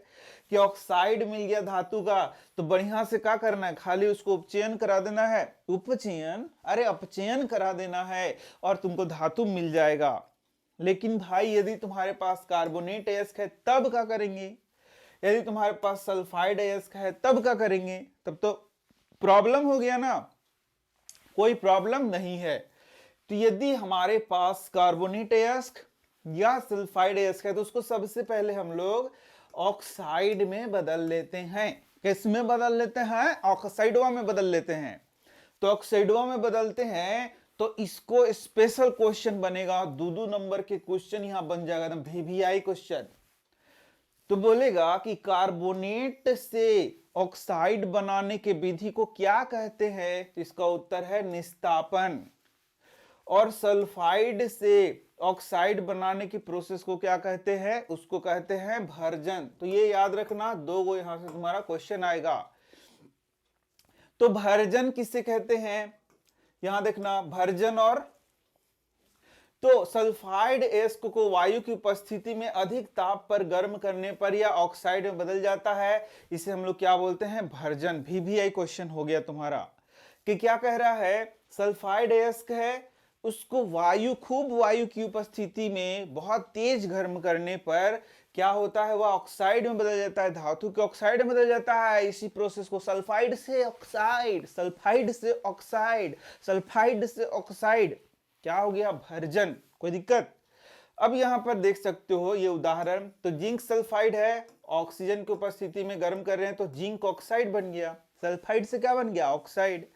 कि ऑक्साइड मिल गया धातु का। तो बढ़िया से क्या करना है? खाली उसको उपचयन करा देना है। उपचयन? अरे अपचयन करा देना है और तुमको धातु मिल जाएगा। लेकिन भाई यदि तुम्हारे पास कार्बोनेट अयस्क है तब क्या करेंगे? यदि तुम्हारे पास सल्फाइड अयस्क है तब क्या करेंगे? तब तो प्रॉब्लम हो गया ना। कोई प्रॉब्लम नहीं है। तो यदि हमारे पास कार्बोनेट अयस्क या सल्फाइड अयस्क है तो उसको सबसे पहले हम लोग ऑक्साइड में बदल लेते हैं। किस में बदल लेते हैं? ऑक्साइडवा में बदल लेते हैं। तो ऑक्साइडवा में बदलते हैं तो इसको स्पेशल क्वेश्चन बनेगा, 2 नंबर के क्वेश्चन यहां बन जाएगा, एकदम VVI क्वेश्चन। तो बोलेगा कि कार्बोनेट से ऑक्साइड बनाने के विधि को क्या कहते हैं? तो इसका उत्तर है निस्तापन। और सल्फाइड से ऑक्साइड बनाने की प्रोसेस को क्या कहते हैं? उसको कहते हैं भर्जन। तो ये याद रखना, 2 गो यहां से तुम्हारा क्वेश्चन आएगा। तो भर्जन किससे कहते हैं? यहां देखना, भर्जन। और तो सल्फाइड अयस्क को वायु की उपस्थिति में अधिक ताप पर गर्म करने पर या ऑक्साइड में बदल जाता है, इसे हम लोग क्या बोलते हैं? भर्जन। VVI क्वेश्चन हो गया तुम्हारा कि क्या कह रहा है? सल्फाइड अयस्क है, उसको खूब वायु की उपस्थिति में बहुत तेज गर्म करने पर क्या होता है? वह ऑक्साइड में बदल जाता है, धातु के ऑक्साइड में बदल जाता है। इसी प्रोसेस को सल्फाइड से ऑक्साइड, सल्फाइड से ऑक्साइड, सल्फाइड से ऑक्साइड, क्या हो गया? भर्जन। कोई दिक्कत? अब यहां पर देख सकते हो ये उदाहरण, तो जिंक सल्फाइड है, ऑक्सीजन की उपस्थिति में गर्म कर रहे हैं तो जिंक ऑक्साइड बन गया। सल्फाइड से क्या बन गया? ऑक्साइड।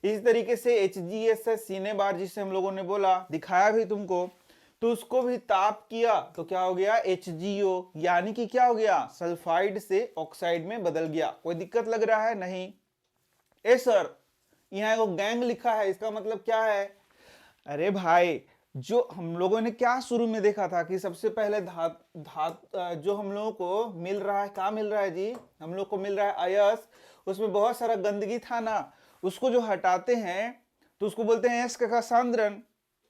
इस तरीके से HGS है सीने बार, जिसे हम लोगों ने बोला, दिखाया भी तुमको, तो उसको भी ताप किया तो क्या हो गया HgO, यानी कि क्या हो गया सल्फाइड से ऑक्साइड में बदल गया। कोई दिक्कत लग रहा है? नहीं। ए सर, यहाँ एक गैंग लिखा है, इसका मतलब क्या है? अरे भाई, जो हम लोगों ने क्या शुरू में देखा था कि सबसे पहले धात धात जो हम लोगों को मिल रहा है, क्या मिल रहा है जी? हम लोग को मिल रहा है अयस्क, उसमें बहुत सारा गंदगी था ना, उसको जो हटाते हैं तो उसको बोलते हैं अयस्क का सांद्रण।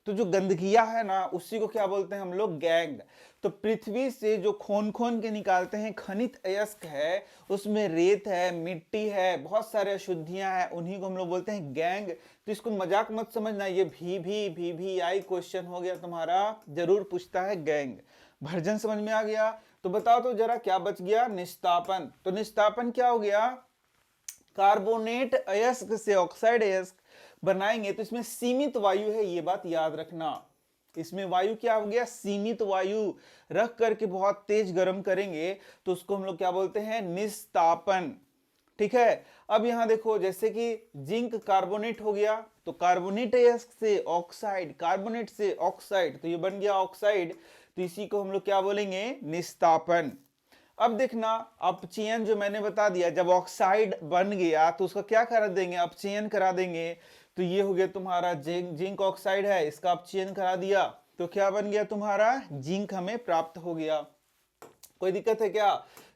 तो जो गंदगियां है ना, उसी को क्या बोलते हैं हम लोग? गैंग। तो पृथ्वी से जो खोन खोन के निकालते हैं खनिज अयस्क है, उसमें रेत है, मिट्टी है, बहुत सारे अशुद्धियां हैं, उन्हीं को हम लोग बोलते हैं गैंग। तो इसको मजाक मत समझना, ये भी आई क्वेश्चन हो गया तुम्हारा, जरूर पूछता है गैंग। भर्जन समझ में आ गया? तो बताओ तो जरा क्या बच गया? निस्तापन। तो निस्तापन क्या हो गया? कार्बोनेट अयस्क से ऑक्साइड अयस्क बनाएंगे तो इसमें सीमित वायु है, ये बात याद रखना। इसमें वायु क्या हो गया? सीमित वायु रख करके बहुत तेज गर्म करेंगे तो उसको हम लोग क्या बोलते हैं? निस्तापन। ठीक है। अब यहां देखो, जैसे कि जिंक कार्बोनेट हो गया, तो कार्बोनेट अयस्क से ऑक्साइड, कार्बोनेट से ऑक्साइड, तो ये बन गया ऑक्साइड, तो इसी को हम लोग क्या बोलेंगे? निस्तापन। अब देखना, अपचयन जो मैंने बता दिया, जब ऑक्साइड बन गया तो उसका क्या करा देंगे? अपचयन करा देंगे। तो ये हो गया तुम्हारा जिंक ऑक्साइड है, इसका अपचयन करा दिया तो क्या बन गया तुम्हारा? जिंक हमें प्राप्त हो गया। कोई दिक्कत है क्या?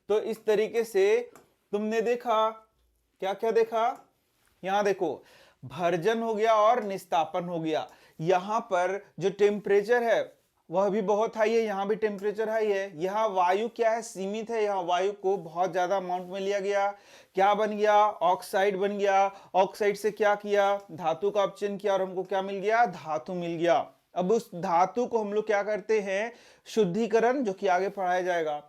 तो इस तरीके से तुमने देखा, क्या क्या देखा? यहां देखो, भर्जन हो गया और निस्तापन हो गया। यहां पर जो टेम्परेचर है वह भी बहुत हाई है, यहाँ भी टेम्परेचर हाई है। यहाँ वायु क्या है? सीमित है। यहाँ वायु को बहुत ज्यादा अमाउंट में लिया गया, क्या बन गया? ऑक्साइड बन गया। ऑक्साइड से क्या किया? धातु का अपचयन किया और हमको क्या मिल गया? धातु मिल गया। अब उस धातु को हम लोग क्या करते हैं? शुद्धिकरण, जो कि आगे पढ़ाया जाएगा।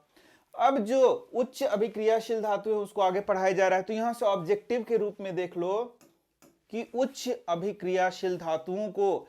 अब जो उच्च अभिक्रियाशील धातु है उसको आगे पढ़ाया जा रहा है, तो यहां से ऑब्जेक्टिव के रूप में देख लो कि उच्च अभिक्रियाशील धातुओं को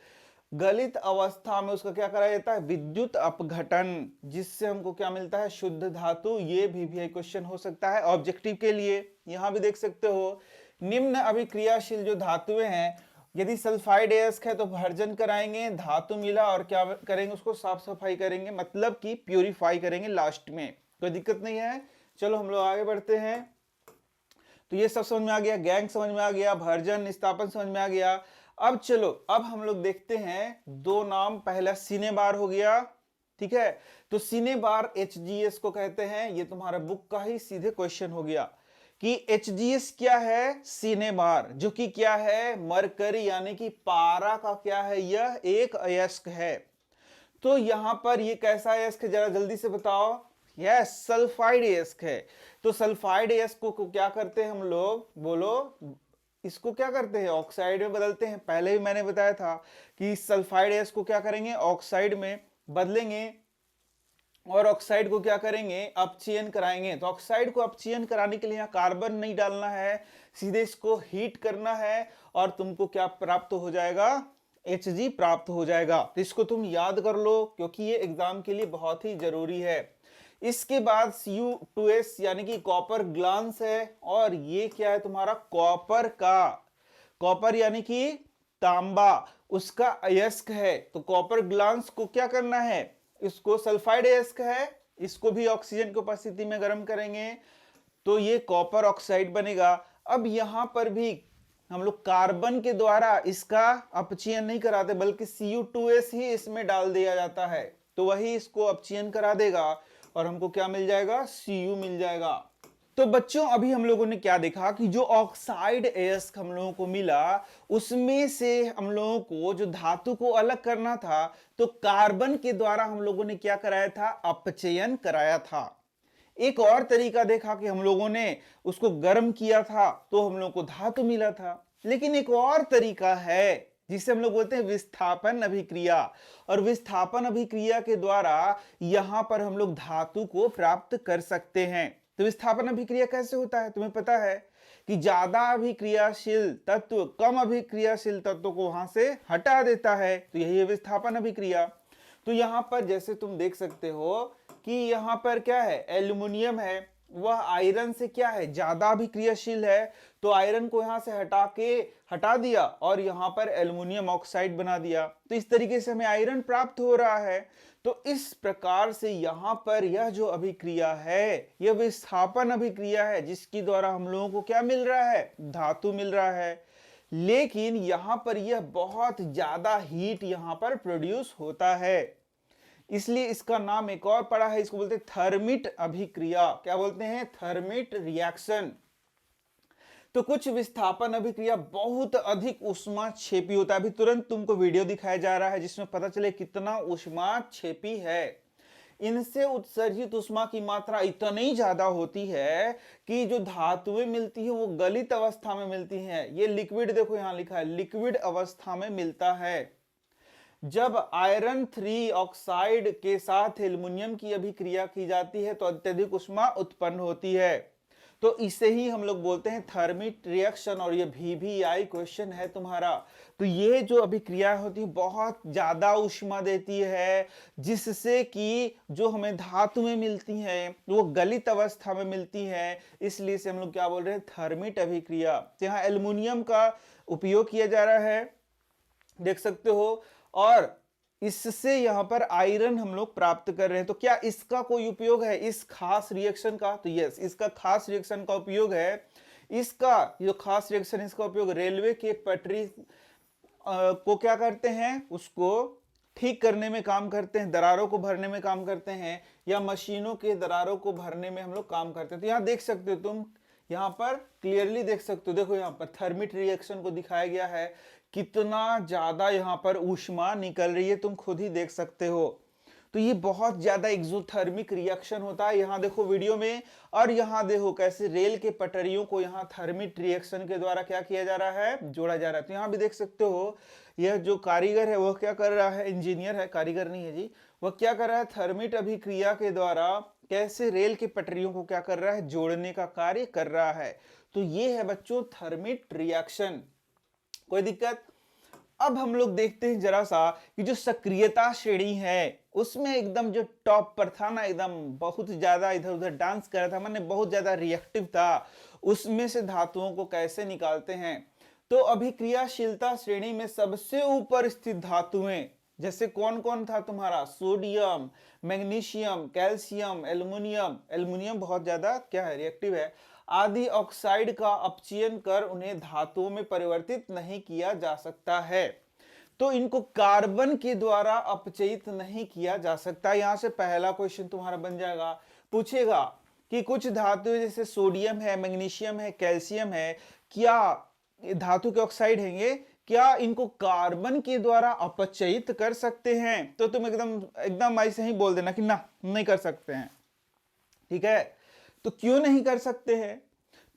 गलित अवस्था में उसका क्या कराया जाता है? विद्युत अपघटन, जिससे हमको क्या मिलता है? शुद्ध धातु। ये भी क्वेश्चन हो सकता है ऑब्जेक्टिव के लिए। यहां भी देख सकते हो, निम्न अभिक्रियाशील जो धातुएं हैं, यदि सल्फाइड अयस्क है तो भर्जन कराएंगे, धातु मिला और क्या करेंगे? उसको साफ सफाई करेंगे, मतलब कि प्यूरिफाई करेंगे लास्ट में। कोई दिक्कत नहीं है। चलो हम लोग आगे बढ़ते हैं। तो ये सब समझ में आ गया, गैंग समझ में आ गया, भर्जन निस्तापन समझ में आ गया। अब चलो, अब हम लोग देखते हैं दो नाम। पहला सिनेबार हो गया, ठीक है। तो सिनेबार HGS को कहते हैं, ये तुम्हारा बुक का ही सीधे क्वेश्चन हो गया कि HGS क्या है? सिनेबार, जो कि क्या है? मरकरी यानी कि पारा का क्या है? यह एक अयस्क है। तो यहां पर ये कैसा अयस्क है, जरा जल्दी से बताओ? यस, सल्फाइड अयस्क है। तो सल्फाइड अयस्क को क्या करते हैं हम लोग? बोलो, इसको क्या करते हैं? ऑक्साइड में बदलते हैं। पहले भी मैंने बताया था कि सल्फाइड अयस्क को क्या करेंगे? ऑक्साइड में बदलेंगे और ऑक्साइड को क्या करेंगे? अपचयन कराएंगे। तो ऑक्साइड को अपचयन कराने के लिए यहाँ कार्बन नहीं डालना है, सीधे इसको हीट करना है और तुमको क्या प्राप्त हो जाएगा? Hg प्राप्त हो जाएगा। तो इसको तुम याद कर लो, क्योंकि ये एग्जाम के लिए बहुत ही जरूरी है। इसके बाद Cu2S यानी कि कॉपर ग्लांस है, और ये क्या है तुम्हारा? कॉपर का, कॉपर यानी कि तांबा, उसका अयस्क है। तो कॉपर ग्लांस को क्या करना है? इसको सल्फाइड अयस्क है, इसको भी ऑक्सीजन की उपस्थिति में गर्म करेंगे तो ये कॉपर ऑक्साइड बनेगा। अब यहां पर भी हम लोग कार्बन के द्वारा इसका अपचयन नहीं कराते, बल्कि Cu2S ही इसमें डाल दिया जाता है, तो वही इसको अपचयन करा देगा और हमको क्या मिल जाएगा? Cu मिल जाएगा। तो बच्चों, अभी हम लोगों ने क्या देखा कि जो ऑक्साइड अयस्क हम लोगों को मिला, उसमें से हम लोगों को जो धातु को अलग करना था, तो कार्बन के द्वारा हम लोगों ने क्या कराया था? अपचयन कराया था। एक और तरीका देखा कि हम लोगों ने उसको गर्म किया था तो हम लोगों को धातु मिला था। लेकिन एक और तरीका है जिसे हम लोग बोलते हैं विस्थापन अभिक्रिया, और विस्थापन अभिक्रिया के द्वारा यहां पर हम लोग धातु को प्राप्त कर सकते हैं। तो विस्थापन अभिक्रिया कैसे होता है? तुम्हें पता है कि ज्यादा अभिक्रियाशील तत्व कम अभिक्रियाशील तत्व को वहां से हटा देता है, तो यही है विस्थापन अभिक्रिया। तो यहां पर जैसे तुम देख सकते हो कि यहां पर क्या है? एल्युमिनियम है, वह आयरन से क्या है, ज्यादा अभिक्रियाशील है। तो आयरन को यहां से हटा दिया और यहां पर एल्युमिनियम ऑक्साइड बना दिया, तो इस तरीके से हमें आयरन प्राप्त हो रहा है। तो इस प्रकार से यहां पर यह जो अभिक्रिया है, यह विस्थापन अभिक्रिया है, जिसके द्वारा हम लोगों को क्या मिल रहा है, धातु मिल रहा है। लेकिन यहां पर यह बहुत ज्यादा हीट यहां पर प्रोड्यूस होता है, इसलिए इसका नाम एक और पड़ा है, इसको बोलते हैं थर्मिट अभिक्रिया। क्या बोलते हैं, थर्मिट रिएक्शन। तो कुछ विस्थापन अभिक्रिया बहुत अधिक ऊष्माक्षेपी होता है। अभी तुरंत तुमको वीडियो दिखाया जा रहा है जिसमें पता चले कितना ऊष्माक्षेपी है। इनसे उत्सर्जित ऊष्मा की मात्रा इतनी ज्यादा होती है कि जो धातुएं मिलती है वो गलित अवस्था में मिलती हैं। ये लिक्विड, देखो यहां लिखा है लिक्विड अवस्था में मिलता है। जब आयरन 3 ऑक्साइड के साथ एल्युमिनियम की अभिक्रिया की जाती है तो अत्यधिक ऊष्मा उत्पन्न होती है। तो इसे ही हम लोग बोलते हैं थर्मिट रिएक्शन, और ये VVI क्वेश्चन है तुम्हारा। तो ये जो अभिक्रिया होती है बहुत ज्यादा ऊष्मा देती है, जिससे कि जो हमें धातुएं मिलती हैं वो गलित अवस्था में मिलती हैं, इसलिए से हम लोग क्या बोल रहे हैं, थर्मिट अभिक्रिया। तो यहाँ एल्युमिनियम का उपयोग किया जा रहा है, देख सकते हो, और इससे यहां पर आयरन हम लोग प्राप्त कर रहे हैं। तो क्या इसका कोई उपयोग है इस खास रिएक्शन का, तो यस, इसका खास रिएक्शन का उपयोग है। इसका जो खास रिएक्शन, इसका उपयोग रेलवे के पटरी को क्या करते हैं, उसको ठीक करने में काम करते हैं, दरारों को भरने में काम करते हैं, या मशीनों के दरारों को भरने में हम लोग काम करते हैं। तो यहां देख सकते हो तुम, यहां पर क्लियरली देख सकते हो, देखो यहां पर थर्मिट रिएक्शन को दिखाया गया है, कितना ज्यादा यहां पर ऊष्मा निकल रही है, तुम खुद ही देख सकते हो। तो ये बहुत ज्यादा एक्सोथर्मिक रिएक्शन होता है, यहां देखो वीडियो में। और यहां देखो कैसे रेल के पटरियों को यहां थर्मिट रिएक्शन के द्वारा क्या किया जा रहा है, जोड़ा जा रहा है। तो यहां भी देख सकते हो, यह जो कारीगर है वह क्या कर रहा है, इंजीनियर है, कारीगर नहीं है जी, वह क्या कर रहा है, थर्मिट अभिक्रिया के द्वारा कैसे रेल के पटरियों को क्या कर रहा है, जोड़ने का कार्य कर रहा है। तो ये है बच्चों थर्मिट रिएक्शन। कोई दिक्कत? अब हम लोग देखते हैं जरा सा कि जो सक्रियता श्रेणी है उसमें एकदम जो टॉप पर था ना, एकदम बहुत ज्यादा इधर उधर डांस कर रहा था, मैंने बहुत ज्यादा रिएक्टिव था, उसमें से धातुओं को कैसे निकालते हैं। तो अभिक्रियाशीलता श्रेणी में सबसे ऊपर स्थित धातुएं जैसे कौन कौन था तुम्हारा, sodium, magnesium, calcium, aluminium. Aluminium बहुत ज्यादा क्या है, रिएक्टिव है। आदि ऑक्साइड का अपचयन कर उन्हें धातुओं में परिवर्तित नहीं किया जा सकता है। तो इनको कार्बन के द्वारा अपचयित नहीं किया जा सकता। यहां से पहला क्वेश्चन तुम्हारा बन जाएगा, पूछेगा कि कुछ धातु जैसे सोडियम है, मैग्नीशियम है, कैल्शियम है, क्या धातु के ऑक्साइड हैं, क्या इनको कार्बन के द्वारा अपचयित कर सकते हैं? तो तुम एकदम एकदम ऐसे ही बोल देना कि ना, नहीं कर सकते हैं। ठीक है, तो क्यों नहीं कर सकते हैं?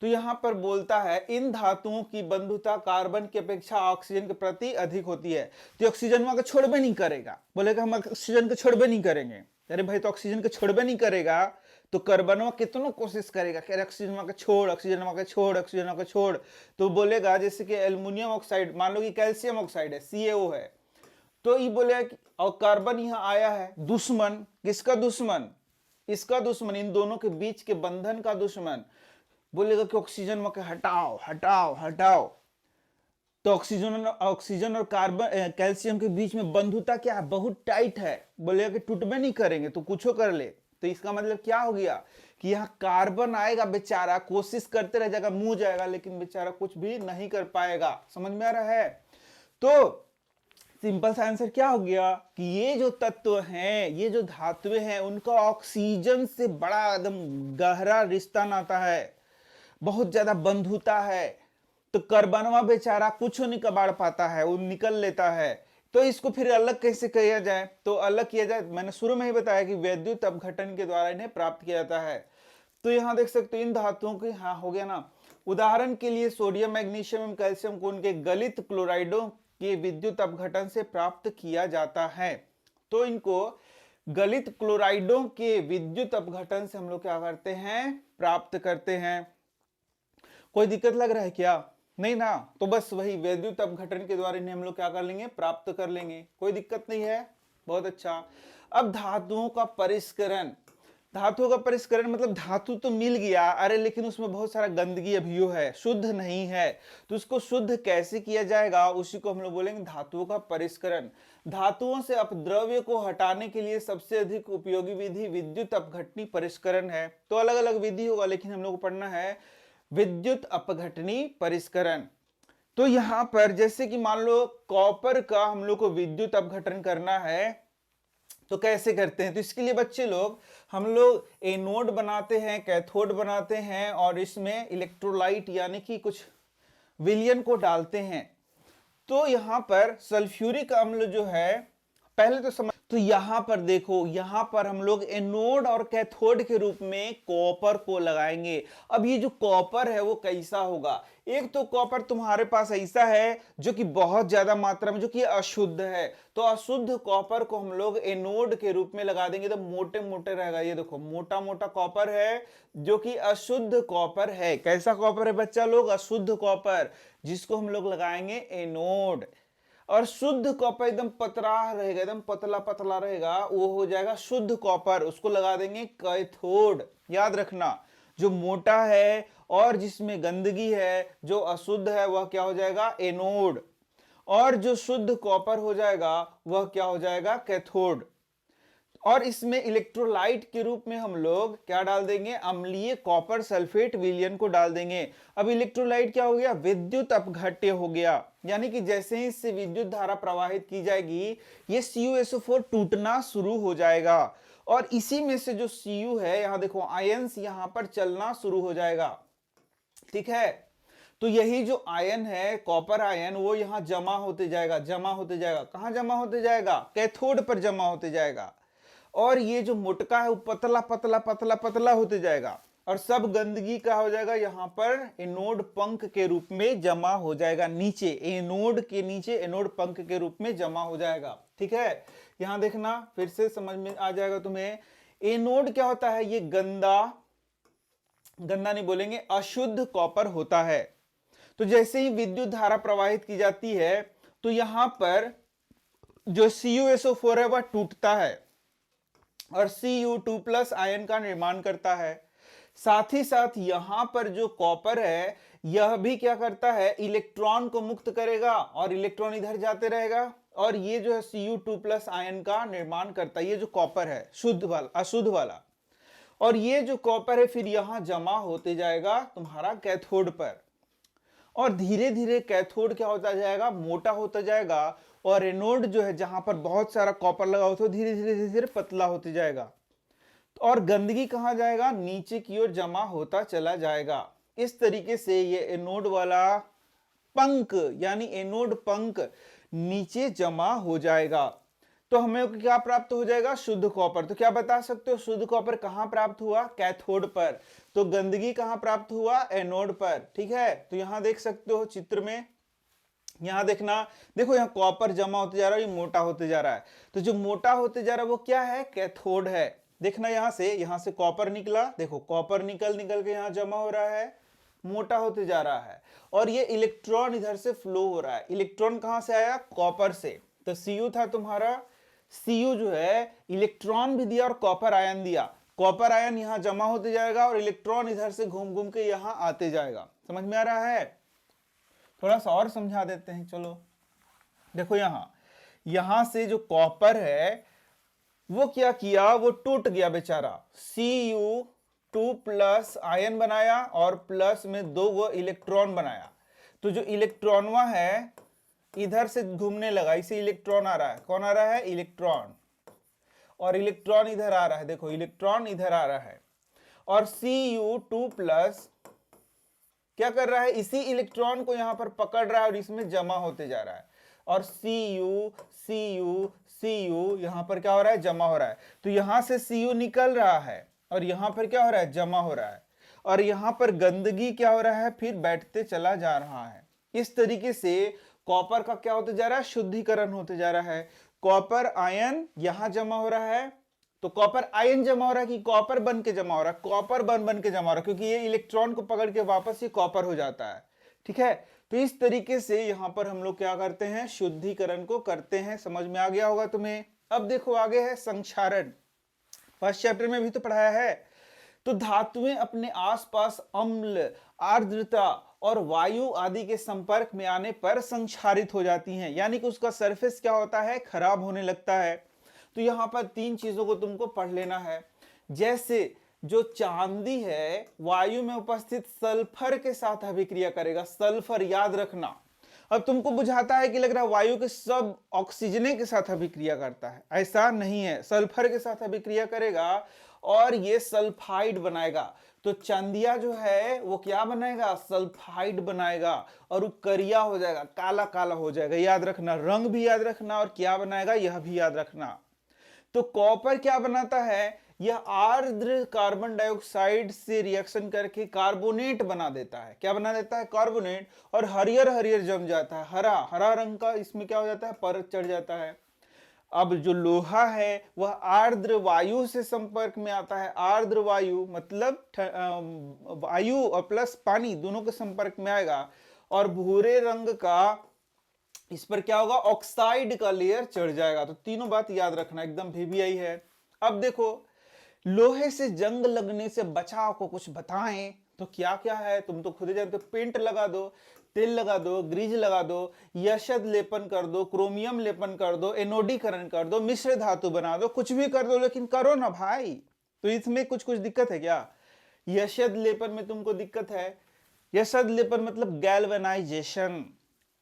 तो यहां पर बोलता है इन धातुओं की बंधुता कार्बन की अपेक्षा ऑक्सीजन के प्रति अधिक होती है। तो ऑक्सीजन वहां छोड़बे नहीं करेगा, बोलेगा हम ऑक्सीजन को छोड़बे नहीं करेंगे। अरे भाई, तो ऑक्सीजन को छोड़बे नहीं करेगा तो कार्बन कितनों कोशिश करेगा कि ऑक्सीजन वहां छोड़, ऑक्सीजन वहां छोड़, ऑक्सीजन वहां छोड़। तो बोलेगा जैसे कि एल्युमिनियम ऑक्साइड, मान लो कि कैल्शियम ऑक्साइड है, CaO है, तो ये बोलेगा और कार्बन यहां आया है, दुश्मन। किसका दुश्मन? इसका दुश्मन, इन दोनों के बीच के बंधन का दुश्मन। बोलेगा कि ऑक्सीजन वहां हटाओ हटाओ हटाओ। तो ऑक्सीजन और कार्बन कैल्शियम के बीच में बंधुता क्या है, बहुत टाइट है। बोलेगा कि टूटबे नहीं करेंगे तो कुछो कर ले। तो इसका मतलब क्या हो गया कि यहाँ कार्बन आएगा, बेचारा कोशिश करते रह जाएगा, मुंह जाएगा, लेकिन बेचारा कुछ भी नहीं कर पाएगा। समझ में आ रहा है? तो सिंपल सा आंसर क्या हो गया कि ये जो तत्व हैं, ये जो धातुएं हैं, उनका ऑक्सीजन से बड़ा एकदम गहरा रिश्ता नाता है, बहुत ज्यादा बंधुता है। तो कार्बनवा बेचारा कुछ नहीं कबाड़ पाता है, वो निकल लेता है। तो इसको फिर अलग कैसे किया जाए? तो अलग किया जाए, मैंने शुरू में ही बताया कि वैद्युत अपघटन के द्वारा इन्हें प्राप्त किया जाता है। तो यहां देख सकते हो इन धातुओं के, हाँ हो गया ना। उदाहरण के लिए सोडियम, मैग्नीशियम एवं कैल्शियम को उनके गलित क्लोराइडों के विद्युत अपघटन से प्राप्त किया जाता है। तो इनको गलित क्लोराइडों के विद्युत अपघटन से हम लोग क्या करते हैं, प्राप्त करते हैं। कोई दिक्कत लग रहा है क्या? नहीं ना? तो बस वही विद्युत अपघटन के द्वारा इन्हें हम लोग क्या कर लेंगे, प्राप्त कर लेंगे। कोई दिक्कत नहीं है, बहुत अच्छा। अब धातुओं का परिष्करण, धातुओं का परिष्करण मतलब धातु तो मिल गया, अरे लेकिन उसमें बहुत सारा गंदगी अभियो है, शुद्ध नहीं है, तो उसको शुद्ध कैसे किया जाएगा, उसी को हम लोग बोलेंगे धातुओं का परिष्करण। धातुओं से अपद्रव्य को हटाने के लिए सबसे अधिक उपयोगी विधि विद्युत अपघटनी परिष्करण है। तो अलग अलग विधि होगा, लेकिन हम लोग को पढ़ना है विद्युत अपघटनी परिष्करण। तो यहां पर जैसे कि मान लो कॉपर का हम लोग को विद्युत अपघटन करना है, तो कैसे करते हैं, तो इसके लिए बच्चे लोग हम लोग एनोड बनाते हैं, कैथोड बनाते हैं, और इसमें इलेक्ट्रोलाइट यानी कि कुछ विलयन को डालते हैं। तो यहां पर सल्फ्यूरिक अम्ल जो है, पहले तो समझ, तो यहां पर देखो, यहां पर हम लोग एनोड और कैथोड के रूप में कॉपर को लगाएंगे। अब ये जो कॉपर है वो कैसा होगा, एक तो कॉपर तुम्हारे पास ऐसा है जो कि बहुत ज्यादा मात्रा में जो कि अशुद्ध है, तो अशुद्ध कॉपर को हम लोग एनोड के रूप में लगा देंगे, तो मोटे मोटे रहेगा। ये देखो मोटा मोटा कॉपर है जो कि अशुद्ध कॉपर है। कैसा कॉपर है बच्चा लोग, अशुद्ध कॉपर, जिसको हम लोग लगाएंगे एनोड। और शुद्ध कॉपर एकदम पतला रहेगा, एकदम पतला पतला रहेगा, वो हो जाएगा शुद्ध कॉपर, उसको लगा देंगे कैथोड। याद रखना, जो मोटा है और जिसमें गंदगी है, जो अशुद्ध है, वह क्या हो जाएगा एनोड, और जो शुद्ध कॉपर हो जाएगा वह क्या हो जाएगा कैथोड। और इसमें इलेक्ट्रोलाइट के रूप में हम लोग क्या डाल देंगे, अम्लीय कॉपर सल्फेट विलयन को डाल देंगे। अब इलेक्ट्रोलाइट क्या हो गया, विद्युत अपघट्य हो गया, यानी कि जैसे ही इससे विद्युत धारा प्रवाहित की जाएगी, ये CuSO4 टूटना शुरू हो जाएगा, और इसी में से जो Cu है, यहां देखो आयंस यहां पर चलना शुरू हो जाएगा। ठीक है, तो यही जो आयन है कॉपर आयन, वो यहां जमा होते जाएगा, जमा होते जाएगा। कहां जमा होते जाएगा, कैथोड पर जमा होते जाएगा, और ये जो मोटका है वो पतला पतला पतला पतला होते जाएगा, और सब गंदगी का हो जाएगा यहाँ पर एनोड पंख के रूप में जमा हो जाएगा, नीचे एनोड के नीचे एनोड पंख के रूप में जमा हो जाएगा। ठीक है, यहां देखना फिर से समझ में आ जाएगा तुम्हें। एनोड क्या होता है, ये गंदा, गंदा नहीं बोलेंगे, अशुद्ध कॉपर होता है। तो जैसे ही विद्युत धारा प्रवाहित की जाती है, तो यहां पर जो CuSO4 है वह टूटता है और Cu2+ आयन का निर्माण करता है। साथ ही साथ यहां पर जो कॉपर है, यह भी क्या करता है, इलेक्ट्रॉन को मुक्त करेगा, और इलेक्ट्रॉन इधर जाते रहेगा, और ये जो है Cu2+ आयन का निर्माण करता है, ये जो कॉपर है शुद्ध वाला, अशुद्ध वाला। और ये जो कॉपर है फिर यहां जमा होते जाएगा तुम्हारा कैथोड पर, और धीरे धीरे कैथोड क्या होता जाएगा, मोटा होता जाएगा, और एनोड जो है जहां पर बहुत सारा कॉपर लगा होता है, धीरे धीरे धीरे धीरे पतला होते जाएगा, और गंदगी कहां जाएगा, नीचे की ओर जमा होता चला जाएगा। इस तरीके से ये एनोड वाला पंख यानी एनोड पंख नीचे जमा हो जाएगा, तो हमें क्या प्राप्त हो जाएगा, शुद्ध कॉपर। तो क्या बता सकते हो, शुद्ध कॉपर कहां प्राप्त हुआ, कैथोड पर, तो गंदगी कहां प्राप्त हुआ, एनोड पर। ठीक है, तो यहां देख सकते हो चित्र में, यहां देखना, देखो यहां कॉपर जमा होते जा रहा है, ये मोटा होते जा रहा है, तो जो मोटा होते जा रहा है वो क्या है, कैथोड है। देखना यहां से कॉपर निकला, देखो कॉपर निकल निकल के यहां जमा हो रहा है, मोटा होते जा रहा है, और ये इलेक्ट्रॉन इधर से फ्लो हो रहा है। इलेक्ट्रॉन कहां से आया, कॉपर से, तो Cu था तुम्हारा, Cu जो है इलेक्ट्रॉन भी दिया और कॉपर आयन दिया, कॉपर आयन यहां जमा होते जाएगा और इलेक्ट्रॉन इधर से घूम घूम के यहां आते जाएगा। समझ में आ रहा है, थोड़ा सा और समझा देते हैं, चलो देखो यहां से जो कॉपर है वो क्या किया, वो टूट गया बेचारा, Cu2+ आयन बनाया और प्लस में 2 इलेक्ट्रॉन बनाया। तो जो इलेक्ट्रॉनवा है इधर से घूमने लगा, इसे इलेक्ट्रॉन आ रहा है, कौन आ रहा है, इलेक्ट्रॉन, और इलेक्ट्रॉन इधर आ रहा है, देखो इलेक्ट्रॉन इधर आ रहा है, और Cu2+ क्या कर रहा है, इसी इलेक्ट्रॉन को यहां पर पकड़ रहा है और इसमें जमा होते जा रहा है, और Cu यहां पर क्या हो रहा है, जमा हो रहा है। तो यहां से Cu निकल रहा है और यहां पर क्या हो रहा है, जमा हो रहा है, और यहां पर गंदगी क्या हो रहा है, फिर बैठते चला जा रहा है। इस तरीके से कॉपर का क्या होते जा रहा है, शुद्धिकरण होते जा रहा है। कॉपर आयन यहां जमा हो रहा है, तो कॉपर आयन जमा हो रहा है कि कॉपर बन के जमा हो रहा है, कॉपर बन के जमा हो रहा है, क्योंकि ये इलेक्ट्रॉन को पकड़ के वापस ये कॉपर हो जाता है। ठीक है, तो इस तरीके से यहां पर हम लोग क्या करते हैं, शुद्धिकरण को करते हैं। समझ में आ गया होगा तुम्हें। अब देखो आगे है संक्षारण। फर्स्ट चैप्टर में भी तो पढ़ाया है। तो धातुएं अपने आसपास अम्ल, आर्द्रता और वायु आदि के संपर्क में आने पर संक्षारित हो जाती हैं, यानी कि उसका सरफेस क्या होता है, खराब होने लगता है। तो यहां पर तीन चीजों को तुमको पढ़ लेना है। जैसे जो चांदी है वायु में उपस्थित सल्फर के साथ अभिक्रिया करेगा, सल्फर याद रखना। अब तुमको बुझाता है कि लग रहा है वायु के सब ऑक्सीजन के साथ अभिक्रिया करता है, ऐसा नहीं है, सल्फर के साथ अभिक्रिया करेगा और ये सल्फाइड बनाएगा। तो चांदिया जो है वो क्या बनाएगा, सल्फाइड बनाएगा और वो करिया हो जाएगा, काला काला हो जाएगा। याद रखना, रंग भी याद रखना और क्या बनाएगा यह भी याद रखना। तो कॉपर क्या बनाता है, यह आर्द्र कार्बन डाइऑक्साइड से रिएक्शन करके कार्बोनेट बना देता है। क्या बना देता है, कार्बोनेट, और हरियर हरियर जम जाता है, हरा हरा रंग का इसमें क्या हो जाता है, परत चढ़ जाता है। अब जो लोहा है वह आर्द्र वायु से संपर्क में आता है। आर्द्र वायु मतलब वायु और प्लस पानी दोनों के संपर्क में आएगा और भूरे रंग का इस पर क्या होगा, ऑक्साइड का लेयर चढ़ जाएगा। तो तीनों बात याद रखना, एकदम VVI है। अब देखो, लोहे से जंग लगने से बचाव को कुछ बताएं तो क्या क्या है, तुम तो खुद ही जानते हो। पेंट लगा दो, तेल लगा दो, ग्रीज लगा दो, यशद लेपन कर दो, क्रोमियम लेपन कर दो, एनोडीकरण कर दो, मिश्र धातु बना दो, कुछ भी कर दो, लेकिन करो ना भाई। तो इसमें कुछ कुछ दिक्कत है क्या, यशद लेपन में तुमको दिक्कत है। यशद लेपन मतलब गैल्वेनाइजेशन।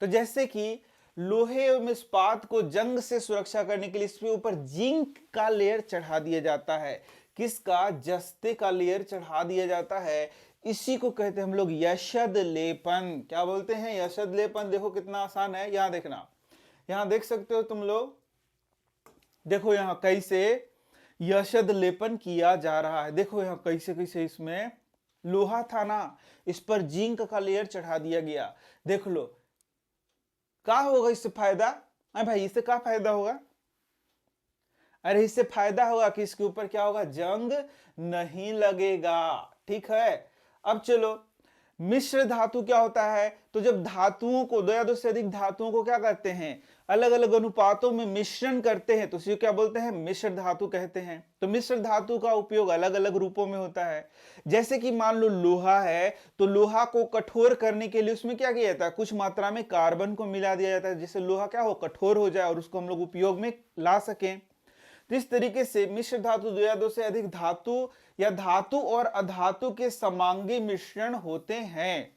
तो जैसे कि लोहे में इस्पात को जंग से सुरक्षा करने के लिए इसके ऊपर जिंक का लेयर चढ़ा दिया जाता है। किसका, जस्ते का लेयर चढ़ा दिया जाता है। इसी को कहते हैं हम लोग यशद लेपन। क्या बोलते हैं, यशद लेपन। देखो कितना आसान है, यहां देखना, यहां देख सकते हो तुम लोग, देखो यहां कैसे यशद लेपन किया जा रहा है। देखो यहां कैसे कैसे इसमें लोहा था ना, इस पर जिंक का लेयर चढ़ा दिया गया। देख लो क्या होगा इससे फायदा, अरे भाई इससे क्या फायदा होगा, अरे इससे फायदा होगा कि इसके ऊपर क्या होगा, जंग नहीं लगेगा। ठीक है, अब चलो, मिश्र धातु क्या होता है, तो जब धातुओं को, दो या दो से अधिक धातुओं को क्या करते हैं, अलग अलग अनुपातों में मिश्रण करते हैं, तो इसे क्या बोलते हैं, मिश्र धातु कहते हैं। तो मिश्र धातु का उपयोग अलग अलग रूपों में होता है। जैसे कि मान लो लोहा है, तो लोहा को कठोर करने के लिए उसमें क्या किया जाता है, कुछ मात्रा में कार्बन को मिला दिया जाता है, जिससे लोहा क्या हो, कठोर हो जाए और उसको हम लोग उपयोग में ला सकें। तो इस तरीके से मिश्र धातु दो या दो से अधिक धातु या धातु और अधातु के समांगी मिश्रण होते हैं,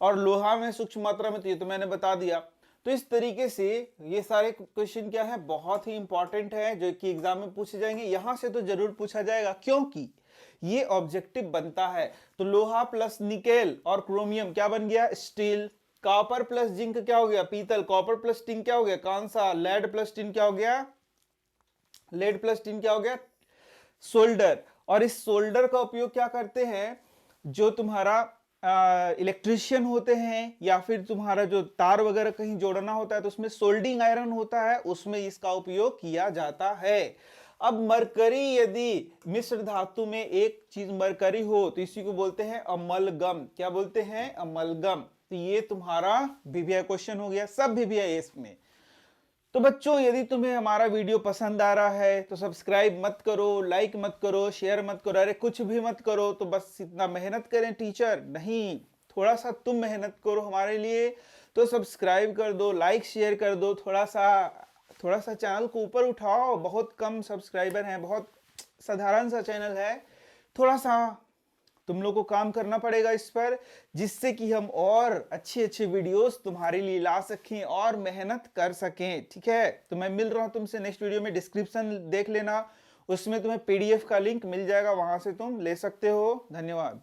और लोहा में सूक्ष्म मात्रा में, तो ये तो मैंने बता दिया। तो इस तरीके से ये सारे क्वेश्चन क्या है, बहुत ही इंपॉर्टेंट है, जो कि एग्जाम में पूछे जाएंगे। यहां से तो जरूर पूछा जाएगा क्योंकि ये ऑब्जेक्टिव बनता है। तो लोहा प्लस निकेल और क्रोमियम क्या बन गया, स्टील। कॉपर प्लस जिंक क्या हो गया, पीतल। कॉपर प्लस टिन क्या हो गया, कांसा। लेड प्लस टिन क्या हो गया, लेड प्लस टिन क्या हो गया, सोल्डर। और इस सोल्डर का उपयोग क्या करते हैं, जो तुम्हारा इलेक्ट्रिशियन होते हैं या फिर तुम्हारा जो तार वगैरह कहीं जोड़ना होता है, तो उसमें सोल्डिंग आयरन होता है, उसमें इसका उपयोग किया जाता है। अब मरकरी, यदि मिश्र धातु में एक चीज मरकरी हो तो इसी को बोलते हैं अमलगम। क्या बोलते हैं, अमलगम। तो ये तुम्हारा VVI क्वेश्चन हो गया, सब VVI इसमें। तो बच्चों, यदि तुम्हें हमारा वीडियो पसंद आ रहा है तो सब्सक्राइब मत करो, लाइक मत करो, शेयर मत करो, अरे कुछ भी मत करो। तो बस इतना मेहनत करें टीचर नहीं, थोड़ा सा तुम मेहनत करो हमारे लिए। तो सब्सक्राइब कर दो, लाइक शेयर कर दो, थोड़ा सा चैनल को ऊपर उठाओ। बहुत कम सब्सक्राइबर हैं, बहुत साधारण सा चैनल है, थोड़ा सा तुम लोग को काम करना पड़ेगा इस पर, जिससे कि हम और अच्छे अच्छे वीडियोस तुम्हारे लिए ला सकें और मेहनत कर सकें। ठीक है, तो मैं मिल रहा हूं तुमसे नेक्स्ट वीडियो में। डिस्क्रिप्शन देख लेना, उसमें तुम्हें PDF का लिंक मिल जाएगा, वहां से तुम ले सकते हो। धन्यवाद।